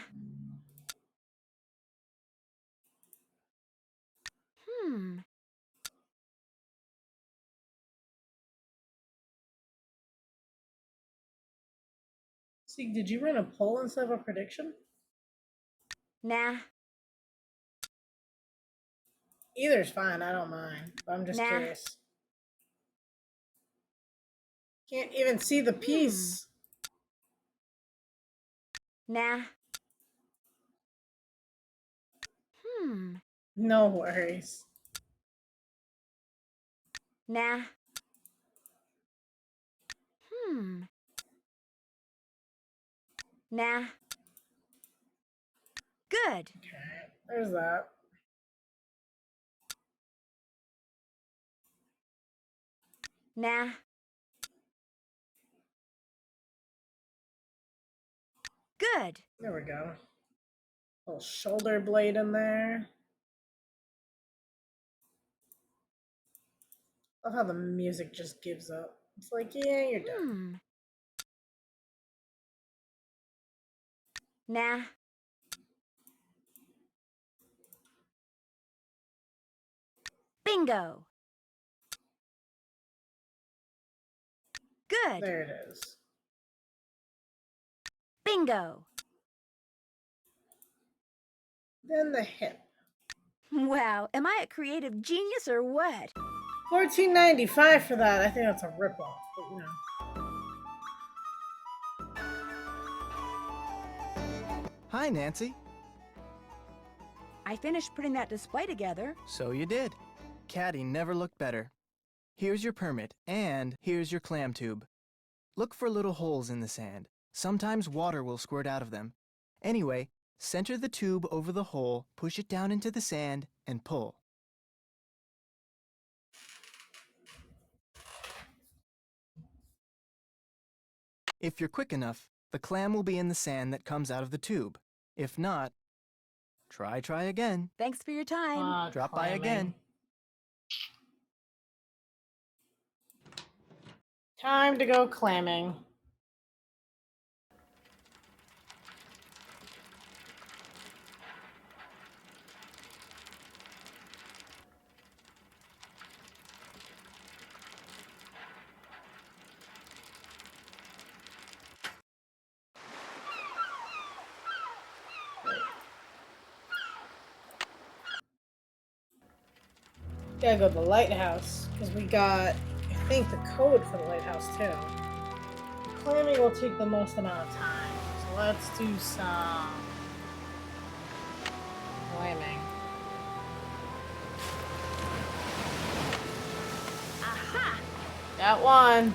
Speaker 1: See, did you run a poll instead of a prediction?
Speaker 2: Nah.
Speaker 1: Either's fine, I don't mind. But I'm just
Speaker 2: Nah.
Speaker 1: curious. Can't even see the piece.
Speaker 2: Nah. Hmm.
Speaker 1: No worries.
Speaker 2: Nah. Hmm. Nah. Good.
Speaker 1: Okay, there's that.
Speaker 2: Nah. Good.
Speaker 1: There we go. Little shoulder blade in there. Love how the music just gives up. It's like, yeah, you're done.
Speaker 2: Nah. Bingo. Good.
Speaker 1: There it is.
Speaker 2: Bingo.
Speaker 1: Then the hip.
Speaker 2: Wow, am I a creative genius or what?
Speaker 1: $14.95 for that. I think that's a ripoff, but you know.
Speaker 9: Hi, Nancy.
Speaker 2: I finished putting that display together.
Speaker 9: So you did. Caddy never looked better. Here's your permit, and here's your clam tube. Look for little holes in the sand. Sometimes water will squirt out of them. Anyway, center the tube over the hole, push it down into the sand, and pull. If you're quick enough, the clam will be in the sand that comes out of the tube. If not, try again.
Speaker 2: Thanks for your time.
Speaker 9: Drop by again.
Speaker 1: Time to go clamming. Gotta go to the lighthouse, because we got, I think, the code for the lighthouse, too. The clamming will take the most amount of time, so let's do some clamming.
Speaker 2: Aha!
Speaker 1: Got one.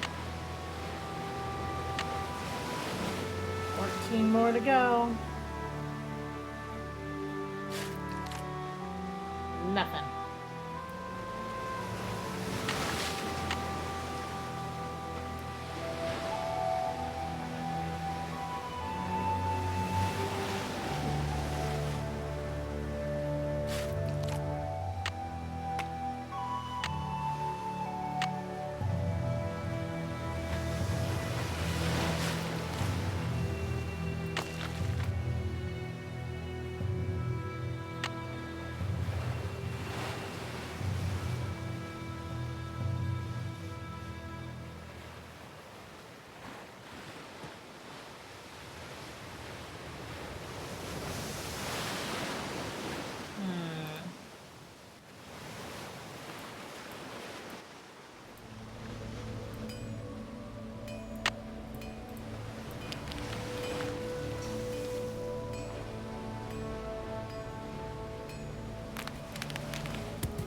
Speaker 1: 14 more to go. Nothing.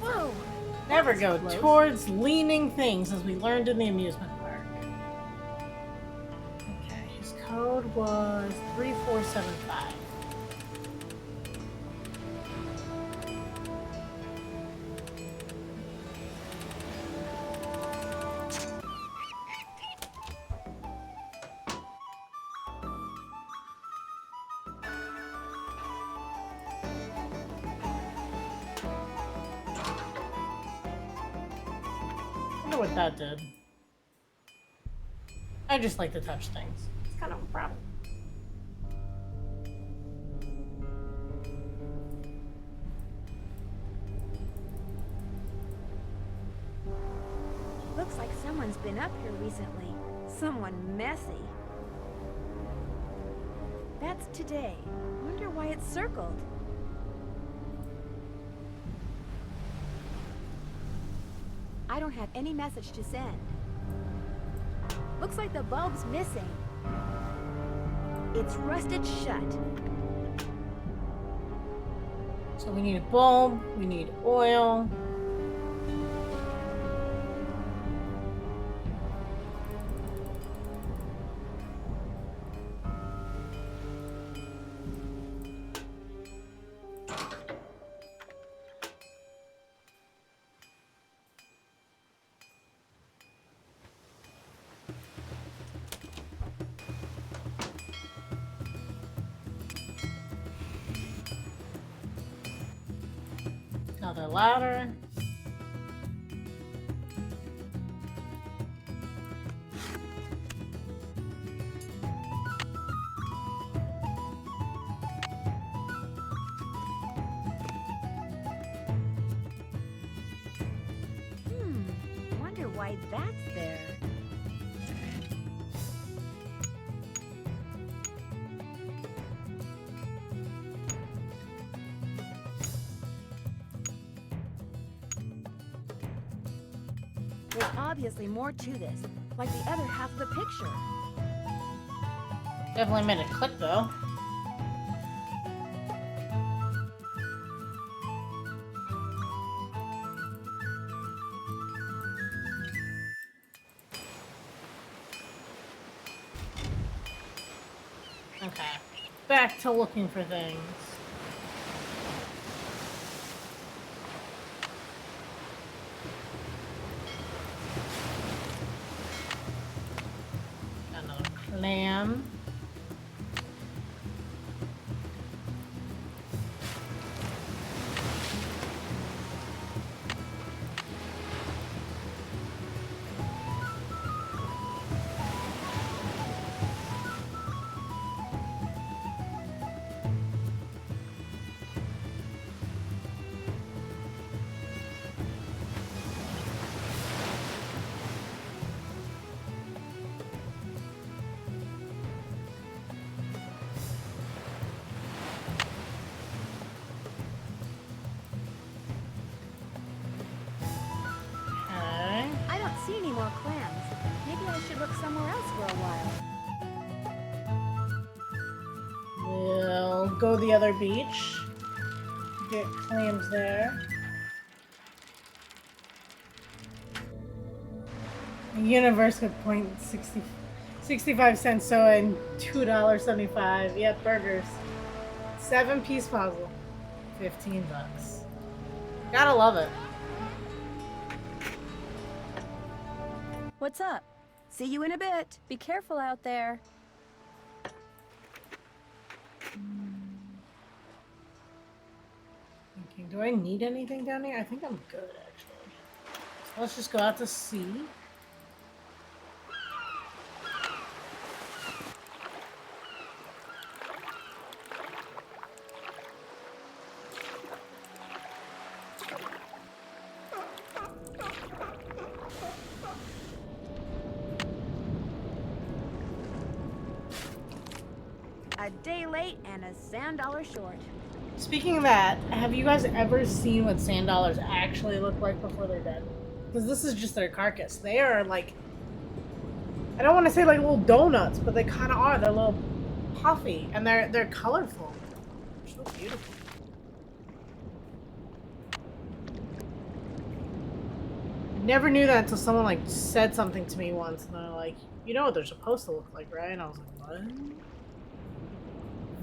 Speaker 2: Whoa!
Speaker 1: Never go towards leaning things, as we learned in the amusement park. Okay, his code was 3475. I wonder what that did. I just like to touch things. It's kind of a problem.
Speaker 2: Looks like someone's been up here recently. Someone messy. That's today. Wonder why it's circled. I don't have any message to send. Looks like the bulb's missing. It's rusted shut.
Speaker 1: So we need a bulb, we need oil. Another ladder.
Speaker 2: Wonder why that's there. There's obviously more to this, like the other half of the picture.
Speaker 1: Definitely made it click though. Okay, back to looking for things. Got another clam.
Speaker 2: I don't see any more clams. Maybe I should look somewhere else for a while.
Speaker 1: We'll go the other beach. Get clams there. Universe with 65 cents soda and $2.75. Yep, burgers. 7-piece puzzle. $15. Gotta love it.
Speaker 3: What's up?
Speaker 2: See you in a bit.
Speaker 3: Be careful out there.
Speaker 1: Thinking, do I need anything down here? I think I'm good, actually. So let's just go out to sea.
Speaker 2: A day late and a sand dollar short.
Speaker 1: Speaking of that, have you guys ever seen what sand dollars actually look like before they're dead? Because this is just their carcass. They are like, I don't want to say like little donuts, but they kind of are. They're a little puffy and they're colorful. They're so beautiful. I never knew that until someone like said something to me once, and they're like, "You know what they're supposed to look like, right?" And I was like, "What?"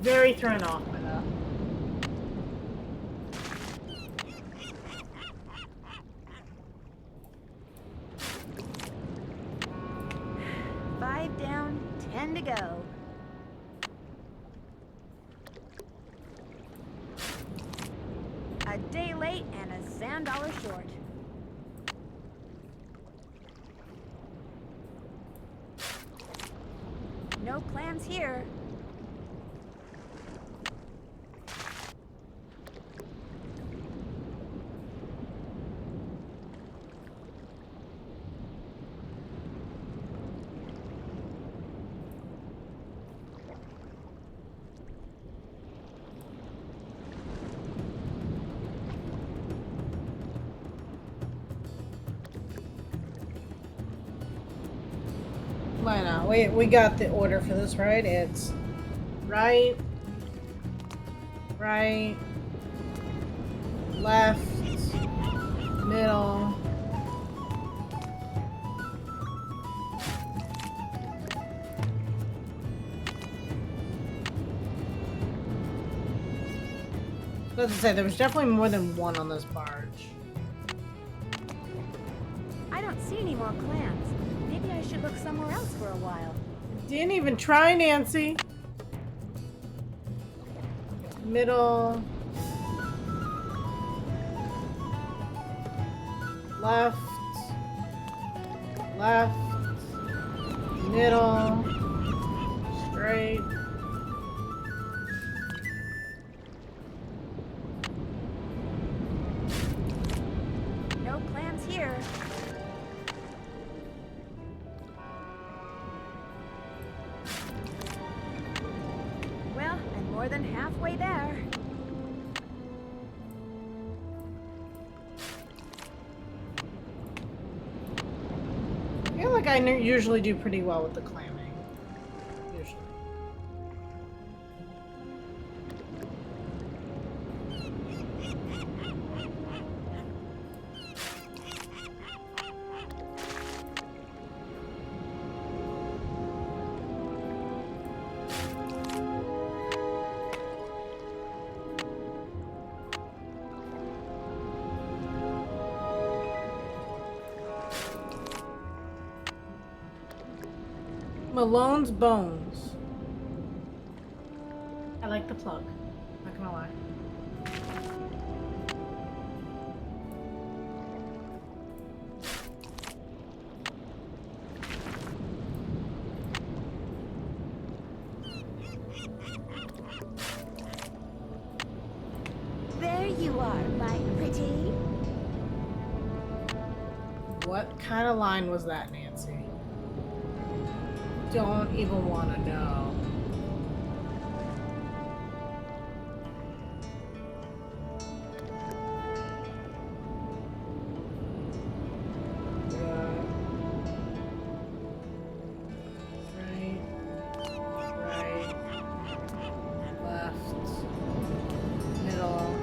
Speaker 1: Very thrown off by that.
Speaker 2: Five down, 10 to go. A day late and a sand dollar short. No clams here.
Speaker 1: we got the order for this, right? It's right, right, left, middle. As I say, there was definitely more than one on this barge.
Speaker 2: I don't see any more clams. Maybe I should look somewhere else for a while.
Speaker 1: Didn't even try, Nancy. Middle. Left. Left. Middle. Straight.
Speaker 2: No clams here. Well, I'm more than halfway there.
Speaker 1: I feel like I usually do pretty well with the clamming. Usually. Malone's Bones. I like the plug. Not gonna lie.
Speaker 2: There you are, my pretty.
Speaker 1: What kind of line was that, Nancy? Don't even want to know. Right, right, left, middle.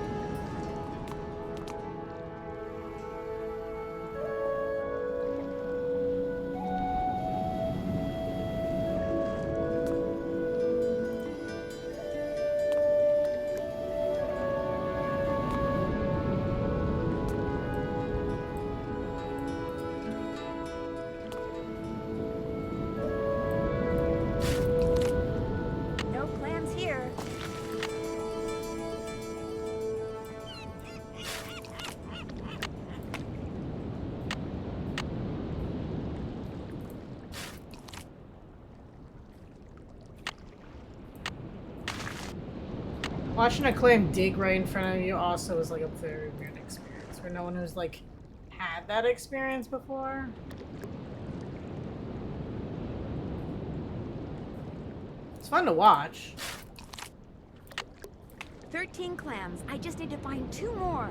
Speaker 2: No clams here.
Speaker 1: Watching a clam dig right in front of you also is like a very weird experience for no one who's like had that experience before. It's fun to watch.
Speaker 2: 13 clams. I just need to find 2 more.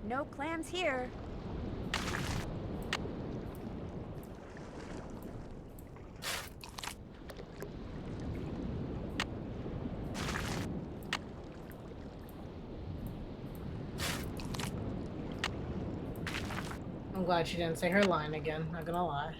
Speaker 2: No clams here.
Speaker 1: I'm glad she didn't say her line again, not gonna lie.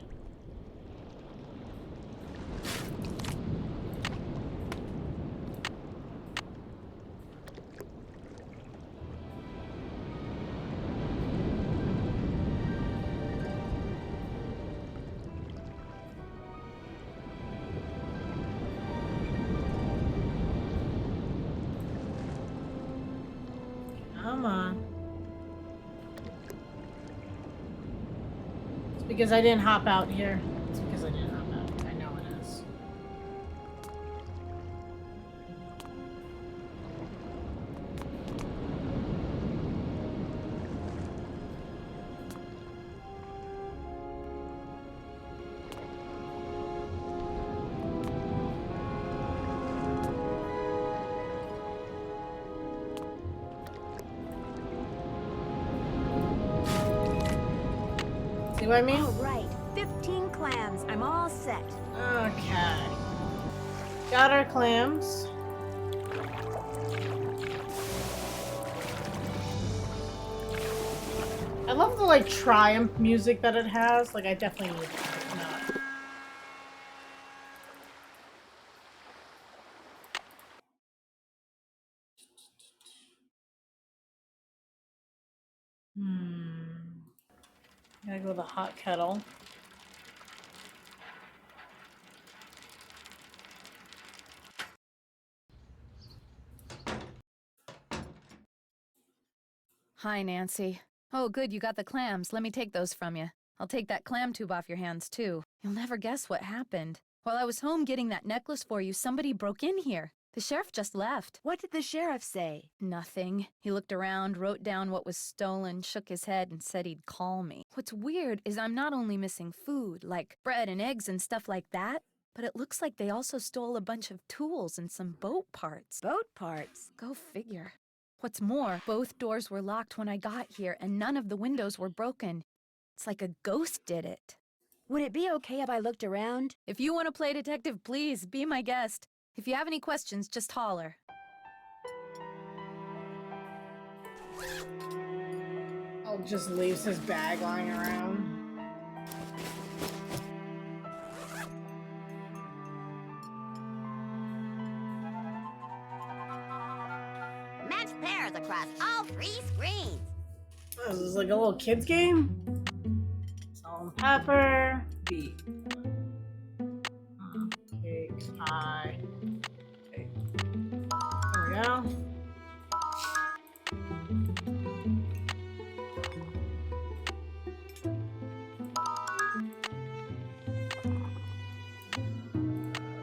Speaker 1: Come on. It's because I didn't hop out here. It's because I didn't hop out. I know it is. See what I mean?
Speaker 2: All right, 15 clams. I'm all set.
Speaker 1: Okay. Got our clams. I love the like triumph music that it has. Like I definitely need that. Gotta go to the hot kettle.
Speaker 6: Hi, Nancy. Oh, good, you got the clams. Let me take those from you. I'll take that clam tube off your hands, too. You'll never guess what happened. While I was home getting that necklace for you, somebody broke in here. The sheriff just left.
Speaker 2: What did the sheriff say?
Speaker 6: Nothing. He looked around, wrote down what was stolen, shook his head, and said he'd call me. What's weird is I'm not only missing food, like bread and eggs and stuff like that, but it looks like they also stole a bunch of tools and some boat parts.
Speaker 2: Boat parts?
Speaker 6: Go figure. What's more, both doors were locked when I got here, and none of the windows were broken. It's like a ghost did it.
Speaker 2: Would it be okay if I looked around?
Speaker 6: If you want to play detective, please, be my guest. If you have any questions, just holler.
Speaker 1: Oh, just leaves his bag lying around.
Speaker 12: Match pairs across all 3 screens.
Speaker 1: Oh, this is like a little kid's game. Salt and pepper. Beet. Cake. Pie. Okay. There we go.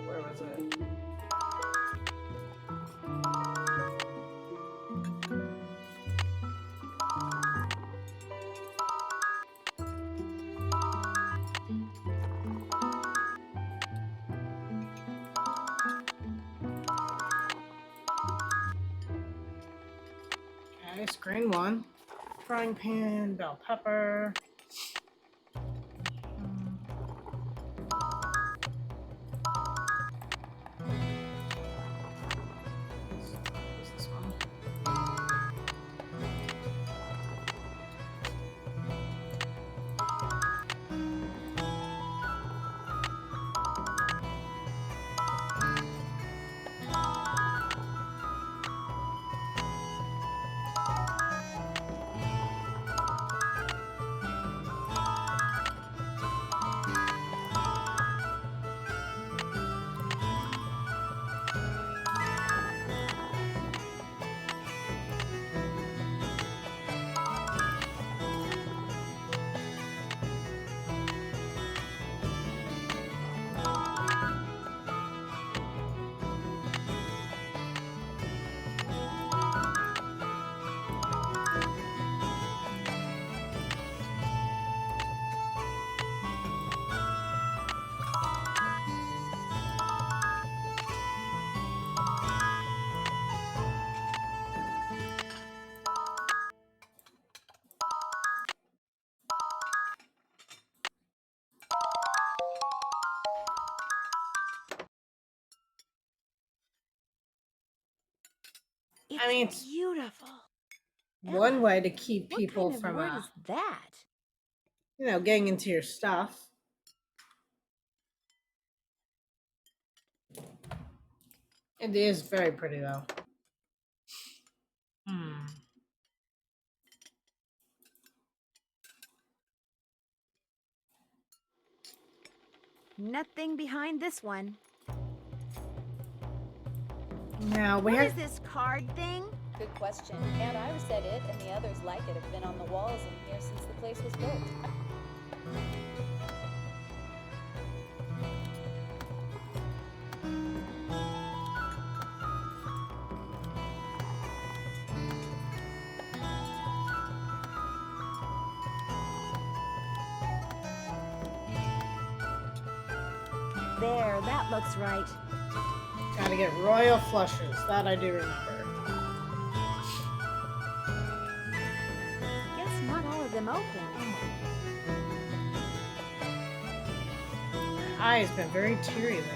Speaker 1: Where was it? Okay, screen 1. Frying pan, bell pepper. What's this one? I mean, it's
Speaker 2: beautiful.
Speaker 1: one way to keep
Speaker 2: What
Speaker 1: people
Speaker 2: kind of
Speaker 1: from,
Speaker 2: word is that?
Speaker 1: you know, getting into your stuff. It is very pretty, though.
Speaker 2: Nothing behind this one.
Speaker 1: Now,
Speaker 2: What is this card thing?
Speaker 6: Good question. Aunt Iris said it and the others like it have been on the walls in here since the place was built.
Speaker 2: There, that looks right.
Speaker 1: Gotta get royal flushes. That I do remember.
Speaker 2: Guess not all of them open.
Speaker 1: eye has been very teary lately.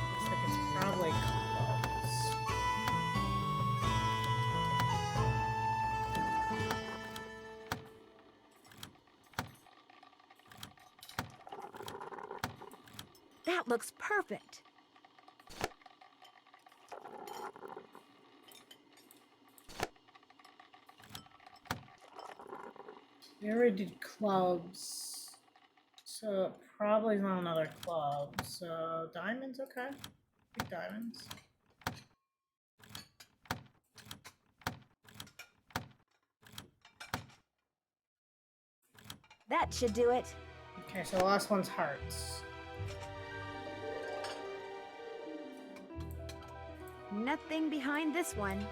Speaker 1: Looks like it's probably close.
Speaker 2: That looks perfect.
Speaker 1: We already did clubs, so it probably not another club. So diamonds, okay. Pick diamonds.
Speaker 2: That should do it.
Speaker 1: Okay, so the last one's hearts.
Speaker 2: Nothing behind this one.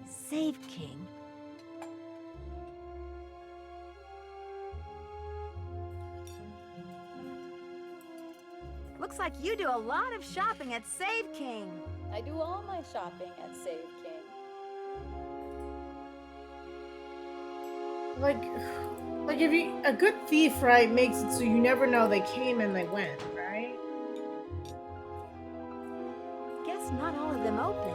Speaker 2: Save King. Looks like you do a lot of shopping at Save King.
Speaker 3: I do all my shopping at Save King.
Speaker 1: Like if you a good thief, right, makes it so you never know they came and they went, right?
Speaker 2: Guess not all of them open.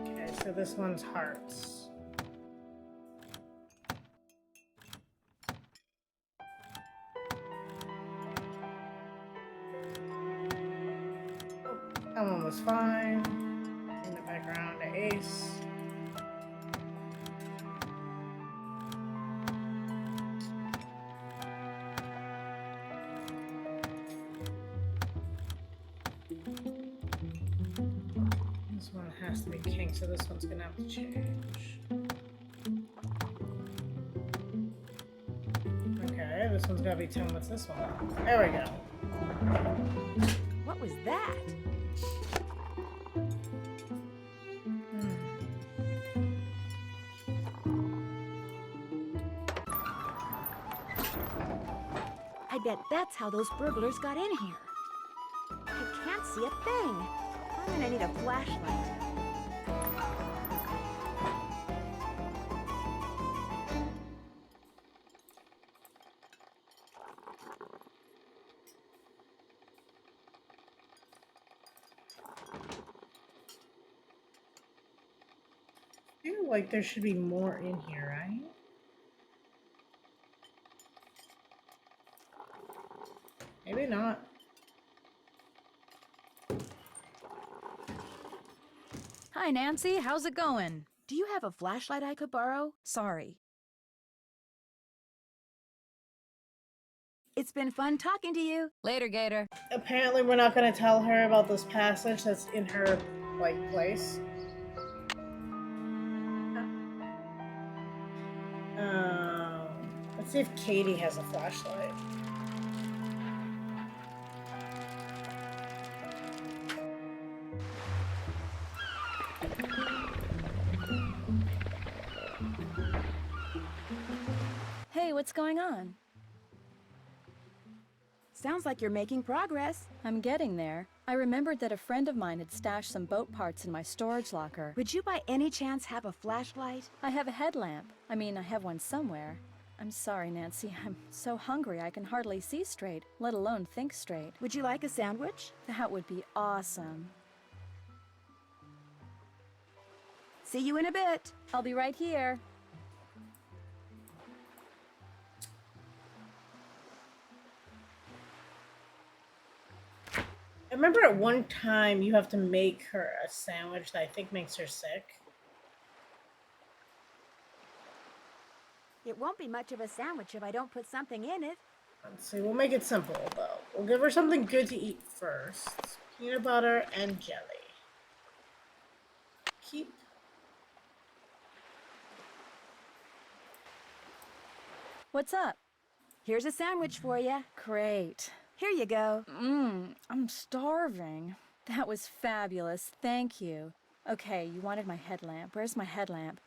Speaker 1: Okay, so this one's hearts. That one was fine. In the background, to ace. This one has to be king, so this one's gonna have to change. Okay, this one's gotta be 10 with this one. There we go.
Speaker 2: What was that? I bet that's how those burglars got in here. I can't see a thing. I'm gonna need a flashlight.
Speaker 1: I feel like there should be more in here, right? Maybe not.
Speaker 6: Hi, Nancy. How's it going?
Speaker 2: Do you have a flashlight I could borrow?
Speaker 6: Sorry.
Speaker 2: It's been fun talking to you.
Speaker 6: Later, Gator.
Speaker 1: Apparently we're not going to tell her about this passage that's in her, like, place. Let's see if Katie has a flashlight.
Speaker 3: Hey, what's going on?
Speaker 2: Sounds like you're making progress.
Speaker 3: I'm getting there. I remembered that a friend of mine had stashed some boat parts in my storage locker.
Speaker 2: Would you by any chance have a flashlight?
Speaker 3: I have a headlamp. I mean, I have one somewhere. I'm sorry, Nancy. I'm so hungry I can hardly see straight, let alone think straight.
Speaker 2: Would you like a sandwich?
Speaker 3: That would be awesome.
Speaker 2: See you in a bit.
Speaker 3: I'll be right here.
Speaker 1: I remember at one time you have to make her a sandwich that I think makes her sick.
Speaker 2: It won't be much of a sandwich if I don't put something in it.
Speaker 1: Let's see, we'll make it simple though. We'll give her something good to eat first. Peanut butter and jelly. upkeep.
Speaker 3: What's up?
Speaker 2: Here's a sandwich for you.
Speaker 3: Great.
Speaker 2: Here you go.
Speaker 3: I'm starving. That was fabulous. Thank you. Okay, you wanted my headlamp. Where's my headlamp?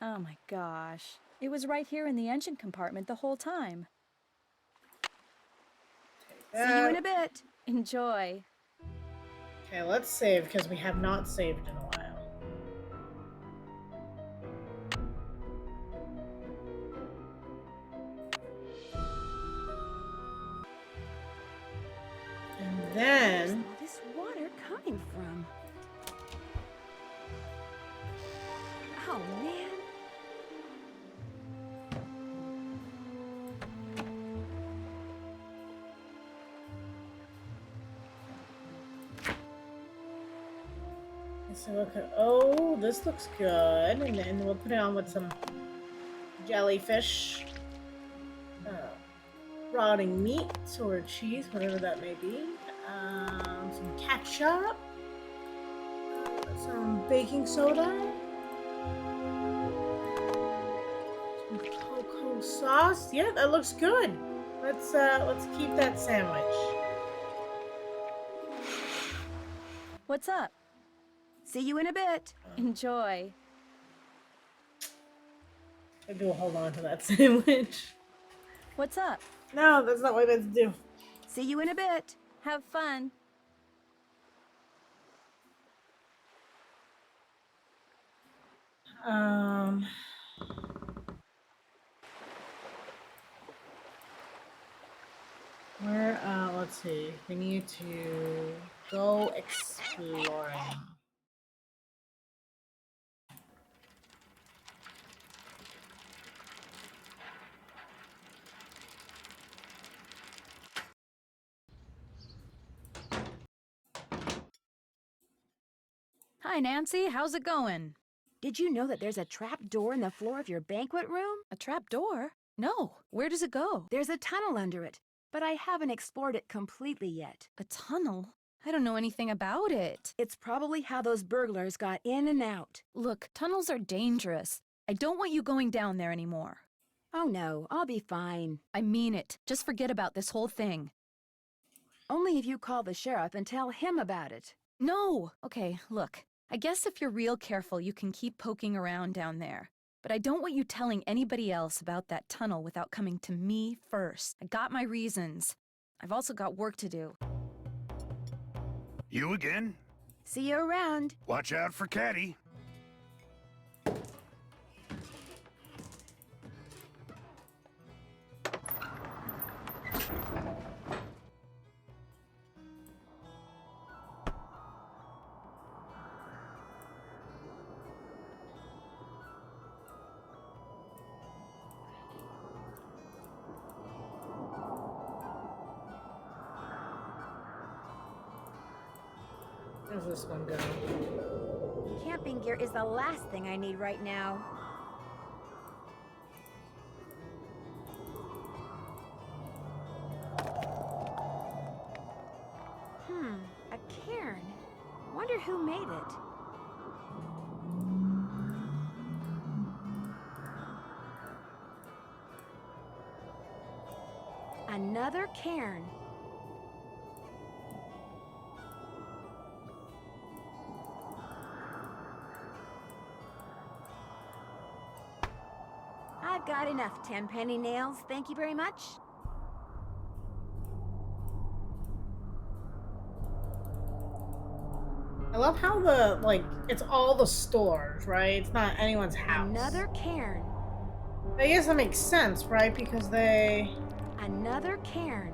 Speaker 3: Oh my gosh. It was right here in the engine compartment the whole time.
Speaker 2: See you in a bit.
Speaker 3: Enjoy.
Speaker 1: Okay, let's save because we have not saved in a while. And then
Speaker 2: Where's all this water coming from? Oh, man.
Speaker 1: so look at, oh, this looks good, and then we'll put it on with some jellyfish, rotting meat or cheese, whatever that may be. Some ketchup, some baking soda, some cocoa sauce. Yeah, that looks good. Let's keep that sandwich.
Speaker 3: What's up?
Speaker 2: See you in a bit.
Speaker 3: Enjoy.
Speaker 1: Maybe we'll hold on to that sandwich.
Speaker 3: What's up?
Speaker 1: No, that's not what I meant to do.
Speaker 2: See you in a bit.
Speaker 3: Have fun.
Speaker 1: Let's see. We need to go exploring.
Speaker 6: Hi, Nancy. How's it going?
Speaker 2: Did you know that there's a trap door in the floor of your banquet room?
Speaker 6: A trap door? No. Where does it go?
Speaker 2: There's a tunnel under it, but I haven't explored it completely yet.
Speaker 6: A tunnel? I don't know anything about it.
Speaker 2: It's probably how those burglars got in and out.
Speaker 6: Look, tunnels are dangerous. I don't want you going down there anymore.
Speaker 2: Oh no, I'll be fine.
Speaker 6: I mean it. Just forget about this whole thing.
Speaker 2: Only if you call the sheriff and tell him about it.
Speaker 6: No! Okay, look. I guess if you're real careful, you can keep poking around down there. But I don't want you telling anybody else about that tunnel without coming to me first. I got my reasons. I've also got work to do.
Speaker 5: You again?
Speaker 2: See you around.
Speaker 5: Watch out for Caddy.
Speaker 1: Where's this one go?
Speaker 2: Camping gear is the last thing I need right now. A cairn. Wonder who made it. Another cairn. I've got enough 10-penny nails, thank you very much.
Speaker 1: I love how it's all the stores, right? It's not anyone's house.
Speaker 2: Another cairn.
Speaker 1: I guess that makes sense, right? Because they...
Speaker 2: Another cairn.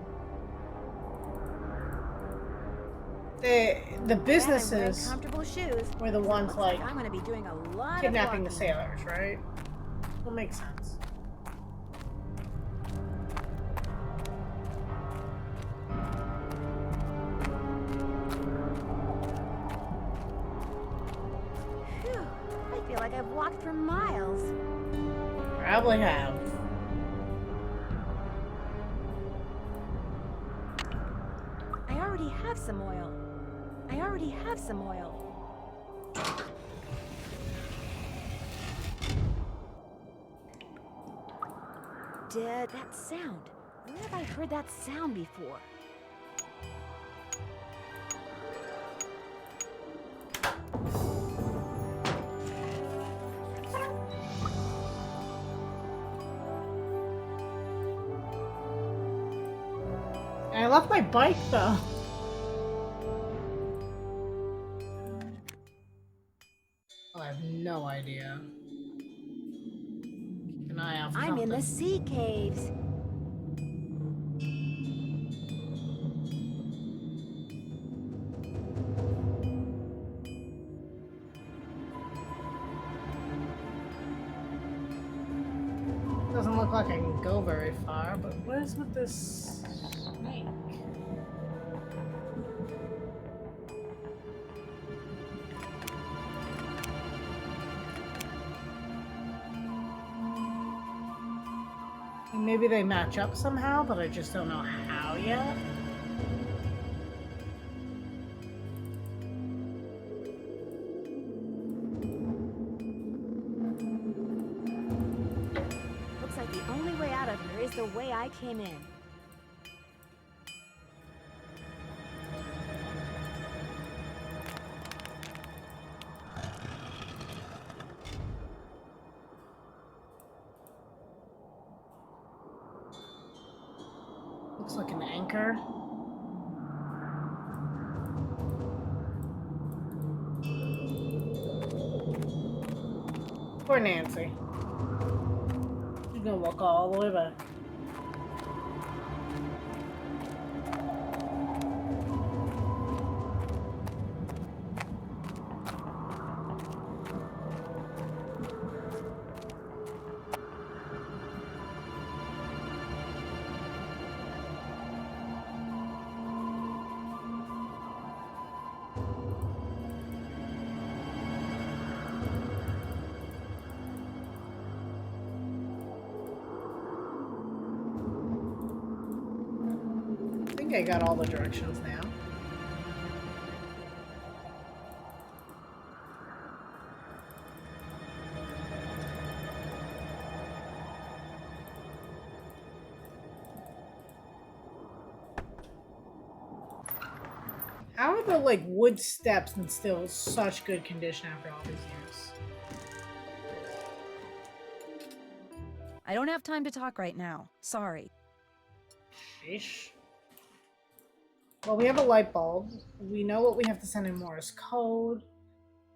Speaker 1: The businesses
Speaker 2: comfortable shoes.
Speaker 1: were the ones
Speaker 2: Looks
Speaker 1: like
Speaker 2: I'm gonna be doing a lot
Speaker 1: kidnapping
Speaker 2: of
Speaker 1: the sailors, right? Will make sense.
Speaker 2: Phew, I feel like I've walked for miles.
Speaker 1: Probably have.
Speaker 2: I already have some oil. that sound. Where have I heard that sound before?
Speaker 1: I left my bike though. Oh, I have no idea. Keep an eye out for
Speaker 2: I'm in the
Speaker 1: something.
Speaker 2: sea caves.
Speaker 1: Doesn't look like I can go very far, but what is with this snake? Maybe they match up somehow, but I just don't know how yet.
Speaker 2: Looks like the only way out of here is the way I came in.
Speaker 1: Looks like an anchor. Poor Nancy. She's gonna walk all the way back. I think I got all the directions now. How are the like wood steps in still such good condition after all these years?
Speaker 3: I don't have time to talk right now. Sorry.
Speaker 1: Sheesh. Well, we have a light bulb. We know what we have to send in Morse code,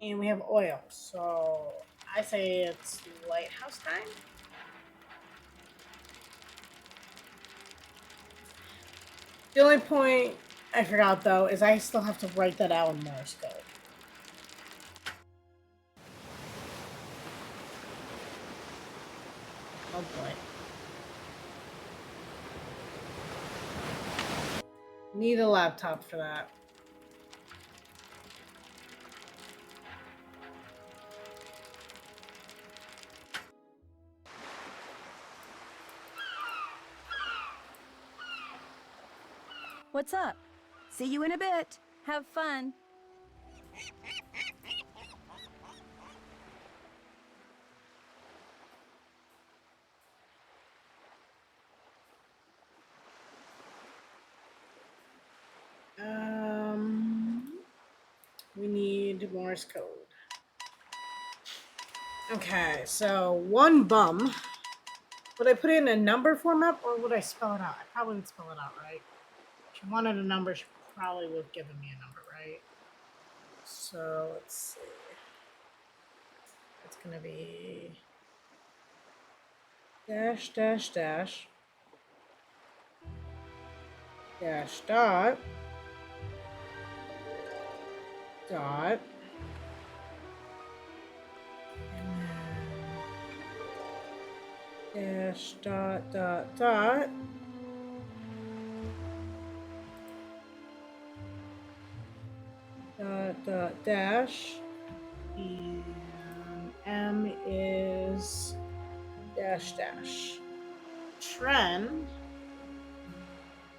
Speaker 1: and we have oil. So I say it's lighthouse time. The only point I forgot though is I still have to write that out in Morse code. Oh boy. Need a laptop for that.
Speaker 3: What's up?
Speaker 2: See you in a bit.
Speaker 3: Have fun.
Speaker 1: We need Morse code. Okay, so one bum. Would I put it in a number format or would I spell it out? I probably would spell it out, right? If she wanted a number, she probably would have given me a number, right? So let's see. It's gonna be dash dash dash dash dot dot and then dash dot dot dot dot dot dash, and M is dash dash. Trend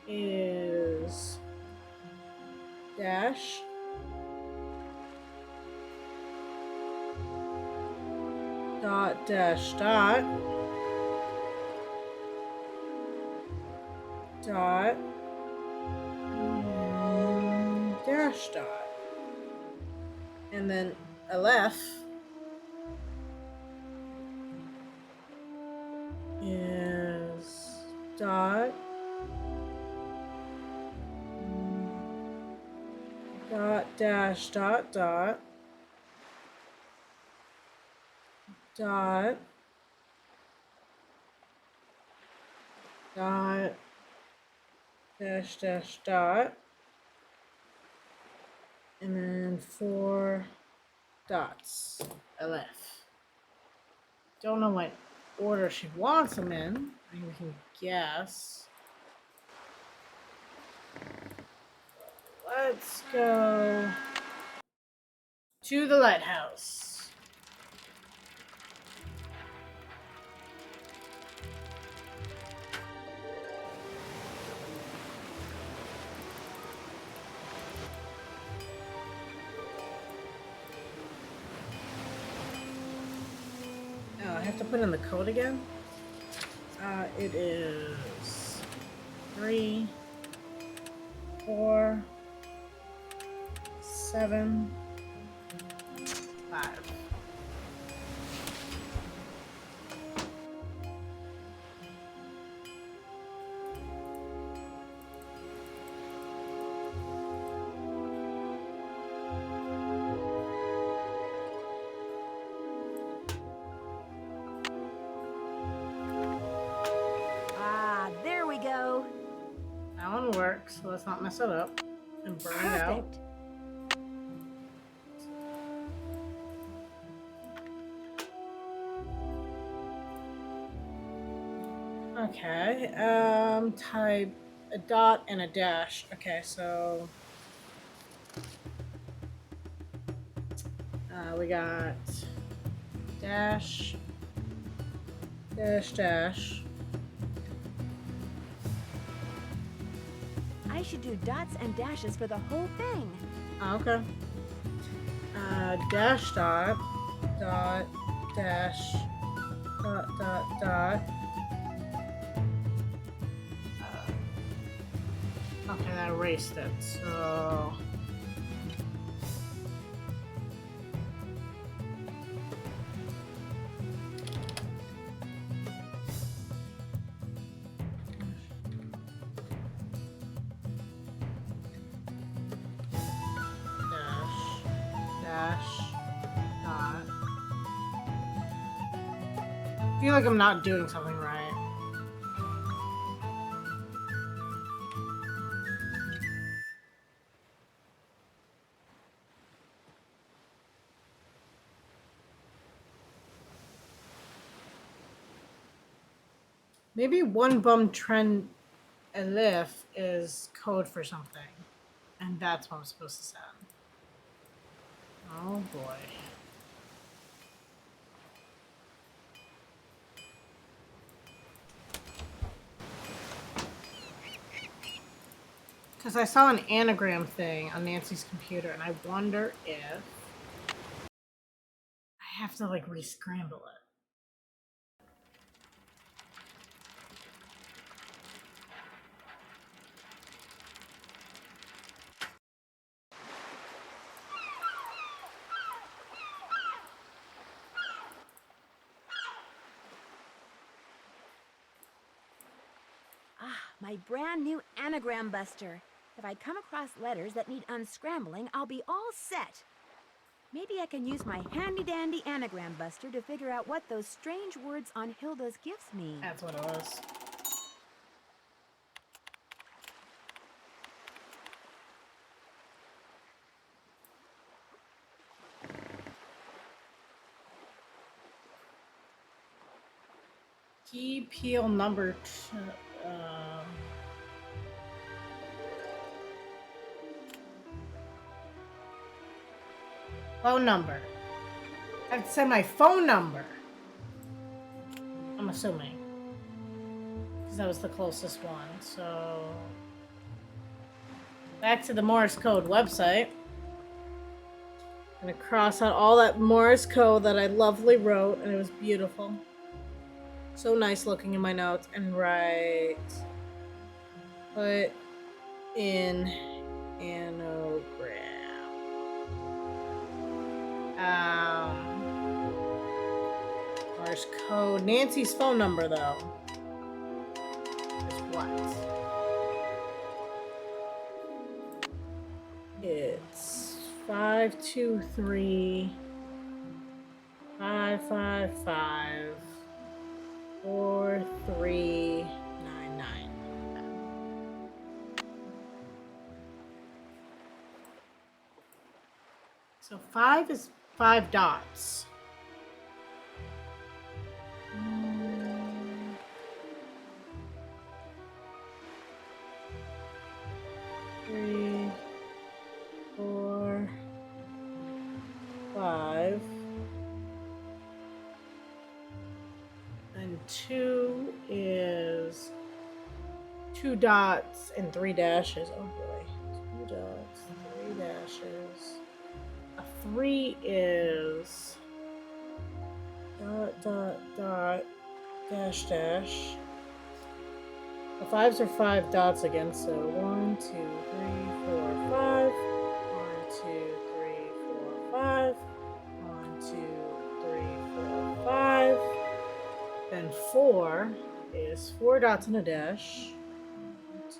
Speaker 1: is dash dot dash dot dot, and dash dot. And then LF is dot, dot, dash, dot, dot, dot, dot, dash, dash, dot, and then 4 dots, LF. Don't know what order she wants them in. I mean, we can guess. Let's go to the lighthouse. Oh, I have to put in the code again? It is 3, 4, 7, 5.
Speaker 2: Ah, there we go.
Speaker 1: That one works, so let's not mess it up and burn it out.
Speaker 2: Perfect.
Speaker 1: Okay, type a dot and a dash. Okay, so we got dash, dash, dash.
Speaker 2: I should do dots and dashes for the whole thing.
Speaker 1: Okay. Dash dot, dot, dash, dot, dot, dot. Okay, that erased it, so... Dash, dash, dot. I feel like I'm not doing something right. Maybe one bum trend elif is code for something. And that's what I'm supposed to send. Oh boy. Because I saw an anagram thing on Nancy's computer, and I wonder if I have to like re-scramble it.
Speaker 2: Ah, my brand new anagram buster. If I come across letters that need unscrambling, I'll be all set. Maybe I can use my handy-dandy anagram buster to figure out what those strange words on Hilda's gifts mean.
Speaker 1: That's what it was. Key peel number phone number. I have to send my phone number. I'm assuming. Because that was the closest one. So back to the Morse code website. I'm gonna cross out all that Morse code that I lovely wrote, and it was beautiful. So nice looking in my notes, and write Put in anagram. Morse code. Nancy's phone number, though, is what? It's 523 555 4399. So 5 is 5 dots. Three, 4, 5. And 2 is 2 dots and 3 dashes. Oh boy. 2 dots, 3 dashes. A 3 is dot, dot, dot, dash, dash. The 5s are 5 dots again, so 1, 2, 3, 4, 5. 1, 2, 3, 4, 5. 1, 2, 3, 4, 5. Then 4 is 4 dots and a dash. 1, 2,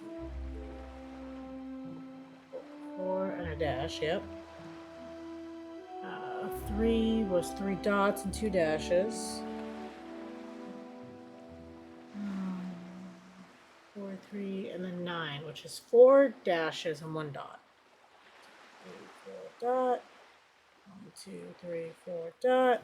Speaker 1: 4 and a dash, yep. 3 was 3 dots and 2 dashes. 4, 3, and then 9, which is 4 dashes and 1 dot. 3, 4 dot. 1, 2, 3, 4 dot.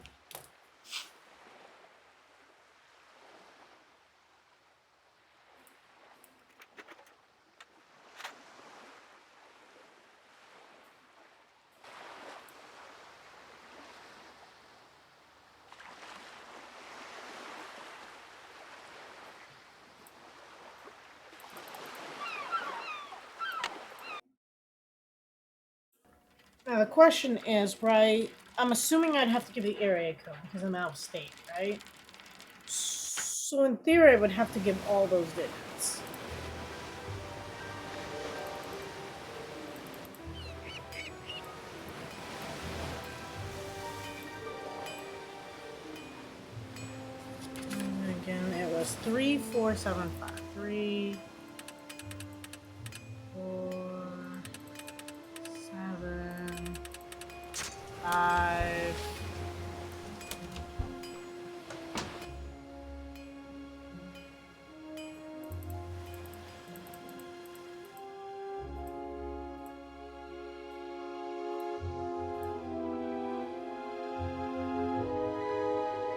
Speaker 1: Now the question is, right? I'm assuming I'd have to give the area code because I'm out of state, right? So in theory, I would have to give all those digits. And again, it was 3475. 3, 4, 7, 5.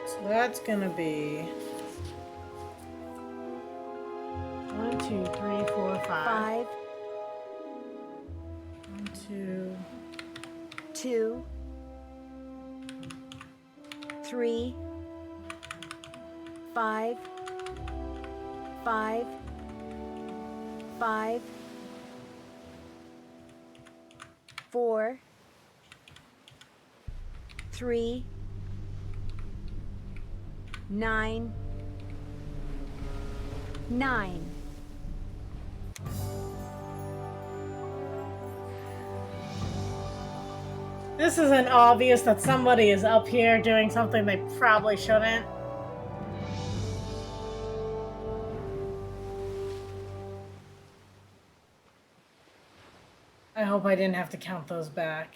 Speaker 1: So that's gonna be 1, 2, 3, 4, 5. 1, 2,
Speaker 2: 2, 3, 5, 5, 5, 4, 3, 9, 9.
Speaker 1: This isn't obvious that somebody is up here doing something they probably shouldn't. I hope I didn't have to count those back.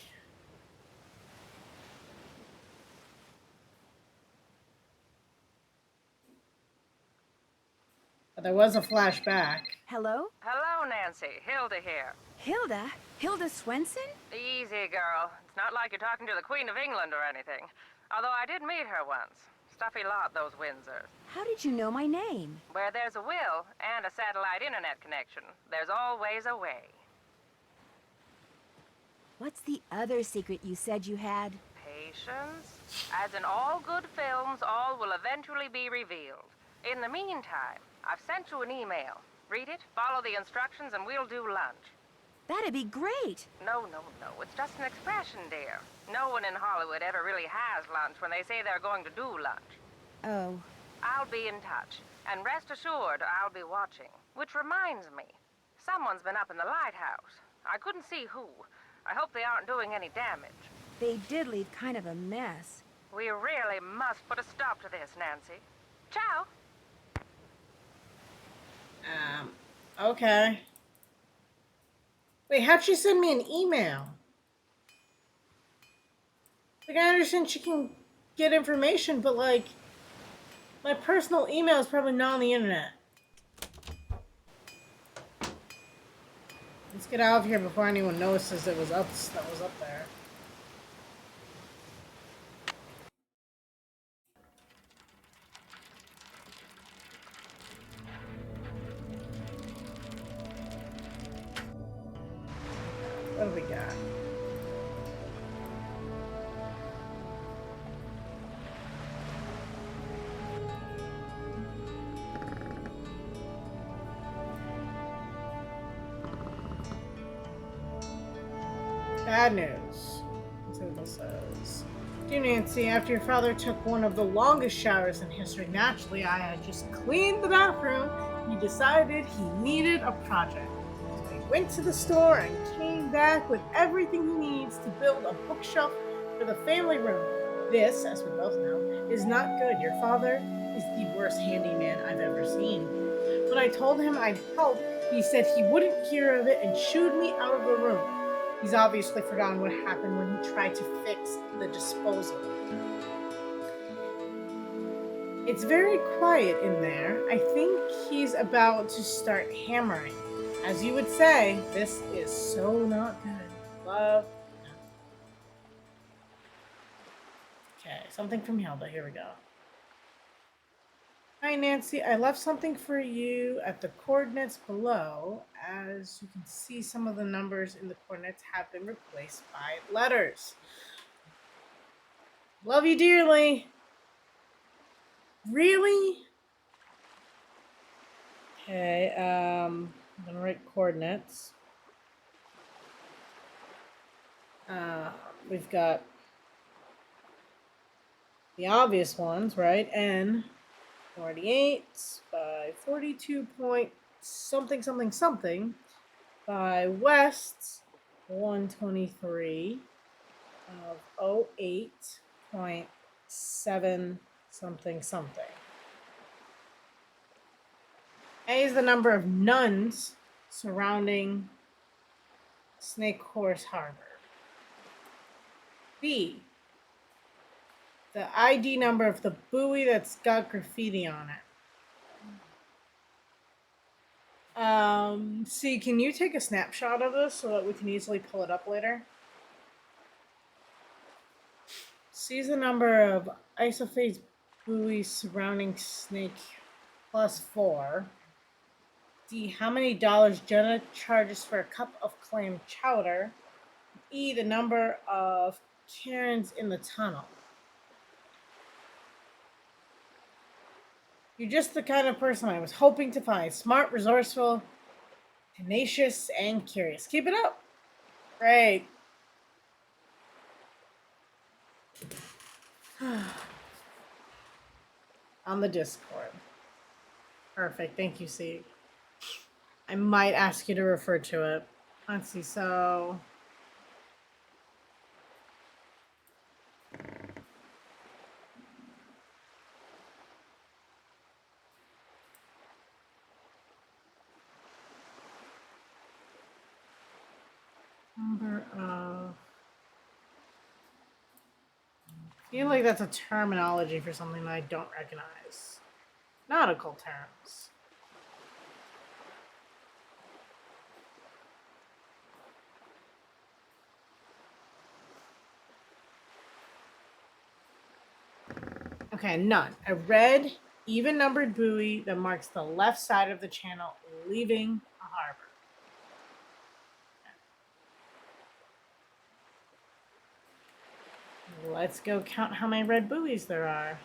Speaker 1: But there was a flashback.
Speaker 2: Hello?
Speaker 8: Hello, Nancy. Hilda here.
Speaker 2: Hilda? Hilda Swenson?
Speaker 8: Easy, girl. It's not like you're talking to the Queen of England or anything. Although I did meet her once. Stuffy lot, those Windsors.
Speaker 2: How did you know my name?
Speaker 8: Where there's a will and a satellite internet connection, there's always a way.
Speaker 2: What's the other secret you said you had?
Speaker 8: Patience. As in all good films, all will eventually be revealed. In the meantime, I've sent you an email. Read it, follow the instructions, and we'll do lunch.
Speaker 2: That'd be great.
Speaker 8: No. It's just an expression, dear. No one in Hollywood ever really has lunch when they say they're going to do lunch.
Speaker 2: Oh.
Speaker 8: I'll be in touch. And rest assured, I'll be watching. Which reminds me, Someone's been up in the lighthouse. I couldn't see who. I hope they aren't doing any damage.
Speaker 2: They did leave kind of a mess.
Speaker 8: We really must put a stop to this, Nancy. Ciao.
Speaker 1: Okay. Wait, how'd she send me an email? Like, I understand she can get information, but, like, my personal email is probably not on the internet. Let's get out of here before anyone notices that was up there. What do we got? Bad news. Let's see what this says. Dear Nancy, after your father took one of the longest showers in history, naturally I had just cleaned the bathroom. He decided he needed a project. So he went to the store and came back with everything he needs to build a bookshelf for the family room. This, as we both know, is not good. Your father is the worst handyman I've ever seen. When I told him I'd help, he said he wouldn't hear of it and shooed me out of the room. He's obviously forgotten what happened when he tried to fix the disposal. It's very quiet in there. I think he's about to start hammering. As you would say, this is so not good. Love. Okay, something from Hilda. Here we go. Hi, Nancy. I left something for you at the coordinates below. As you can see, some of the numbers in the coordinates have been replaced by letters. Love you dearly. Really? Okay, I'm gonna write coordinates. We've got the obvious ones, right? N 48 by 42 point something something something by West 123 of 08.7 something something. A is the number of nuns surrounding Snake Horse Harbor. B, the ID number of the buoy that's got graffiti on it. C, can you take a snapshot of this so that we can easily pull it up later? C is the number of isophase buoys surrounding Snake plus 4. D, how many dollars Jenna charges for a cup of clam chowder. E, the number of Karens in the tunnel. You're just the kind of person I was hoping to find. Smart, resourceful, tenacious, and curious. Keep it up. Great. On the Discord. Perfect. Thank you, C. I might ask you to refer to it. Let's see. So... number of... I feel like that's a terminology for something that I don't recognize. Nautical terms. Okay, none. A red, even-numbered buoy that marks the left side of the channel leaving a harbor. Let's go count how many red buoys there are.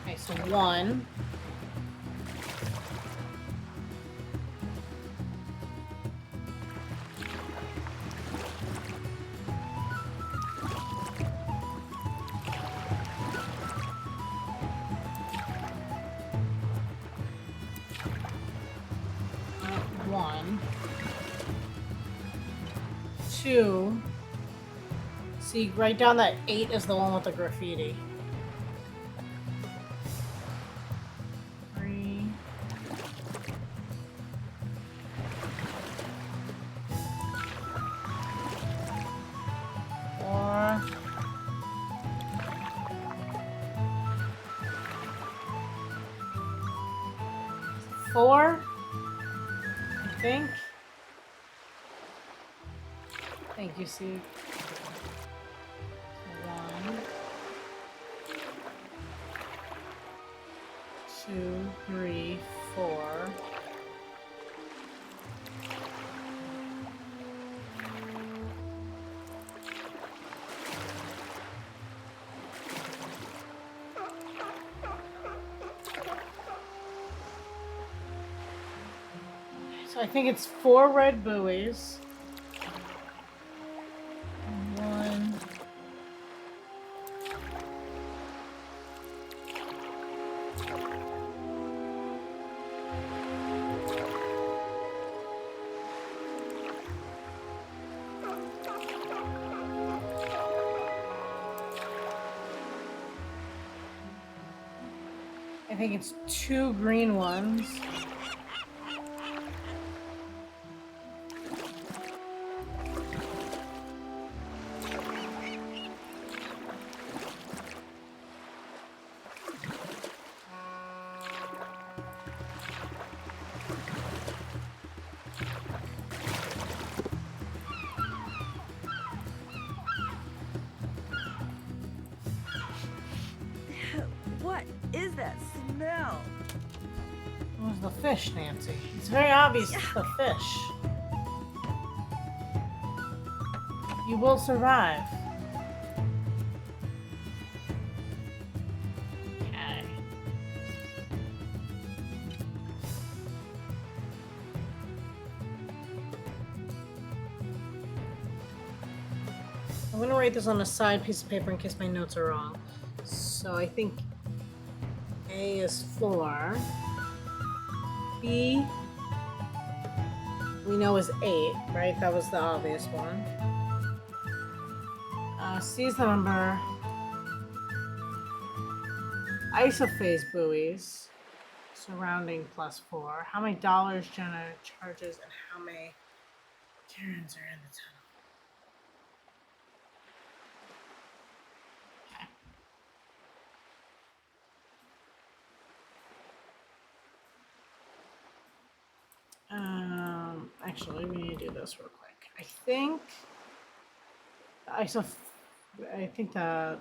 Speaker 1: Okay, so 1, 2. See, right down that 8 is the one with the graffiti. 3. 4. 4, I think. Thank you, Sue. 1, 2, 3, 4. So I think it's 4 red buoys. 1. I think it's 2 green ones.
Speaker 3: What is that smell?
Speaker 1: It was the fish, Nancy. It's very obvious it's the fish. You will survive. Okay. I'm gonna write this on a side piece of paper in case my notes are wrong. So I think A is 4. B, we know is 8, right? That was the obvious one. C is the number. Isophase buoys, surrounding +4. How many dollars Jenna charges and how many Karens are in the tunnel? Actually, we need to do this real quick. I think the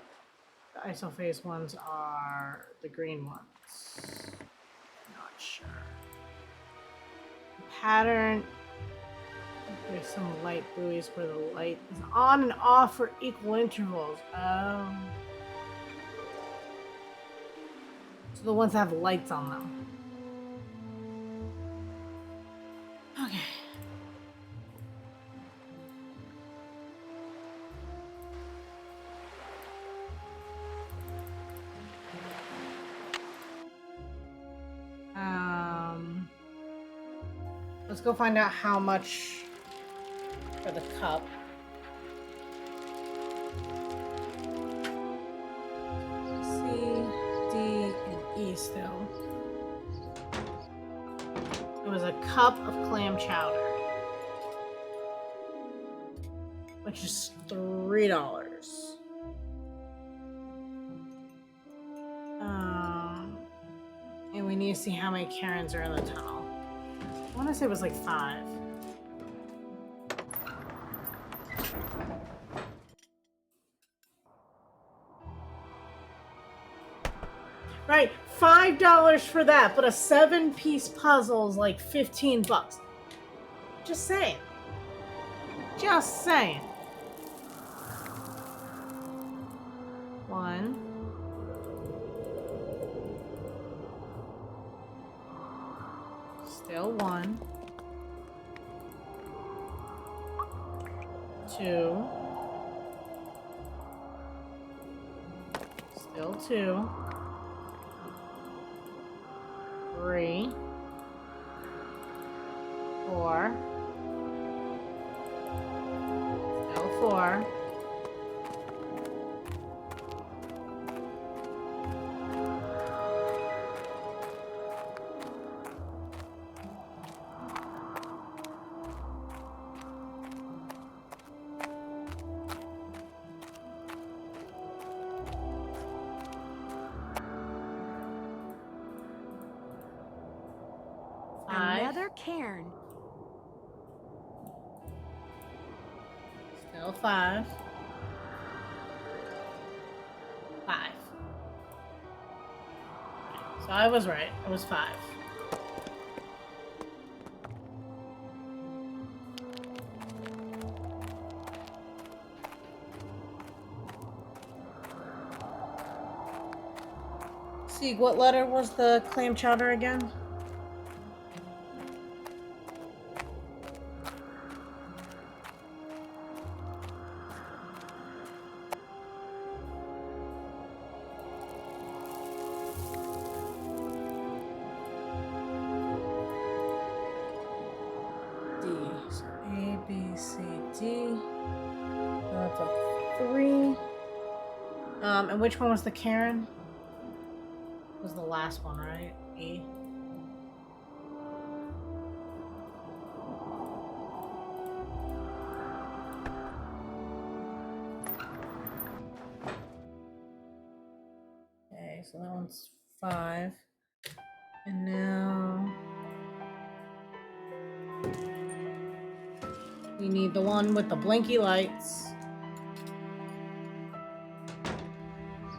Speaker 1: isophase ones are the green ones. Not sure. Pattern. There's some light buoys where the light is on and off for equal intervals. So the ones that have lights on them. Okay. Let's go find out how much for the cup. C, D, and E still. It was a cup of clam chowder, which is $3. And we need to see how many Karens are in the tunnel. I want to say it was like 5. Right, $5 for that, but a 7-piece puzzle is like $15. Just saying. Just saying. 1. Still 1. 2. Still 2. 3. 4. 4.
Speaker 2: Another cairn.
Speaker 1: Still 5. 5. So I was right. It was 5. See, what letter was the clam chowder again? D. So A, B, C, D. That's a 3. And which one was the Karen? Was the last one, right? E. Okay, so that one's 5. And now we need the one with the blinky lights.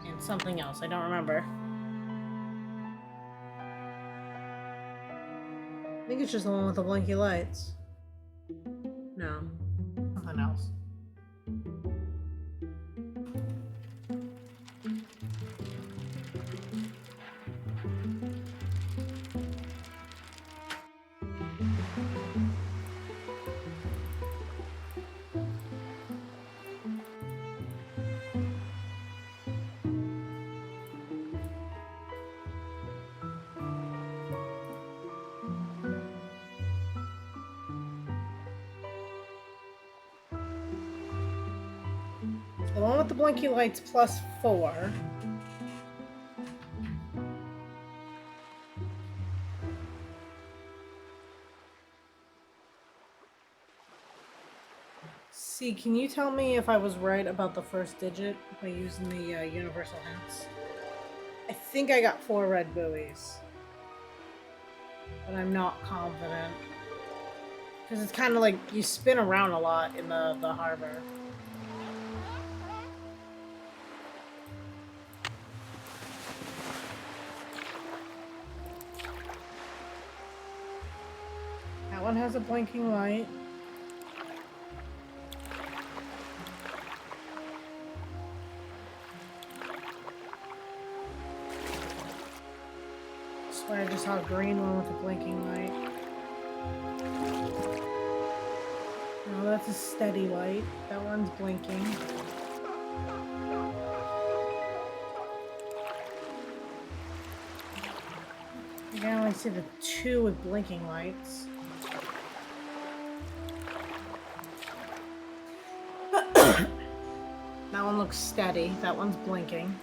Speaker 1: And something else. I don't remember. I think it's just the one with the blinky lights. No. Something else. The one with the blinky lights plus 4. See, can you tell me if I was right about the first digit by using the universal hints? I think I got 4 red buoys. But I'm not confident. Because it's kind of like you spin around a lot in the harbor. That one has a blinking light. I swear I just saw a green one with a blinking light. No, that's a steady light. That one's blinking. I can only see the 2 with blinking lights. That one looks steady. That one's blinking.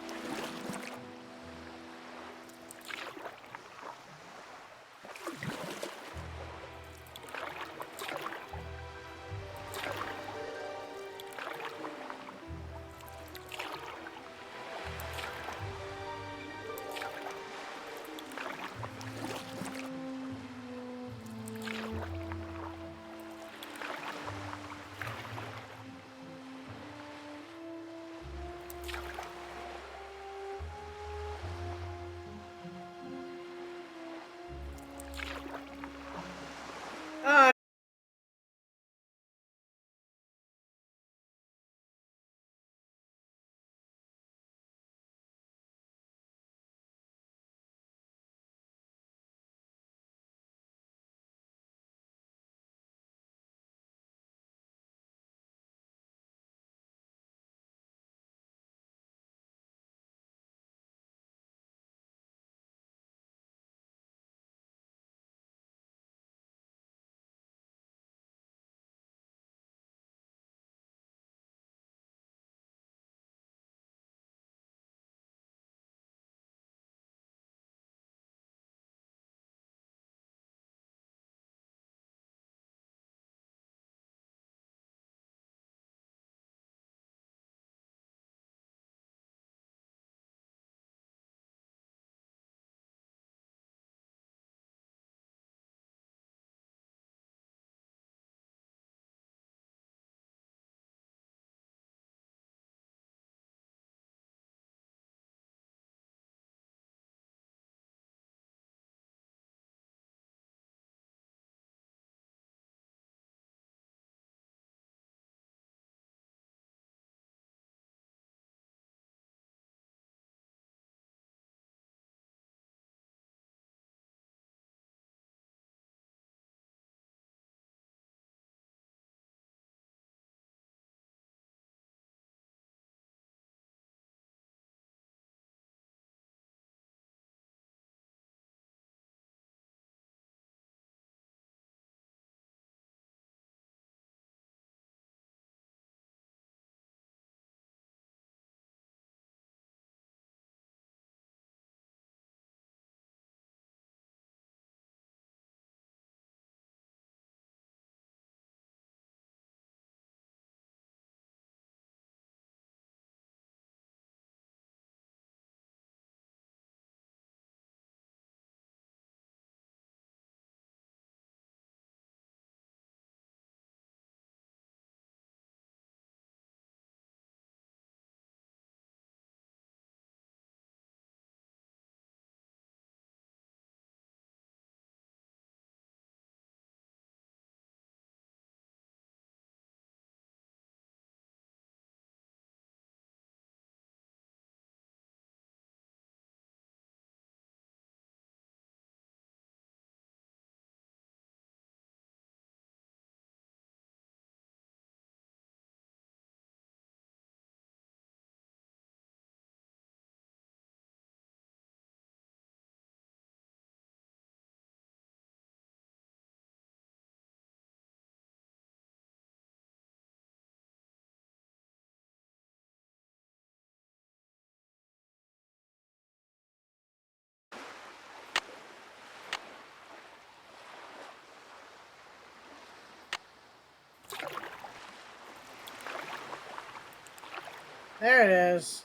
Speaker 1: There it is.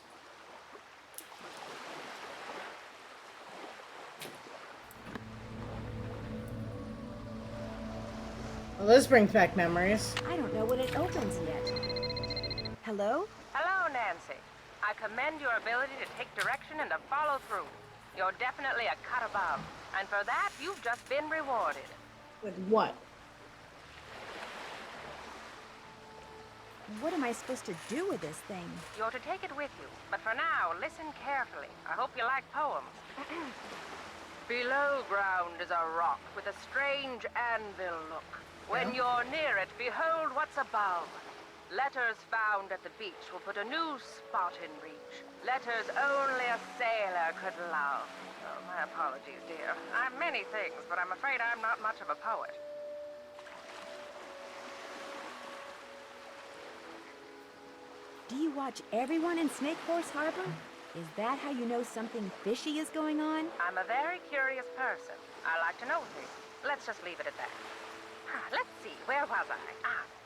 Speaker 1: Well, this brings back memories.
Speaker 2: I don't know when it opens yet. Hello?
Speaker 4: Hello, Nancy. I commend your ability to take direction and to follow through. You're definitely a cut above. And for that, you've just been rewarded.
Speaker 1: With what?
Speaker 2: What am I supposed to do with this thing?
Speaker 4: You're to take it with you. But for now, listen carefully. I hope you like poems. Below ground is a rock with a strange anvil look. When you're near it, behold what's above. Letters found at the beach will put a new spot in reach. Letters only a sailor could love. Oh, my apologies, dear. I'm many things, but I'm afraid I'm not much of a poet.
Speaker 2: Do you watch everyone in Snake Horse Harbor? Is that how you know something fishy is going on?
Speaker 4: I'm a very curious person. I like to know things. Let's just leave it at that. Let's see, where was I?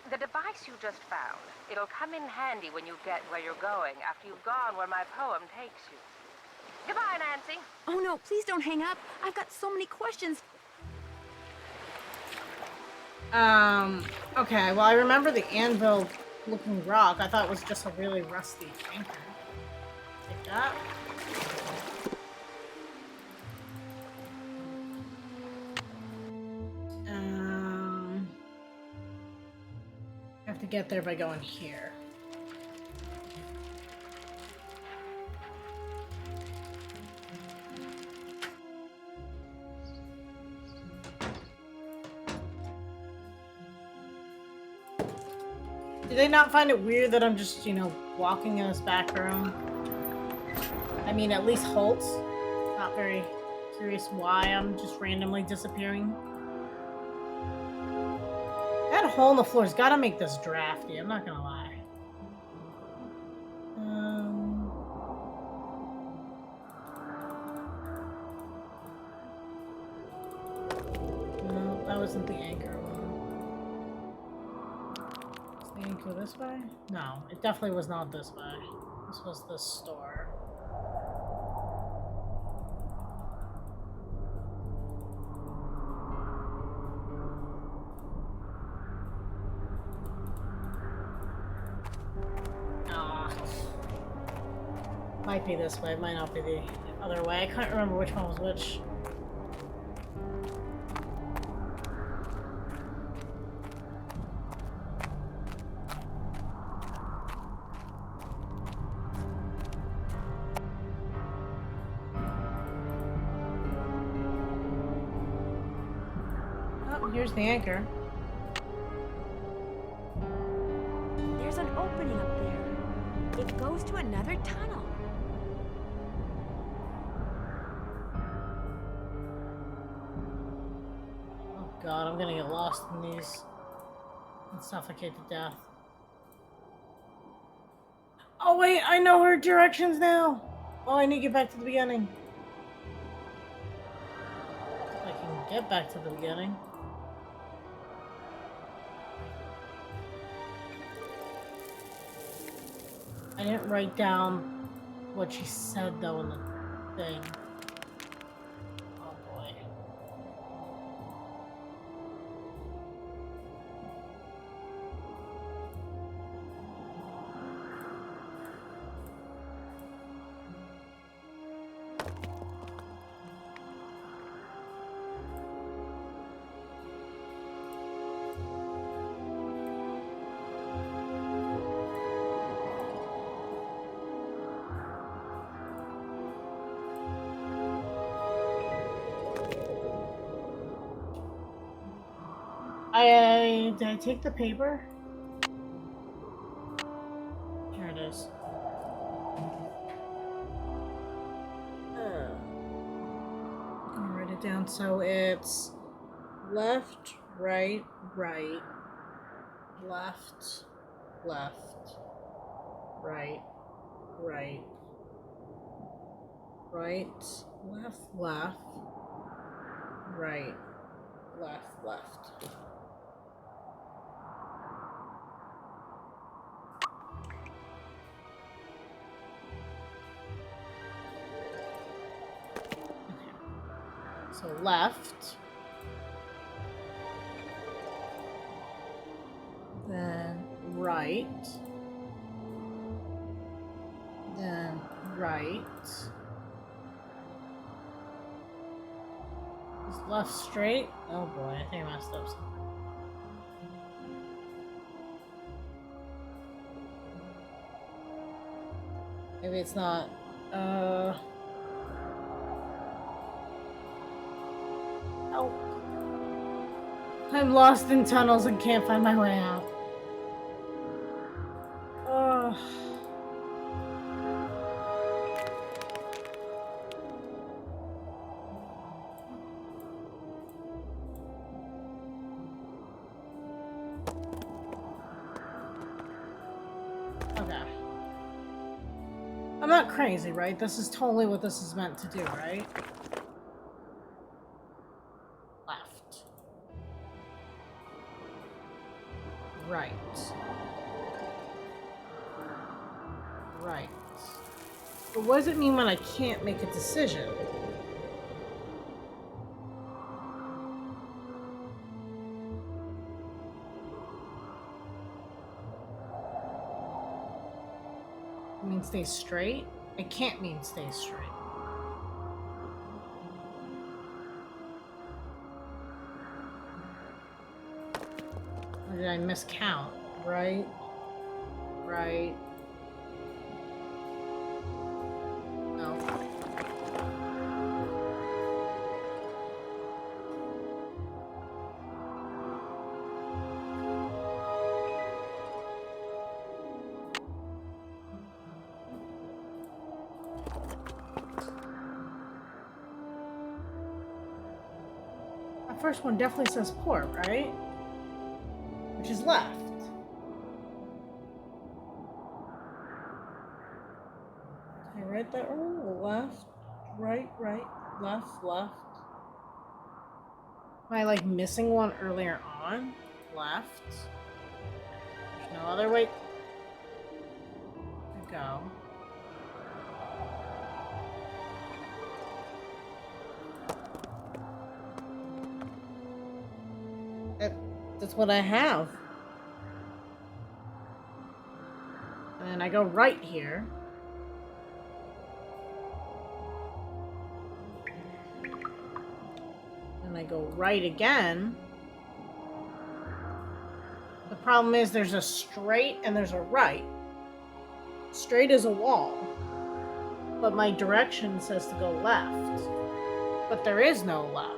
Speaker 4: The device you just found. It'll come in handy when you get where you're going after you've gone where my poem takes you. Goodbye, Nancy.
Speaker 2: Oh no, please don't hang up. I've got so many questions.
Speaker 1: Okay, well, I remember the anvil looking rock. I thought it was just a really rusty anchor. Take that. I have to get there by going here. Do they not find it weird that I'm just, walking in this back room? I mean, at least Holt's not very curious why I'm just randomly disappearing. That hole in the floor's gotta make this drafty, I'm not gonna lie. No, that wasn't the anchor one. Is the anchor this way? No, it definitely was not this way. This was the store. Might be this way, might not be the other way. I can't remember which one was which. Oh, here's the anchor.
Speaker 2: There's an opening up there. It goes to another tunnel.
Speaker 1: God, I'm gonna get lost in these and suffocate to death. Oh wait, I know her directions now! Oh, I need to get back to the beginning. If I can get back to the beginning. I didn't write down what she said though in the thing. Oh boy. Did I take the paper? Here it is. I'm gonna write it down so it's left, right, right, left, left, right, right, right, left, left, right, left, left. So left. Then right. Then right. Is left straight? Oh boy, I think I messed up something. Maybe it's not. Help. I'm lost in tunnels and can't find my way out. Ugh. Okay. I'm not crazy, right? This is totally what this is meant to do, right? Left. Right. Right. But what does it mean when I can't make a decision? It means stay straight? It can't mean stay straight. Or did I miscount? Right? Right. No. That first one definitely says port, right? Which is left. Did I write that wrong? Left, right, right, left, left. Am I like missing one earlier on? Left. There's no other way to go. That's what I have. And then I go right here. And I go right again. The problem is there's a straight and there's a right. Straight is a wall. But my direction says to go left. But there is no left.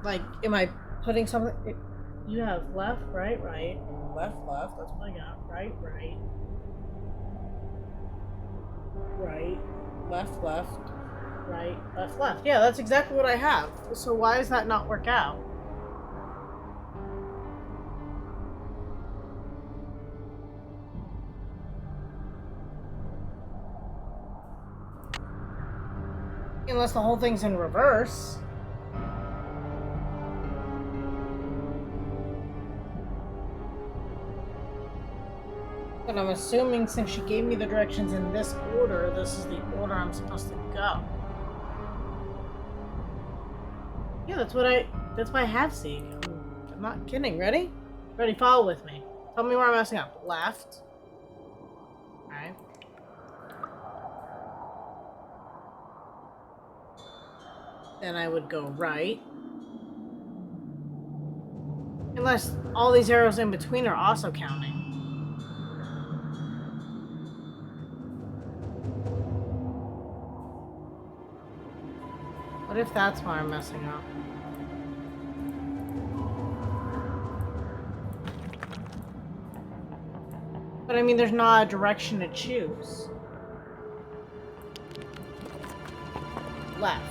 Speaker 1: Like, am I putting something? You have left, right, right. Left, left. That's what I got. Right, right. Right. Left, left. Right, left, left. Yeah, that's exactly what I have. So why does that not work out? Unless the whole thing's in reverse. But I'm assuming since she gave me the directions in this order, this is the order I'm supposed to go. Yeah, that's why I have seek. I'm not kidding. Ready? Ready, follow with me. Tell me where I'm messing up. Left. Alright. Then I would go right. Unless all these arrows in between are also counting. What if that's why I'm messing up? But I mean, there's not a direction to choose. Left.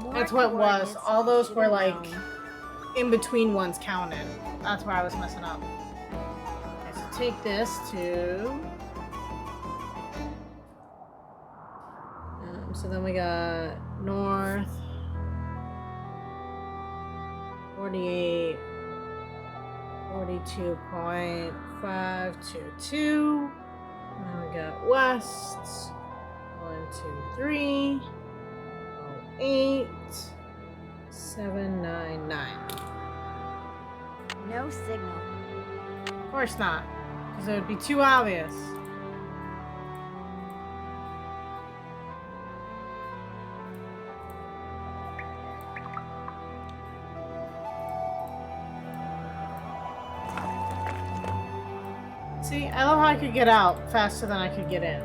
Speaker 3: More
Speaker 1: That's what it was.
Speaker 3: coordinates.
Speaker 1: All those were
Speaker 3: Should've
Speaker 1: like
Speaker 3: known.
Speaker 1: in between ones counted. That's where I was messing up. Okay, so take this to. So then we got north 48, 42.522. And then we got west 123. 8 799.
Speaker 2: No signal.
Speaker 1: Of course not, because it would be too obvious. See, I love how I could get out faster than I could get in.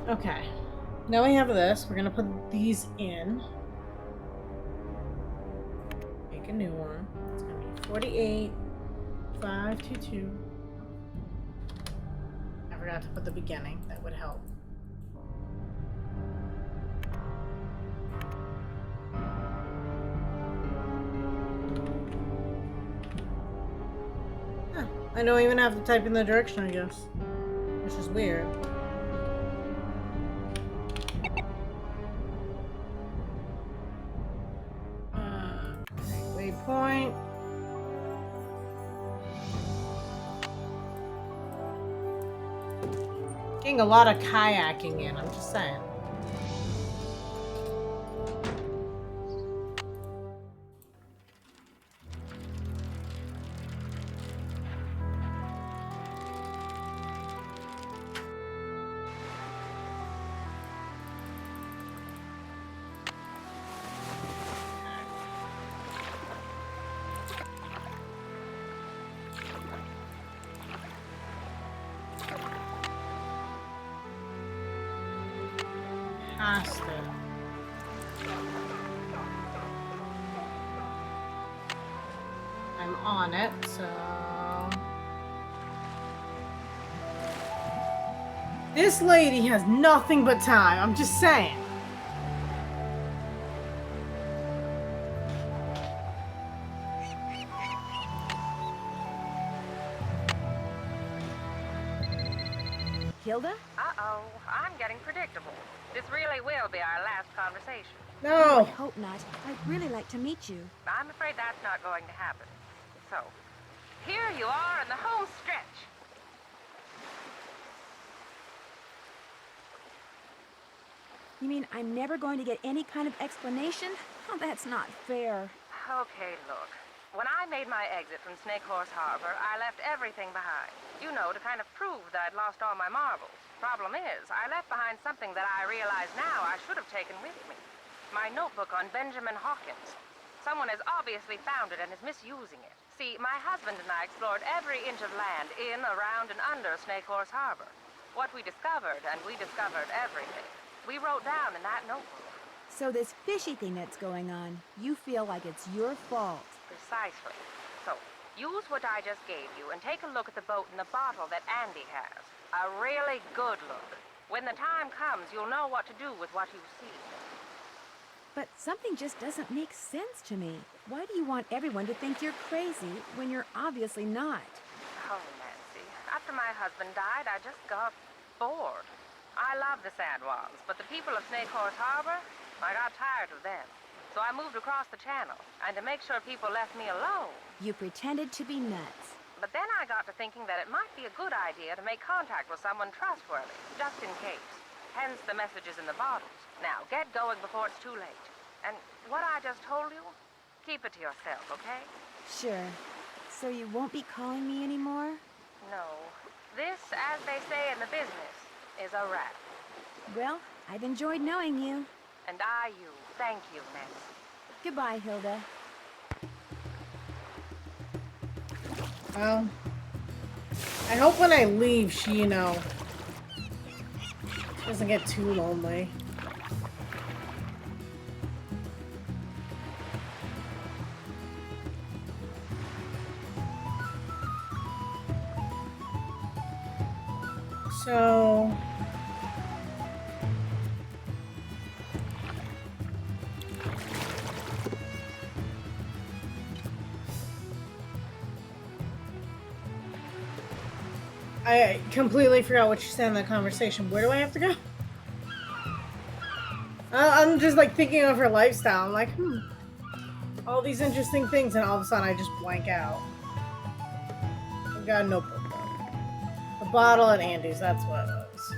Speaker 1: Okay, now we have this. We're gonna put these in. Make a new one. It's gonna be 48.522. I forgot to put the beginning. That would help. Huh, I don't even have to type in the direction, I guess. Which is weird. Waypoint. Getting a lot of kayaking in, I'm just saying. Past it. I'm on it, so... This lady has nothing but time, I'm just saying.
Speaker 2: Hilda?
Speaker 8: Uh-oh, I'm getting predictable. This really will be our last conversation.
Speaker 2: I
Speaker 1: No!
Speaker 2: hope not. I'd really like to meet you.
Speaker 8: I'm afraid that's not going to happen. So, here you are in the home stretch.
Speaker 2: You mean I'm never going to get any kind of explanation? Oh, that's not fair.
Speaker 8: Okay, look. When I made my exit from Snake Horse Harbor, I left everything behind. You know, to kind of prove that I'd lost all my marbles. Problem is, I left behind something that I realize now I should have taken with me. My notebook on Benjamin Hawkins. Someone has obviously found it and is misusing it. See, my husband and I explored every inch of land in, around, and under Snake Horse Harbor. What we discovered, and we discovered everything, we wrote down in that notebook.
Speaker 2: So this fishy thing that's going on, you feel like it's your fault.
Speaker 8: Precisely. So, use what I just gave you and take a look at the boat and the bottle that Andy has. A really good look. When the time comes, you'll know what to do with what you see.
Speaker 2: But something just doesn't make sense to me. Why do you want everyone to think you're crazy when you're obviously not?
Speaker 8: Oh, Nancy. After my husband died, I just got bored. I love the San Juans, but the people of Snake Horse Harbor, I got tired of them. So I moved across the channel, and to make sure people left me alone.
Speaker 2: You pretended to be nuts.
Speaker 8: But then I got to thinking that it might be a good idea to make contact with someone trustworthy, just in case. Hence the messages in the bottles. Now, get going before it's too late. And what I just told you, keep it to yourself, okay?
Speaker 2: Sure. So you won't be calling me anymore?
Speaker 8: No. This, as they say in the business,
Speaker 4: is a wrap.
Speaker 2: Well, I've enjoyed knowing you.
Speaker 4: And I you. Thank you, Nancy.
Speaker 2: Goodbye, Hilda.
Speaker 1: Well, I hope when I leave, she, you know, doesn't get too lonely. So... I completely forgot what you said in the conversation. Where do I have to go? I'm just like thinking of her lifestyle. I'm like, all these interesting things, and all of a sudden I just blank out. I've got a notebook. A bottle at Andy's, that's what it was.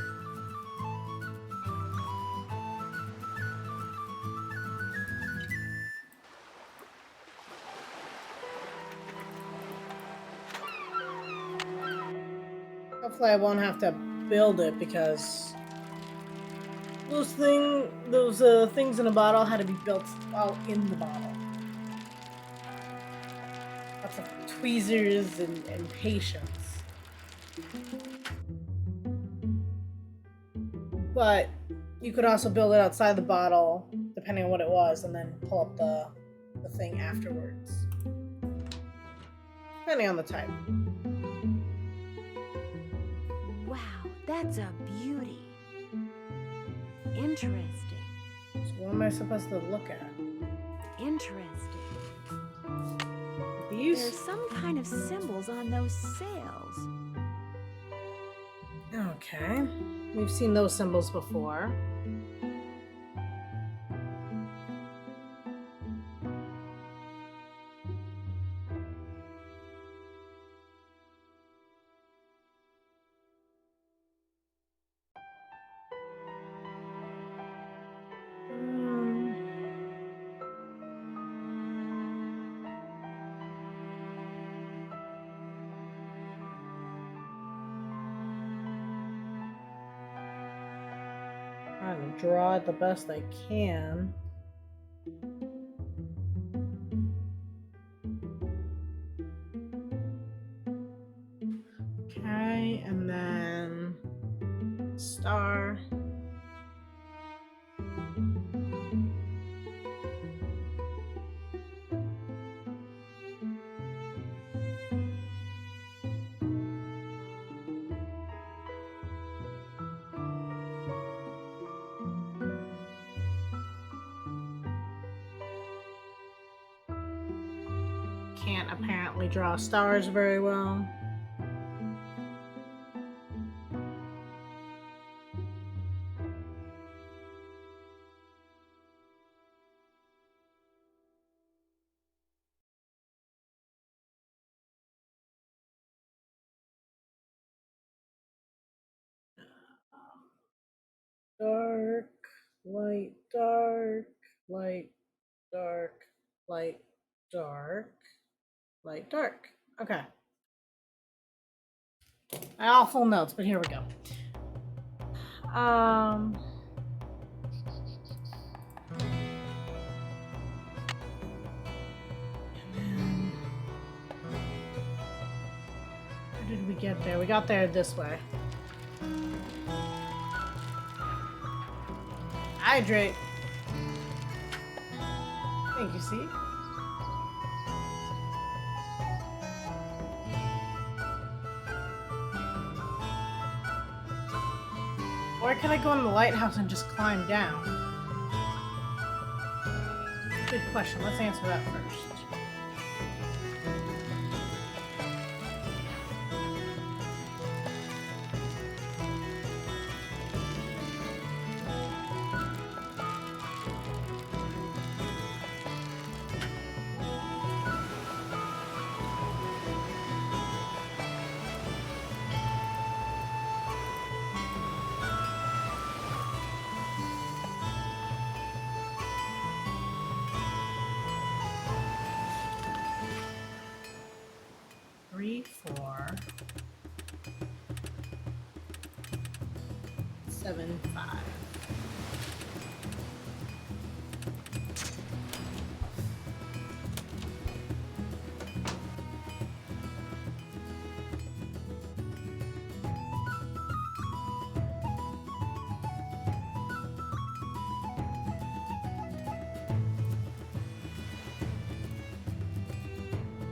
Speaker 1: Hopefully I won't have to build it because those things in a bottle had to be built while in the bottle. Lots of tweezers and patience. But you could also build it outside the bottle, depending on what it was, and then pull up the thing afterwards. Depending on the type.
Speaker 2: Wow, that's a beauty. Interesting.
Speaker 1: So what am I supposed to look at?
Speaker 2: Interesting.
Speaker 1: These?
Speaker 2: There's some kind of symbols on those sails.
Speaker 1: Okay. We've seen those symbols before. Trying to draw it the best I can. Okay, and then star. Can't apparently draw stars very well. Dark, light, dark, light, dark, light, dark, light, dark. Okay. Awful notes, but here we go. How did we get there? We got there this way. Hydrate. Thank you, see? Or can I go in the lighthouse and just climb down? Good question. Let's answer that first. 7.5.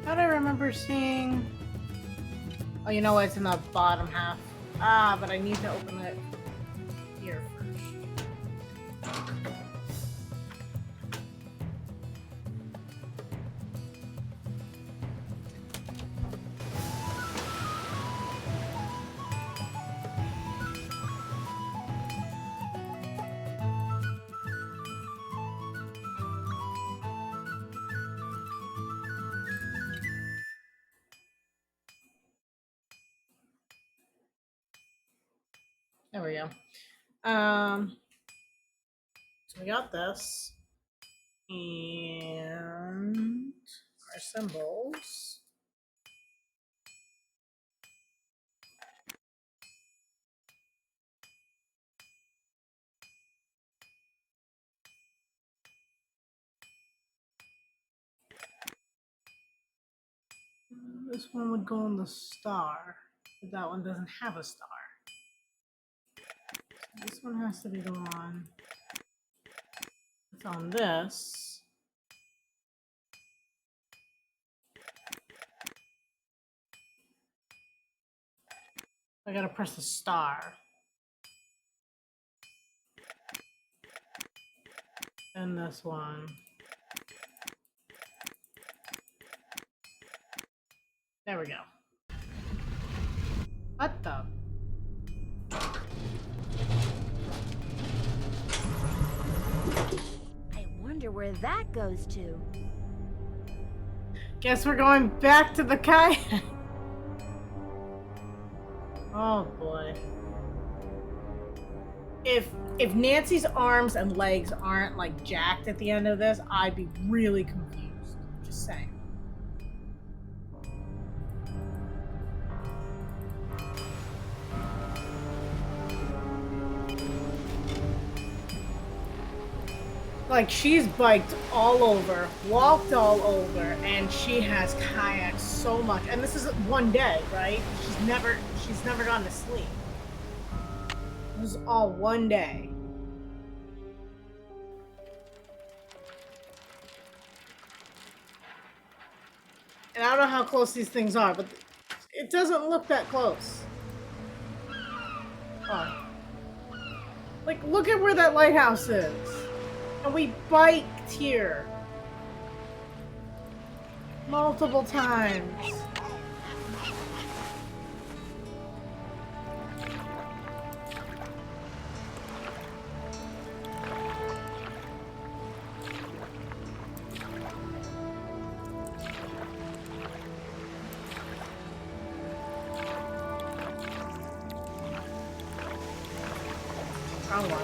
Speaker 1: Thought I remember seeing. Oh, you know what? It's in the bottom half. Ah, but I need to open it here first. There we go. So we got this. And our symbols. This one would go on the star, but that one doesn't have a star. So this one has to be the one that's on this. I gotta press the star. And this one. There we go. What the?
Speaker 2: I wonder where that goes to.
Speaker 1: Guess we're going back to the kayak. Oh boy. If Nancy's arms and legs aren't like jacked at the end of this, I'd be really confused. Just saying. Like, she's biked all over, walked all over, and she has kayaked so much. And this is one day, right? She's never gone to sleep. This is all one day. And I don't know how close these things are, but it doesn't look that close. Oh. Like, look at where that lighthouse is. And we biked here multiple times. Wrong one.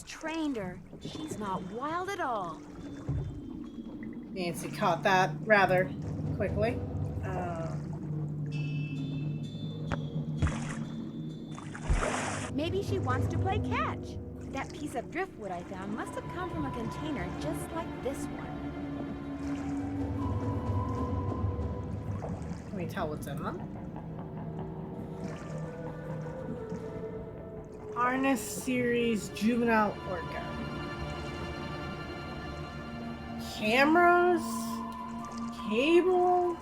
Speaker 2: Trained her. She's not wild at all.
Speaker 1: Nancy caught that rather quickly.
Speaker 2: Maybe she wants to play catch. That piece of driftwood I found must have come from a container just like this one.
Speaker 1: Can we tell what's in them? Harness Series Juvenile Orca. Cameras? Cables?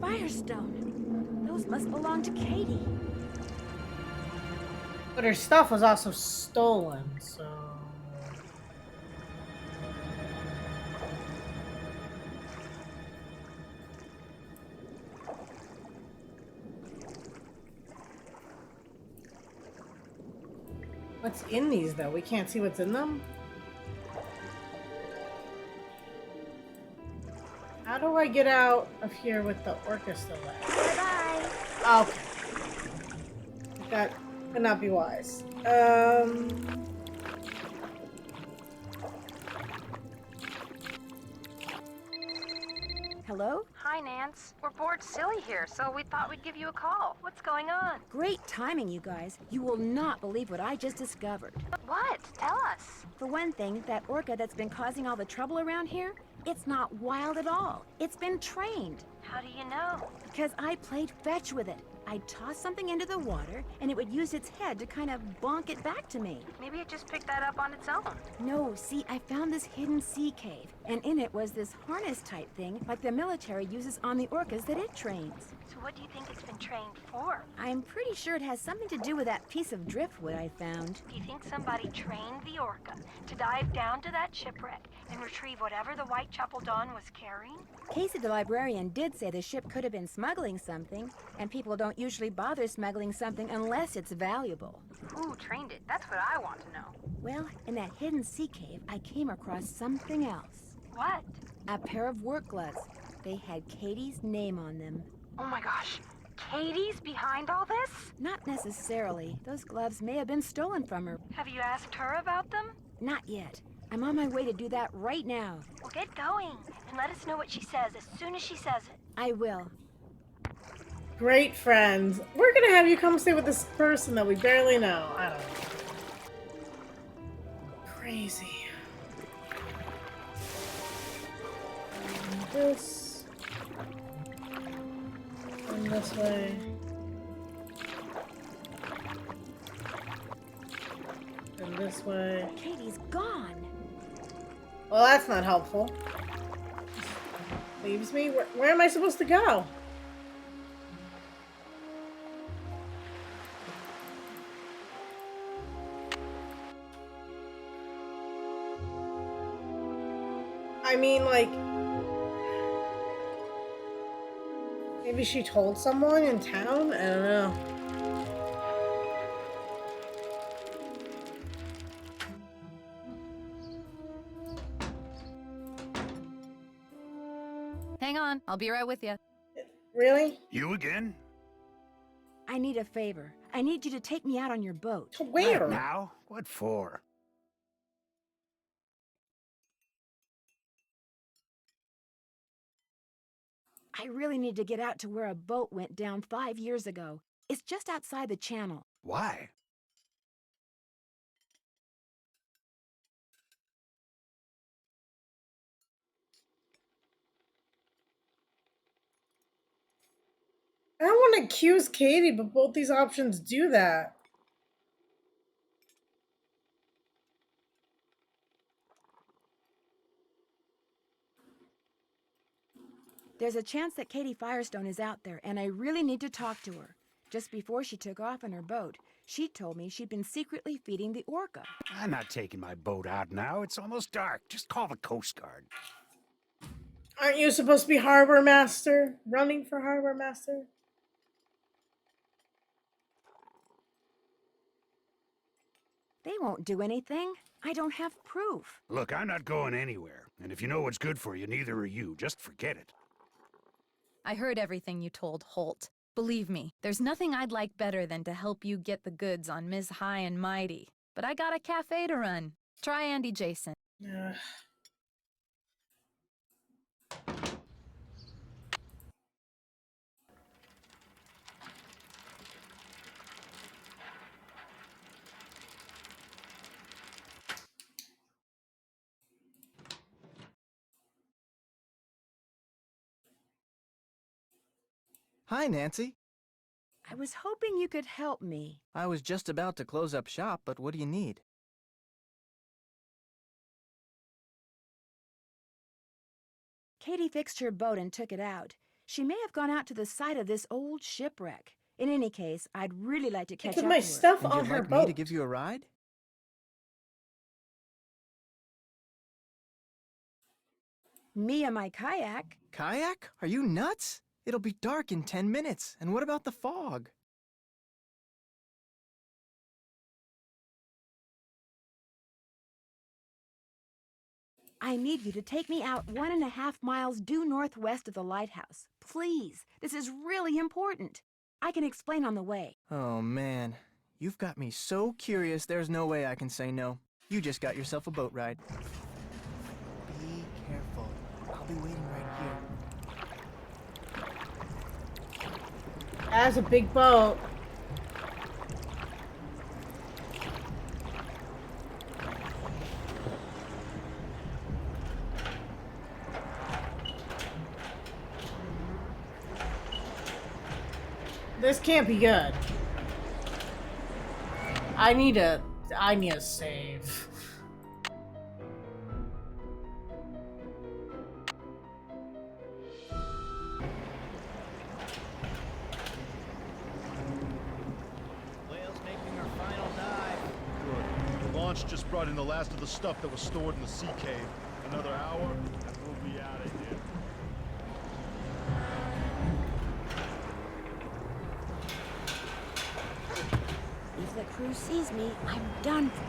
Speaker 2: Firestone. Those must belong to Katie.
Speaker 1: But her stuff was also stolen, so... What's in these, though? We can't see what's in them? How do I get out of here with the orca still there?
Speaker 12: Bye-bye.
Speaker 1: Okay. That could not be wise.
Speaker 2: Hello?
Speaker 4: Hi, Nance. We're bored silly here, so we thought we'd give you a call. What's going on?
Speaker 2: Great timing, you guys. You will not believe what I just discovered.
Speaker 4: What? Tell us.
Speaker 2: For one thing, that orca that's been causing all the trouble around here, it's not wild at all. It's been trained.
Speaker 4: How do you know?
Speaker 2: Because I played fetch with it. I'd toss something into the water, and it would use its head to kind of bonk it back to me.
Speaker 4: Maybe it just picked that up on its own.
Speaker 2: No, see, I found this hidden sea cave, and in it was this harness-type thing like the military uses on the orcas that it trains.
Speaker 4: So what do you think it's been trained for?
Speaker 2: I'm pretty sure it has something to do with that piece of driftwood I found.
Speaker 4: Do you think somebody trained the orca to dive down to that shipwreck and retrieve whatever the Whitechapel Dawn was carrying?
Speaker 2: Casey the librarian did say the ship could have been smuggling something, and people don't usually bother smuggling something unless it's valuable.
Speaker 4: Who trained it? That's what I want to know.
Speaker 2: Well, in that hidden sea cave, I came across something else.
Speaker 4: What?
Speaker 2: A pair of work gloves. They had Katie's name on them.
Speaker 4: Oh my gosh. Katie's behind all this?
Speaker 2: Not necessarily. Those gloves may have been stolen from her.
Speaker 4: Have you asked her about them?
Speaker 2: Not yet. I'm on my way to do that right now.
Speaker 4: Well, get going and let us know what she says as soon as she says it.
Speaker 2: I will.
Speaker 1: Great friends. We're gonna have you come stay with this person that we barely know. I don't know. Crazy. This. And this way. And this way.
Speaker 2: Katie's gone.
Speaker 1: Well, that's not helpful. Leaves me. Where am I supposed to go? I mean, like, maybe she told someone in town? I don't know.
Speaker 6: Hang on, I'll be right with you.
Speaker 1: Really?
Speaker 5: You again?
Speaker 2: I need a favor. I need you to take me out on your boat.
Speaker 1: To where?
Speaker 5: Right now? What for?
Speaker 2: I really need to get out to where a boat went down 5 years ago. It's just outside the channel.
Speaker 5: Why?
Speaker 1: I don't want to accuse Katie, but both these options do that.
Speaker 2: There's a chance that Katie Firestone is out there, and I really need to talk to her. Just before she took off in her boat, she told me she'd been secretly feeding the orca.
Speaker 5: I'm not taking my boat out now. It's almost dark. Just call the Coast Guard.
Speaker 1: Aren't you supposed to be harbor master? Running for harbor master?
Speaker 2: They won't do anything. I don't have proof.
Speaker 5: Look, I'm not going anywhere. And if you know what's good for you, neither are you. Just forget it.
Speaker 6: I heard everything you told Holt. Believe me, there's nothing I'd like better than to help you get the goods on Ms. High and Mighty. But I got a cafe to run. Try Andy Jason.
Speaker 9: Hi, Nancy.
Speaker 2: I was hoping you could help me.
Speaker 9: I was just about to close up shop, but what do you need?
Speaker 2: Katie fixed her boat and took it out. She may have gone out to the site of this old shipwreck. In any case, I'd really like to catch
Speaker 1: Put
Speaker 2: up
Speaker 1: my
Speaker 2: to her.
Speaker 1: stuff
Speaker 9: Would
Speaker 1: on
Speaker 9: you
Speaker 1: her
Speaker 9: like me
Speaker 1: boat.
Speaker 9: to give you a ride?
Speaker 2: Me and my kayak?
Speaker 9: Kayak? Are you nuts? It'll be dark in 10 minutes. And what about the fog?
Speaker 2: I need you to take me out 1.5 miles due northwest of the lighthouse. Please, this is really important. I can explain on the way.
Speaker 9: Oh, man. You've got me so curious, there's no way I can say no. You just got yourself a boat ride. Be careful. I'll be waiting right here.
Speaker 1: That's a big boat. This can't be good. I need a save.
Speaker 13: Whale's making her final dive. Good. The launch just brought in the last of the stuff that was stored in the sea cave. Another hour, and we'll be out of here.
Speaker 2: If the crew sees me, I'm done for.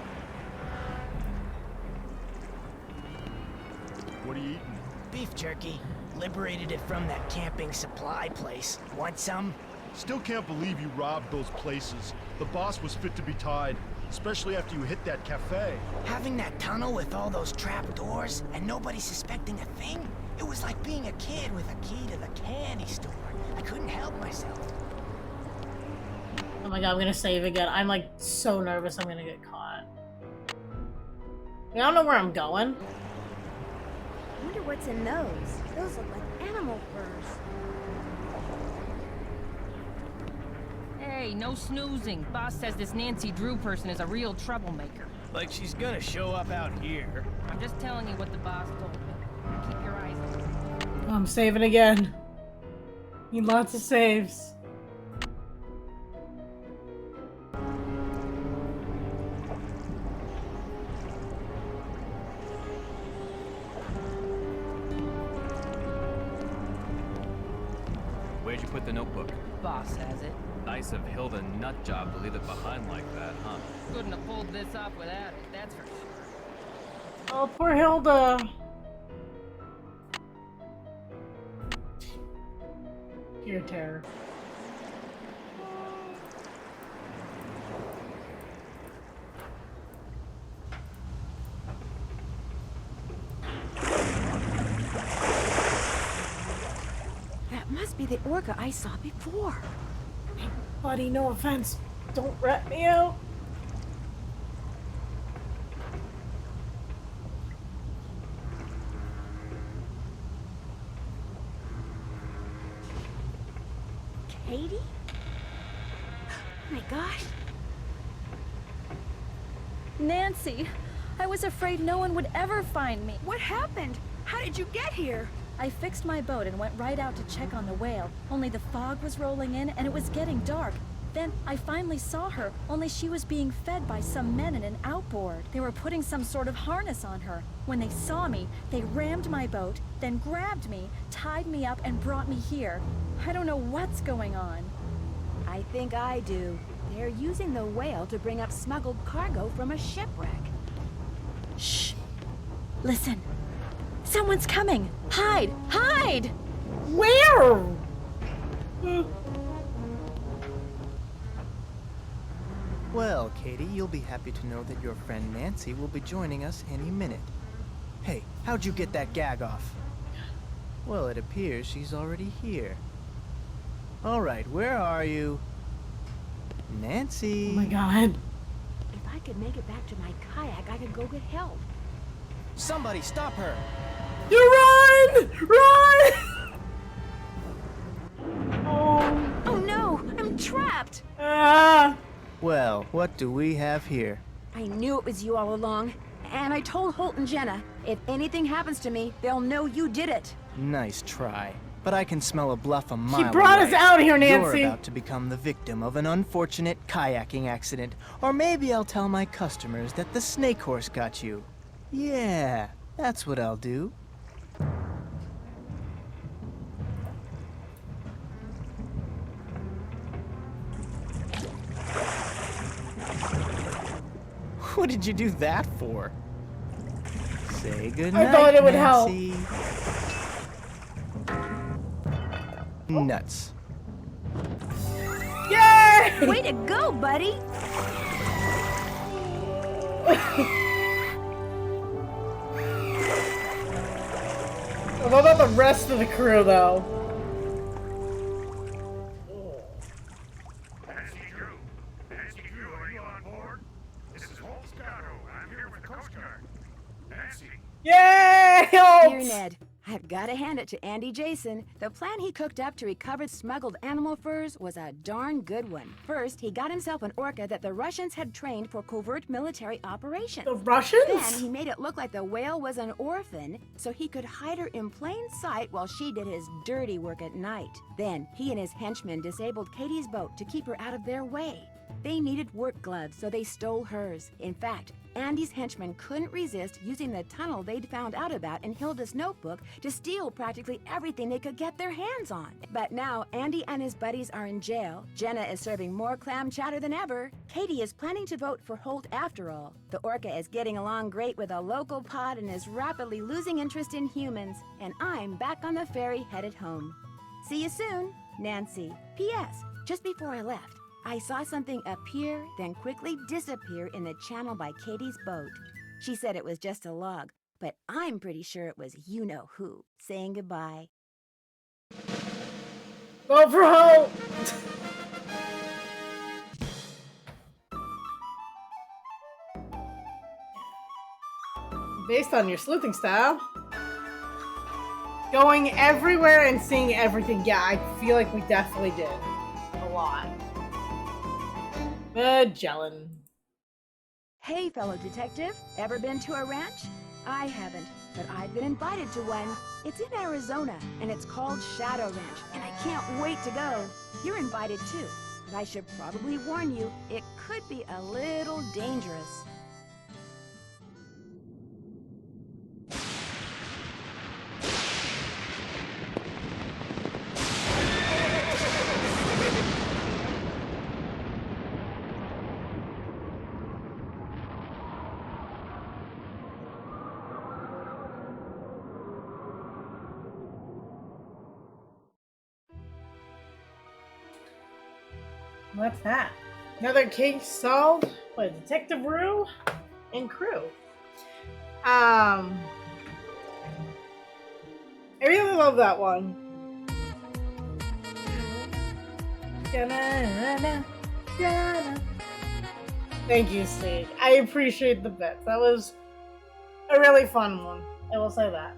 Speaker 13: What are you eating?
Speaker 14: Beef jerky. Liberated it from that camping supply place. Want some?
Speaker 13: Still can't believe you robbed those places. The boss was fit to be tied, especially after you hit that cafe.
Speaker 14: Having that tunnel with all those trap doors and nobody suspecting a thing? It was like being a kid with a key to the candy store. I couldn't help myself.
Speaker 1: Oh my god, I'm gonna save again. I'm like so nervous I'm gonna get caught. I don't know where I'm going.
Speaker 2: I wonder what's in those. Those look like animal furs.
Speaker 15: Hey, no snoozing. Boss says this Nancy Drew person is a real troublemaker.
Speaker 14: Like she's gonna show up out here.
Speaker 15: I'm just telling you what the boss told me. Keep your eyes open.
Speaker 1: I'm saving again. Need lots of saves.
Speaker 16: Where'd you put the notebook?
Speaker 15: Boss has it.
Speaker 16: Nice of Hilda nutjob to leave it behind like that, huh?
Speaker 15: Couldn't have pulled this off without it, that's for sure.
Speaker 1: Oh, poor Hilda. Pure terror.
Speaker 2: That must be the orca I saw before.
Speaker 1: Hey, buddy, no offense. Don't rat me out.
Speaker 2: Katie? Oh my gosh.
Speaker 3: Nancy, I was afraid no one would ever find me.
Speaker 2: What happened? How did you get here?
Speaker 3: I fixed my boat and went right out to check on the whale, only the fog was rolling in and it was getting dark. Then I finally saw her, only she was being fed by some men in an outboard. They were putting some sort of harness on her. When they saw me, they rammed my boat, then grabbed me, tied me up, and brought me here. I don't know what's going on.
Speaker 2: I think I do. They're using the whale to bring up smuggled cargo from a shipwreck.
Speaker 3: Shh! Listen. Someone's coming! Hide! Hide!
Speaker 1: Where?
Speaker 9: Well, Katie, you'll be happy to know that your friend Nancy will be joining us any minute. Hey, how'd you get that gag off? Well, it appears she's already here. All right, where are you? Nancy!
Speaker 1: Oh my god.
Speaker 2: If I could make it back to my kayak, I could go get help.
Speaker 9: Somebody stop her!
Speaker 1: You run! Run! Oh.
Speaker 2: Oh no! I'm trapped!
Speaker 1: Ah.
Speaker 9: Well, what do we have here?
Speaker 2: I knew it was you all along. And I told Holt and Jenna, if anything happens to me, they'll know you did it.
Speaker 9: Nice try. But I can smell a bluff a mile away.
Speaker 1: She brought us out here, Nancy!
Speaker 9: You're about to become the victim of an unfortunate kayaking accident. Or maybe I'll tell my customers that the snake horse got you. Yeah, that's what I'll do. What did you do that for? Say goodnight,
Speaker 1: I thought it would
Speaker 9: Nancy.
Speaker 1: help.
Speaker 9: Nuts.
Speaker 1: Yay!
Speaker 2: Way to go, buddy!
Speaker 1: What about the rest of the crew, though?
Speaker 5: Nancy Drew. Nancy Drew, are you on board? This is Holt Scotto. I'm here with the Coast Guard. Nancy.
Speaker 1: Yay!
Speaker 2: Dear Ned, I've got to hand it to Andy Jason. The plan he cooked up to recover smuggled animal furs was a darn good one. First, he got himself an orca that the Russians had trained for covert military operations.
Speaker 1: The Russians?
Speaker 2: Then he made it look like the whale was an orphan, so he could hide her in plain sight while she did his dirty work at night. Then, he and his henchmen disabled Katie's boat to keep her out of their way. They needed work gloves, so they stole hers. In fact, Andy's henchmen couldn't resist using the tunnel they'd found out about in Hilda's notebook to steal practically everything they could get their hands on. But now Andy and his buddies are in jail. Jenna is serving more clam chowder than ever. Katie is planning to vote for Holt after all. The orca is getting along great with a local pod and is rapidly losing interest in humans. And I'm back on the ferry headed home. See you soon, Nancy. P.S. Just before I left, I saw something appear, then quickly disappear in the channel by Katie's boat. She said it was just a log, but I'm pretty sure it was you-know-who saying goodbye.
Speaker 1: Go for Holt! Based on your sleuthing style. Going everywhere and seeing everything. Yeah, I feel like we definitely did. A lot. Magellan.
Speaker 2: Hey, fellow detective, ever been to a ranch? I haven't, but I've been invited to one. It's in Arizona, and it's called Shadow Ranch, and I can't wait to go. You're invited too, but I should probably warn you, it could be a little dangerous.
Speaker 1: What's that? Another case solved by Detective Rue and crew. I really love that one. Thank you, Steve. I appreciate the bits. That was a really fun one. I will say that.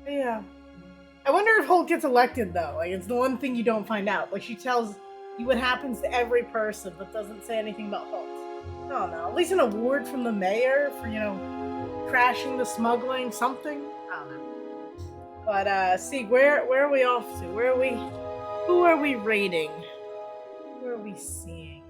Speaker 1: Yeah. I wonder if Holt gets elected, though. Like, it's the one thing you don't find out. Like, she tells you what happens to every person, but doesn't say anything about Holt. I don't know. At least an award from the mayor for, crashing the smuggling, something. I don't know. But, see, where are we off to? Who are we rating? Who are we seeing?